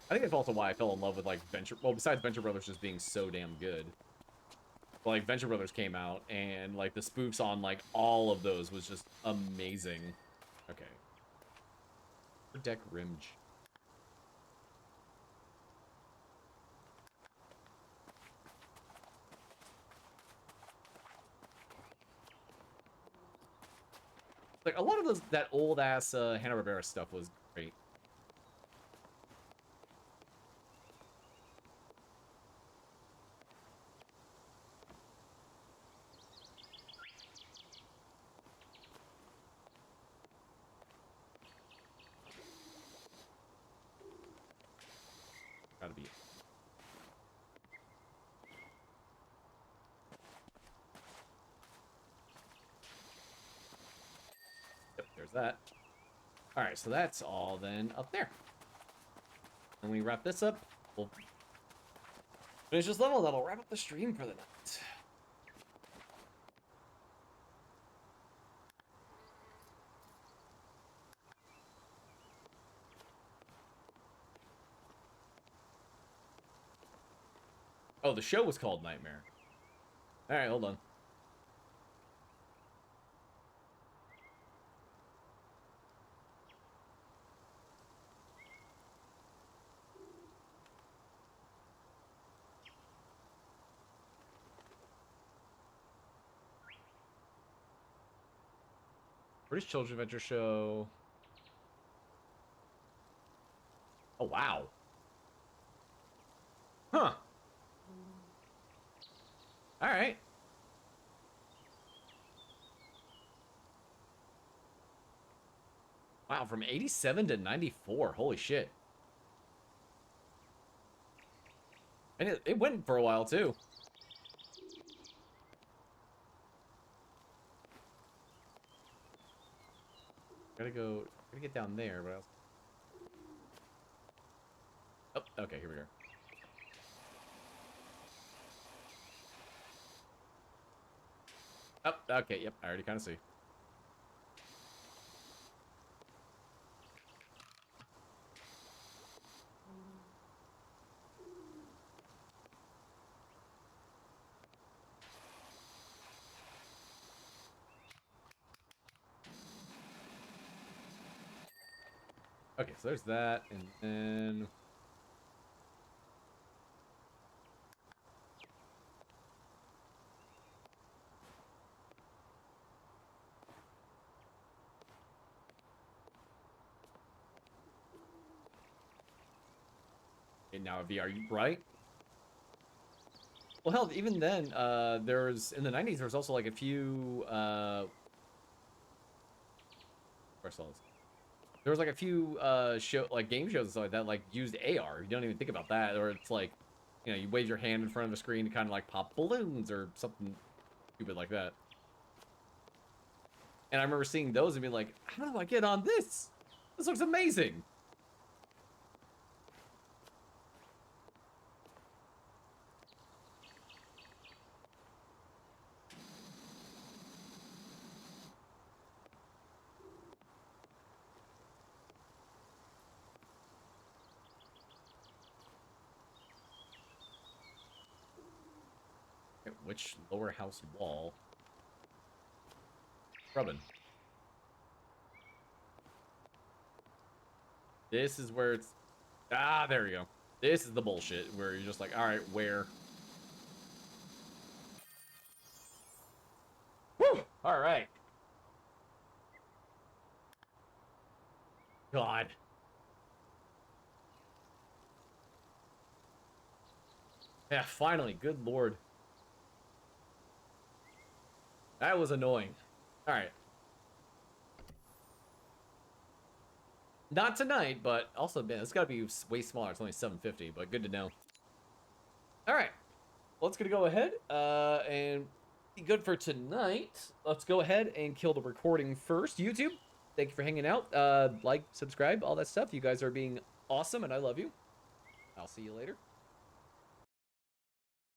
I think that's also why I fell in love with, like, Venture... Well, besides Venture Brothers just being so damn good. But, like, Venture Brothers came out, and, like, the spoofs on, like, all of those was just amazing. Okay. Deck rim... Like, a lot of those, that old-ass Hanna-Barbera stuff was great. Gotta be. there's that. All right, so that's all then up there. And we wrap this up. We'll finish this level. That'll wrap up the stream for the night. Oh, the show was called Nightmare. All right, hold on. British Children's Adventure Show. Oh, wow. Huh. All right. Wow, from 87 to 94. Holy shit. And it went for a while, too. Gotta get down there, but oh, okay, here we go. Oh, okay, yep, I already kind of see. Okay, so there's that, and then... Okay, now a VR, right? Well, hell, even then, there's... In the 90s, there was also, like, a few, There was like a few game shows and stuff like that, like used AR. You don't even think about that, or it's like, you know, you wave your hand in front of a screen to kind of like pop balloons or something stupid like that. And I remember seeing those and being like, how do I get on this? This looks amazing. Which lower house wall? Rubbin. This is where it's... Ah, there we go. This is the bullshit where you're just like, all right, where? Woo! All right. God. Yeah, finally. Good lord. That was annoying. All right. Not tonight, but also, man, it's got to be way smaller. It's only 750, but good to know. All right. Well, let's go ahead and be good for tonight. Let's go ahead and kill the recording first. YouTube, thank you for hanging out. Like, subscribe, all that stuff. You guys are being awesome, and I love you. I'll see you later.